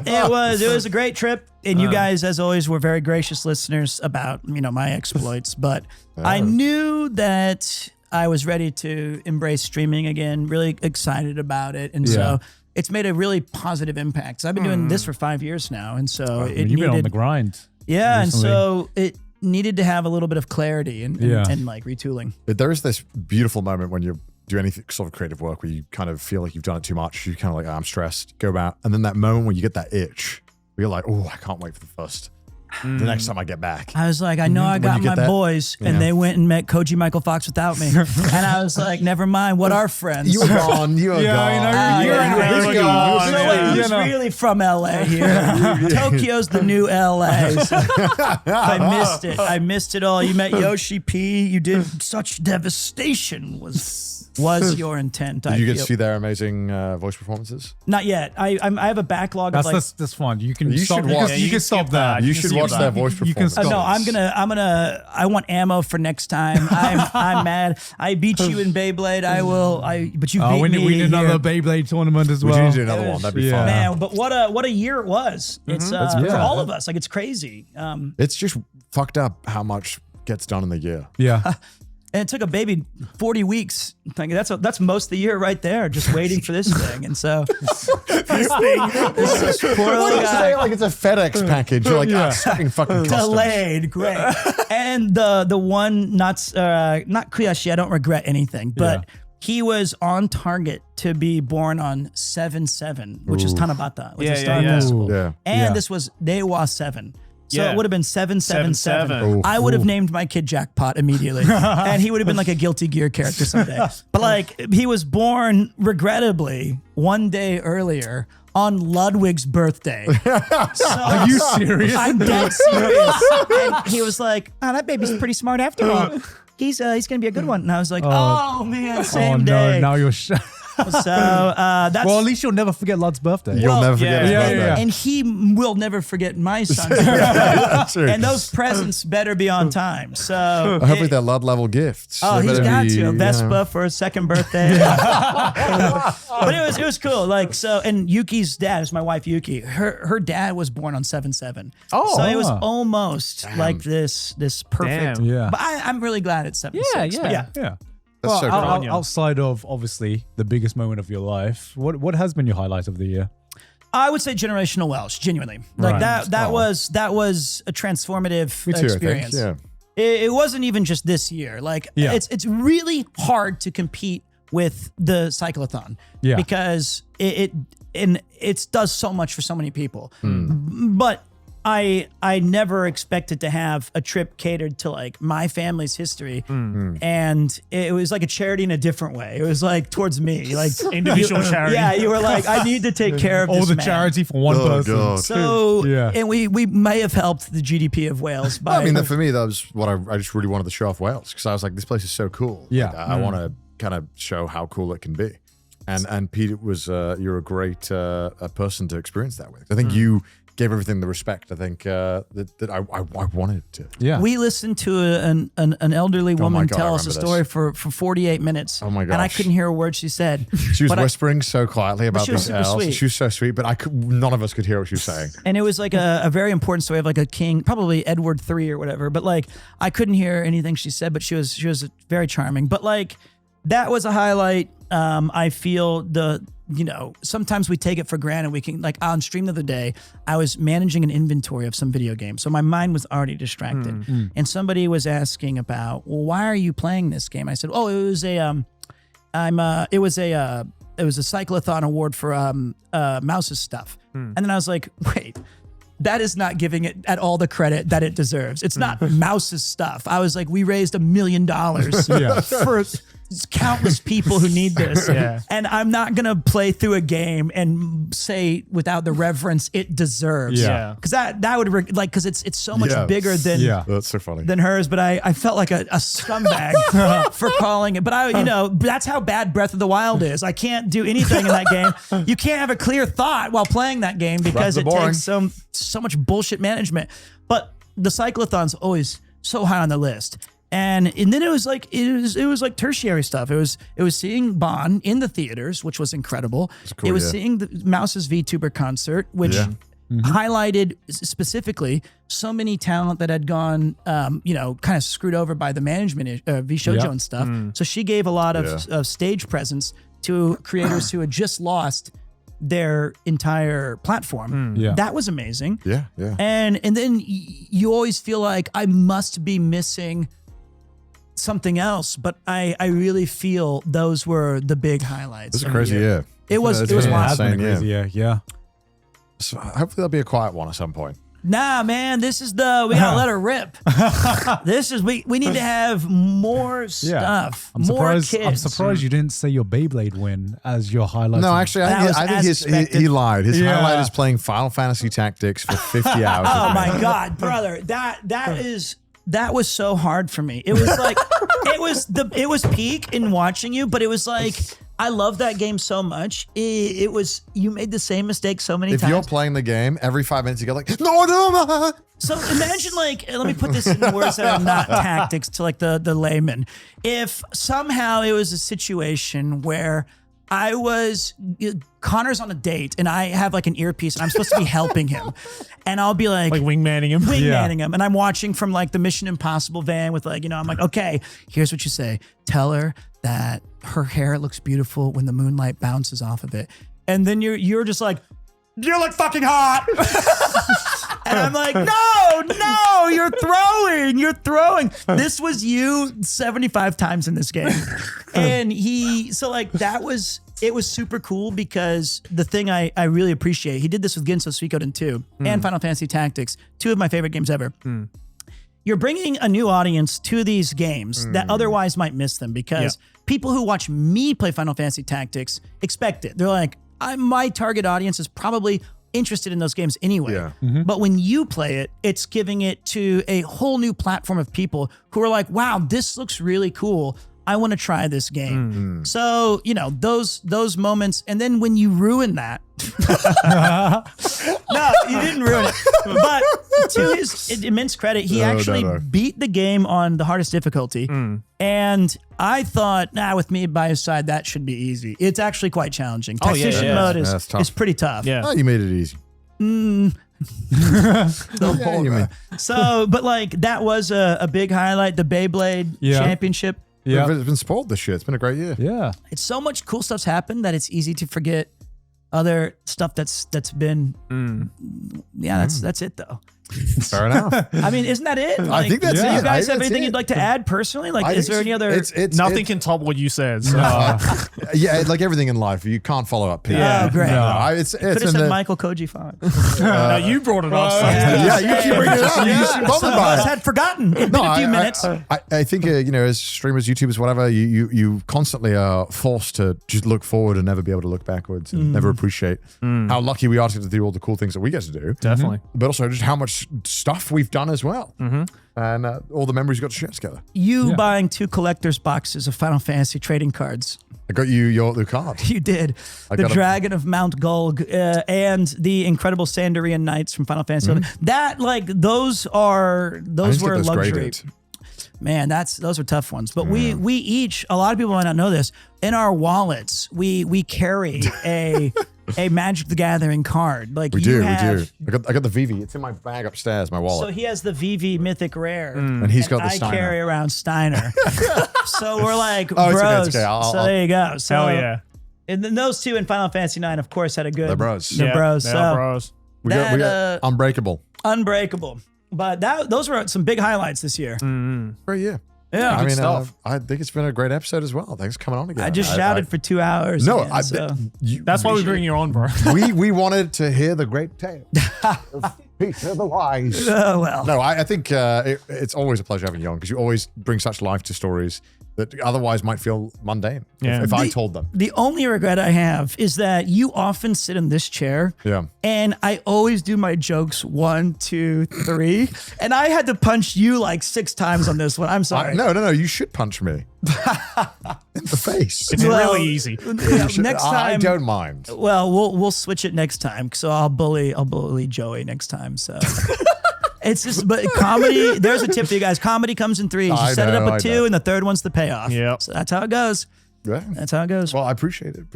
It was a great trip, and you guys, as always, were very gracious listeners about my exploits. But I knew that I was ready to embrace streaming again. Really excited about it, and so it's made a really positive impact. So I've been doing this for 5 years now, and so it You've been on the needed, grind. yeah, and recently. so it needed to have a little bit of clarity and Yeah. like retooling. There is this beautiful moment when you do any sort of creative work where you kind of feel like you've done it too much. You kind of like, I'm stressed, go out. And then that moment when you get that itch, where you're like, oh, I can't wait for the next time I get back. I was like, I know I When got you get my that- boys, Yeah. and they went and met Koji Michael Fox without me. And I was like, never mind, what are friends? You were gone. You were Yeah, gone. you know, Ah, you're yeah. in America. gone. So Yeah. wait, who's You know. really from LA here? Tokyo's the new LA. So I missed it. I missed it all. You met Yoshi P. You did such devastation was your intent. Did you get to see their amazing voice performances? Not yet. I have a backlog of like. That's fine. You can You stop. should You watch- can, you can stop that. You You should see watch that. their voice You can performance. No, I'm gonna. I want ammo for next time. I'm mad. I beat you in Beyblade. But you beat We me. need here. another Beyblade tournament as We well. need to do another one. That'd be Yeah. fun. Man, but what a year it was. It's for yeah. all of us. Like it's crazy. It's just fucked up how much gets done in the year. Yeah. And it took a baby 40 weeks. That's most of the year right there, just waiting for this thing. And so this poor Why little do you say guy it like it's a FedEx package? You're like, ah, sucking fucking customs. delayed, great. And the one not Kuyashi, I don't regret anything, but he was on target to be born on 7/7, which is Tanabata, which is Star Festival. Yeah. And this was Dewa 7. So Yeah. it would have been 777. 7-7. I would have named my kid Jackpot immediately. And he would have been like a Guilty Gear character someday. But like he was born, regrettably, one day earlier on Ludwig's birthday. So, Are you serious? I'm dead serious. And he was like, oh, that baby's pretty smart after all. He's gonna be a good one. And I was like, oh man, same day. Now you're So that's well, at least you'll never forget Lud's birthday. You'll never forget his yeah, birthday. yeah. and he will never forget my son's birthday. True. And those presents better be on time. So Hopefully they're Lud level gifts. oh, They he's better got be, to Vespa for his second birthday. But it was cool. Like so, and Yuki's dad is my wife Yuki. Her dad was born on 7/7. Oh. so it was almost like this perfect. Damn. Yeah. But I'm really glad it's 7/6. Yeah. But yeah. Yeah. That's Well, so cool. outside of obviously the biggest moment of your life, what has been your highlight of the year? I would say generational Welsh, genuinely. Like Right. that was a transformative Me too, experience. I think. Yeah. It wasn't even just this year. Like Yeah. it's really hard to compete with the cyclothon Yeah. because it does so much for so many people. Hmm. But I never expected to have a trip catered to like my family's history, and it was like a charity in a different way. It was like towards me, like Individual charity. Yeah, you were like, I need to take care of All this the man. charity for one person. God. So Yeah. and we may have helped the GDP of Wales by. I mean, for me, that was what I just really wanted to show off Wales because I was like, this place is so cool. Yeah. Like, I want to kind of show how cool it can be. And Pete was, you're a great a person to experience that with. I think you gave everything the respect I think that I wanted to. Yeah. We listened to an elderly woman God, I tell us a remember story for 48 minutes. Oh my And I gosh. couldn't hear a word she said. She was But whispering so quietly about she was these super elves. sweet. She was so sweet, but none of us could hear what she was saying. And it was like a very important story of like a king, probably Edward III or whatever. But like I couldn't hear anything she said, but she was very charming. But like that was a highlight. I feel sometimes we take it for granted. We can like on stream the other day, I was managing an inventory of some video games. So my mind was already distracted. And somebody was asking about, well, why are you playing this game? I said, oh, it was a cyclothon award for Mouse's stuff. And then I was like, wait, that is not giving it at all the credit that it deserves. It's not Mouse's stuff. I was like, we raised $1 million for countless people who need this. Yeah. And I'm not going to play through a game and say without the reverence it deserves. Yeah. Because that would, because it's so much Yeah. bigger than That's so funny. than hers, but I felt like a scumbag for calling it. But that's how bad Breath of the Wild is. I can't do anything in that game. You can't have a clear thought while playing that game because it boring. takes so much bullshit management. But the cyclothon's always so high on the list. And then it was like tertiary stuff. It was seeing Bon in the theaters, which was incredible. cool, it was yeah. seeing the Mouse's VTuber concert, which highlighted specifically so many talent that had gone, kind of screwed over by the management, V-Shoujo Yeah. and stuff. So she gave a lot of stage presence to creators who had just lost their entire platform. Yeah. That was amazing. Yeah. And then you always feel like I must be missing something else, but I really feel those were the big highlights. It's a of the crazy year. year. It was It's it was been wild. Has been a insane, crazy year. Yeah. So hopefully there'll be a quiet one at some point. Nah, man, we gotta let her rip. We need to have more stuff, I'm more surprised. kids. I'm surprised you didn't say your Beyblade win as your highlight. No, actually, I think expected. he lied. His Yeah. highlight is playing Final Fantasy Tactics for 50 hours. Oh with me. my god, brother, that was so hard for me. It was like it was peak in watching you, but it was like I love that game so much. It was you made the same mistake so many If times. you're playing the game, every 5 minutes you go like, no. So imagine let me put this in words that are not tactics to like the layman. If somehow it was a situation where Connor's on a date and I have like an earpiece and I'm supposed to be helping him. And I'll be like wingmanning him. Him. And I'm watching from like the Mission Impossible van with like, I'm like, okay, here's what you say. Tell her that her hair looks beautiful when the moonlight bounces off of it. And then you're just like, you look fucking hot. And I'm like, no, you're throwing. This was you 75 times in this game. And it was super cool because the thing I really appreciate, he did this with Ginso Suikoden 2 and Final Fantasy Tactics, 2 of my favorite games ever. You're bringing a new audience to these games that otherwise might miss them because people who watch me play Final Fantasy Tactics expect it. They're like, my target audience is probably interested in those games anyway. Yeah. But when you play it, it's giving it to a whole new platform of people who are like, wow, this looks really cool. I want to try this game. So, those moments. And then when you ruin that, no, you didn't ruin it. But to his immense credit, he actually beat the game on the hardest difficulty. And I thought, with me by his side, that should be easy. It's actually quite challenging. Tactician mode is pretty tough. Yeah. Oh, you made it easy. So, but like that was a big highlight, the Beyblade Championship. Yeah. It's been spoiled this year. It's been a great year. Yeah. It's so much cool stuff's happened that it's easy to forget other stuff that's been. That's it though. Fair enough. I mean, isn't that it? Like, I think that's it. You guys have That's anything it. you'd like to add personally? Like, is there any other? Nothing can top what you said. So. Yeah, like everything in life, you can't follow up. People. Oh, great. It's Could have in said the, Michael Koji Fox. No, you brought it up. yeah, you keep bringing it up. You seem bothered Some of by us it. had forgotten. It's been a few minutes. I think as streamers, YouTubers, whatever, you constantly are forced to just look forward and never be able to look backwards and never appreciate how lucky we are to do all the cool things that we get to do. Definitely. But also just how much stuff we've done as well, and all the memories we got to share together. You buying 2 collector's boxes of Final Fantasy trading cards. I got you your card. You did. The Dragon of Mount Gulg and the incredible Sanderian Knights from Final Fantasy. That those were luxury. Graded. Man, those are tough ones. But we each, a lot of people might not know this, in our wallets, we carry a Magic the Gathering card. Like We do. I got the VV. It's in my bag upstairs, my wallet. So he has the VV Mythic Rare, and he's got the I Steiner. carry around Steiner. So we're like Oh, it's okay, bros. it's okay. So there you go. So Hell yeah. And then those 2 in Final Fantasy 9, of course, had a good. They're bros. They're bros. Yeah, So bros. We got Unbreakable. Unbreakable. But those were some big highlights this year. Great year. Yeah. I mean, stuff. I think it's been a great episode as well. Thanks for coming on again. I just shouted for 2 hours. No, again, so. That's why we bring you on, bro. we wanted to hear the great tale of Peter the Wise. Oh, well. No, I think it's always a pleasure having you on because you always bring such life to stories that otherwise might feel mundane if I told them. The only regret I have is that you often sit in this chair. Yeah. And I always do my jokes 1, 2, 3. And I had to punch you like 6 times on this one. I'm sorry. No. You should punch me in the face. It's really easy. Next time. I don't mind. Well, we'll switch it next time. So I'll bully Joey next time. So it's just, but comedy. There's a tip for you guys. Comedy comes in 3s. You set it up at 2, and the 3rd one's the payoff. Yep. So that's how it goes. Yeah. That's how it goes. Well, I appreciate it.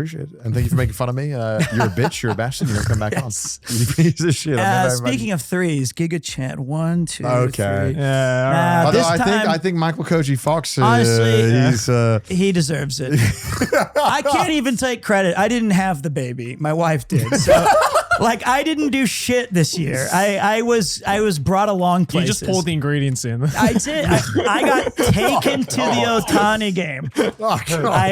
And thank you for making fun of me. You're a bitch. You're a bastard. You don't come back on. You piece of shit. Speaking of 3s, Giga Chad 1, 2, Okay. 3. Yeah. Although This I time, think Michael Koji Fox, honestly, he deserves it. I can't even take credit. I didn't have the baby. My wife did. So, like, I didn't do shit this year. I was brought along You places. just poured the ingredients in. I did. I got taken to the Otani game.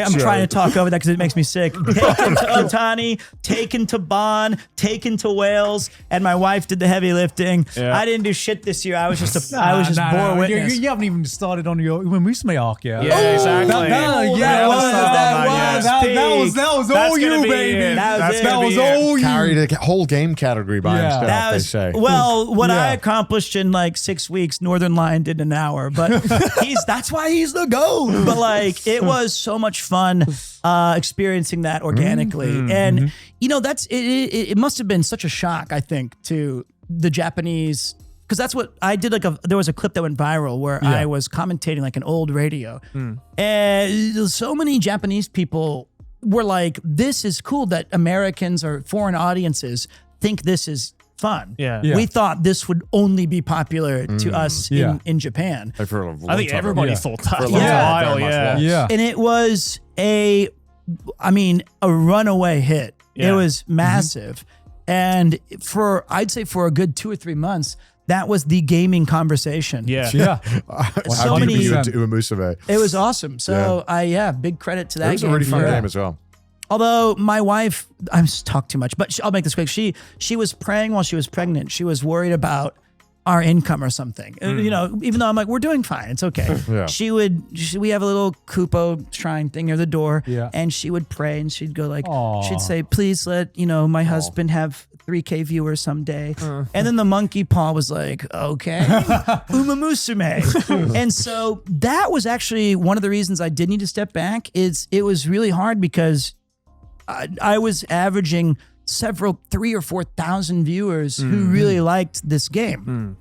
I'm trying to talk over that because it makes me sick. Taken to Otani, taken to Bonn, taken to Wales, and my wife did the heavy lifting. Yeah. I didn't do shit this year. I was just bore witness. You haven't even started on your Umamusume arc yet. Yeah, exactly. That was all you, baby. That was all you. Carried a whole game category by himself, That they was, say. well, what I accomplished in like 6 weeks, Northern Lion did in an hour, but that's why he's the GOAT. But like, it was so much fun experiencing that organically. And you know, it must have been such a shock, I think, to the Japanese, because that's what I did. There was a clip that went viral where I was commentating like an old radio, and so many Japanese people were like, this is cool that Americans or foreign audiences think this is fun. Yeah. Yeah. We thought this would only be popular to us in Japan. Like for a long I think time. everybody Yeah. thought that. For a For long a time, while, very much yeah. was. Yeah. And it was a runaway hit. Yeah. It was massive. And I'd say for a good 2 or 3 months, that was the gaming conversation. Yeah. Yeah. So many- you into Umamusume. It was awesome. So big credit to that It was a game really fun for- game as well. Although my wife, I'm just talk too much, but I'll make this quick. She was praying while she was pregnant. She was worried about our income or something. You know, even though I'm like, we're doing fine. It's okay. Yeah. We have a little Kupo shrine thing near the door. Yeah. And she would pray and she'd go like, Aw. she'd say, please let, my husband have 3K viewers someday. And then the monkey paw was like, okay, Umamusume. And so that was actually one of the reasons I did need to step back. It was really hard because I was averaging 3,000 or 4,000 viewers who really liked this game.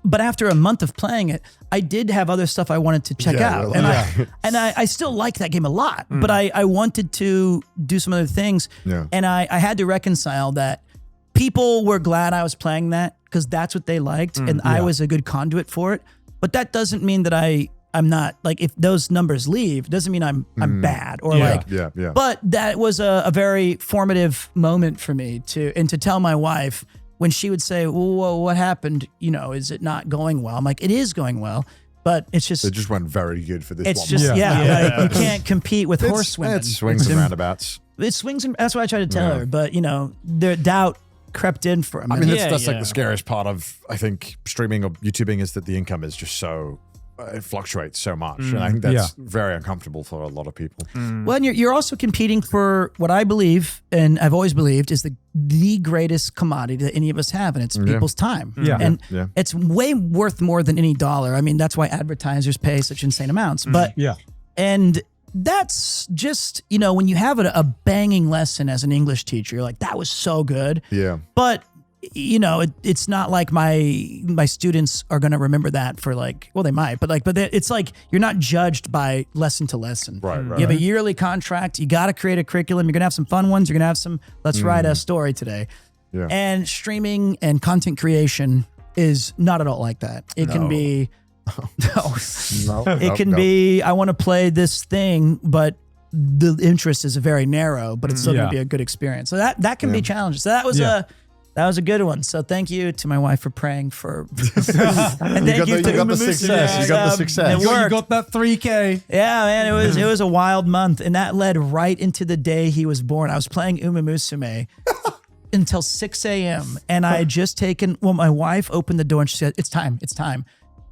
But after a month of playing it, I did have other stuff I wanted to check Yeah, out. really. And I still like that game a lot, but I wanted to do some other things. Yeah. And I had to reconcile that people were glad I was playing that because that's what they liked and I was a good conduit for it. But that doesn't mean that I'm not, like, if those numbers leave, doesn't mean I'm bad or Yeah. like, Yeah. but that was a very formative moment for me to tell my wife when she would say, well, what happened? Is it not going well? I'm like, it is going well, but it's just, It just went very good for this it's one. just, Yeah. like, you can't compete with It's- horsewomen. It swings and roundabouts. It swings, and that's what I try to tell Yeah. her. But, their doubt crept in for a I minute. mean, Yeah, that's like yeah. the scariest part of, I think, streaming or YouTubing is that the income is just so, it fluctuates so much. And I think that's very uncomfortable for a lot of people. Well, and you're also competing for what I believe, and I've always believed, is the greatest commodity that any of us have, and it's people's time. Yeah. And Yeah. it's way worth more than any dollar. I mean, that's why advertisers pay such insane amounts. But Yeah. and that's just, when you have a banging lesson as an English teacher, you're like, that was so good. Yeah. But it's not like my students are going to remember that for they might, but it's like you're not judged by lesson to lesson. Right. You have a yearly contract. You got to create a curriculum. You're going to have some fun ones. You're going to have some, let's write a story today. Yeah. And streaming and content creation is not at all like that. It can be, it can be, I want to play this thing, but the interest is very narrow, but it's still going Yeah. to be a good experience. So that can be challenging. So that was a good one. So thank you to my wife for praying for. And thank You got the success. You got the success. It You worked. got that 3K. Yeah, man, it was a wild month, and that led right into the day he was born. I was playing Umamusume until 6 a.m. and I had just taken. Well, my wife opened the door and she said, "It's time,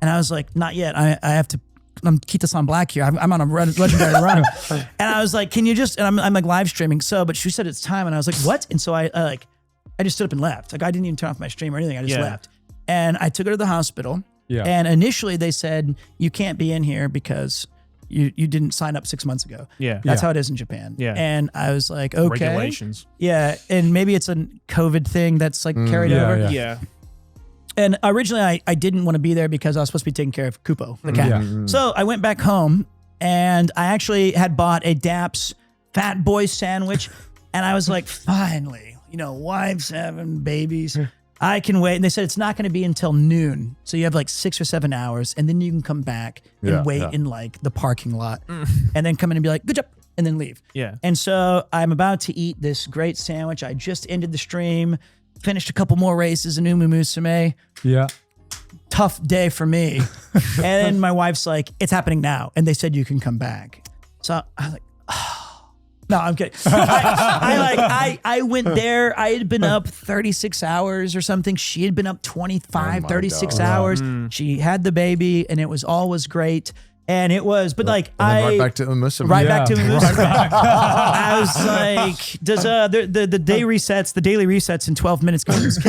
and I was like, "Not yet. I have to." I'm Kita-san Black here. I'm on a legendary run, and I was like, "Can you just?" And I'm like live streaming. But she said it's time, and I was like, "What?" And so I just stood up and left. Like I didn't even turn off my stream or anything. I just left. And I took her to the hospital. Yeah. And initially they said, you can't be in here because you didn't sign up 6 months ago. Yeah. That's how it is in Japan. Yeah. And I was like, okay. Regulations. Yeah. And maybe it's a COVID thing that's like carried yeah, over. yeah. Yeah. And originally I didn't want to be there because I was supposed to be taking care of Kupo, the cat. Yeah. So I went back home and I actually had bought a Daps Fat Boy sandwich. And I was like, finally, wives having babies. I can wait. And they said it's not going to be until noon. So you have like 6 or 7 hours and then you can come back and wait in like the parking lot and then come in and be like, good job, and then leave. Yeah. And so I'm about to eat this great sandwich. I just ended the stream, finished a couple more races in Umamusume. Yeah. Tough day for me. And then my wife's like, it's happening now. And they said you can come back. So I was like, oh. No, I'm kidding. I went there. I had been up 36 hours or something. She had been up 25, 36 hours. She had the baby and it was always great. And it was, but like And then right back to Umamusume. Right Yeah. back to Umamusume. I was like, does the day resets, the daily resets in 12 minutes? Can we It's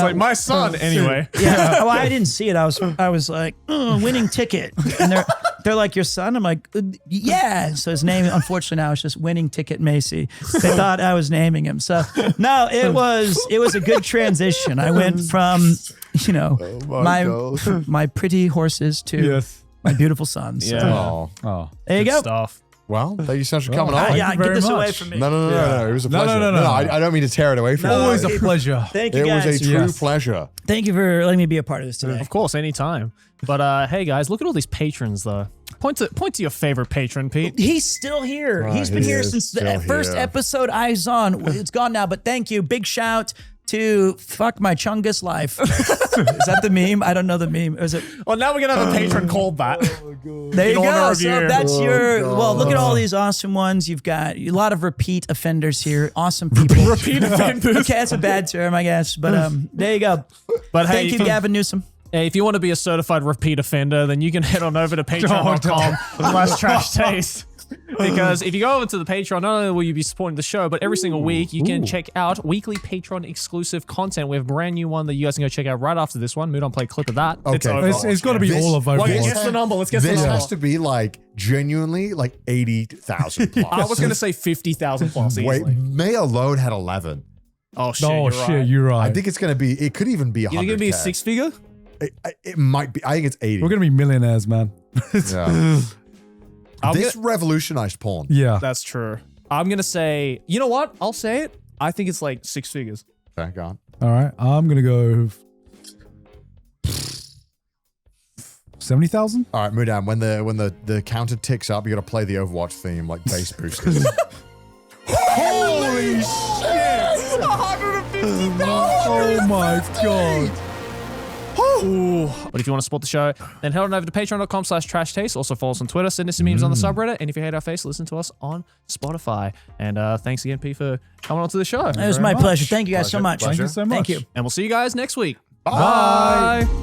like my son anyway. Yeah. Well, I didn't see it. I was like, winning ticket. And they're like, your son? I'm like, yeah. So his name, unfortunately, now is just Winning Ticket Macy. They thought I was naming him. So no, it was a good transition. I went from, my pretty horses to Yes. my beautiful sons. So Yeah. Oh. Oh. there you Good go. stuff. Well, thank you so much for coming on. Yeah, you get very this away much. from me. No. It was a No, pleasure. no. I don't mean to tear it away from you. Always a pleasure. Thank you It was guys. a true Yes. pleasure. Thank you for letting me be a part of this today. Of course, anytime. But hey guys, look at all these patrons though. Point to your favorite patron, Pete. He's still here. He's been he here is since the still first here. episode Eyes On. It's gone now, but thank you. Big shout to Fuck My Chungus Life. Is that the meme? I don't know the meme. Is it? Well, now we're gonna have a patron called that. There you In honor go. of So you. that's your. Well, look at all these awesome ones. You've got a lot of repeat offenders here. Awesome people. Repeat offenders. Okay, that's a bad term, I guess. But there you go. But hey, Thank you, Gavin Newsom. Hey, if you want to be a certified repeat offender, then you can head on over to patreon.com/trashtaste. Because if you go over to the Patreon, not only will you be supporting the show, but every single week you can check out weekly Patreon exclusive content. We have a brand new one that you guys can go check out right after this one. Mudan, play a clip of that. Okay. It's got to be This- all of Well, Overwatch. guess the number. Let's guess the This number. has to be like genuinely like 80,000 plus. I was going to say 50,000 plus Wait, easily. May alone had 11. Oh, shit. Oh you're shit, right. you're right. I think it's going to be, it could even be 100. You're going to be a six figure? It might be, I think it's 80. We're gonna be millionaires, man. Yeah. I'm This revolutionized porn. Yeah. That's true. I'm going to say, you know what? I'll say it. I think it's like six figures. Okay, go on. All right, I'm gonna go 70,000. All right, Mudan, when the counter ticks up, you got to play the Overwatch theme like bass boosters. Holy shit! 150,000! Oh my god! Ooh. But if you want to support the show, then head on over to patreon.com/trashtaste. Also follow us on Twitter, send us some memes on the subreddit, and if you hate our face, listen to us on Spotify. And thanks again, P, for coming on to the show. It was my pleasure. Thank you guys so much. Thank you so much. Thank you. And we'll see you guys next week. Bye. Bye.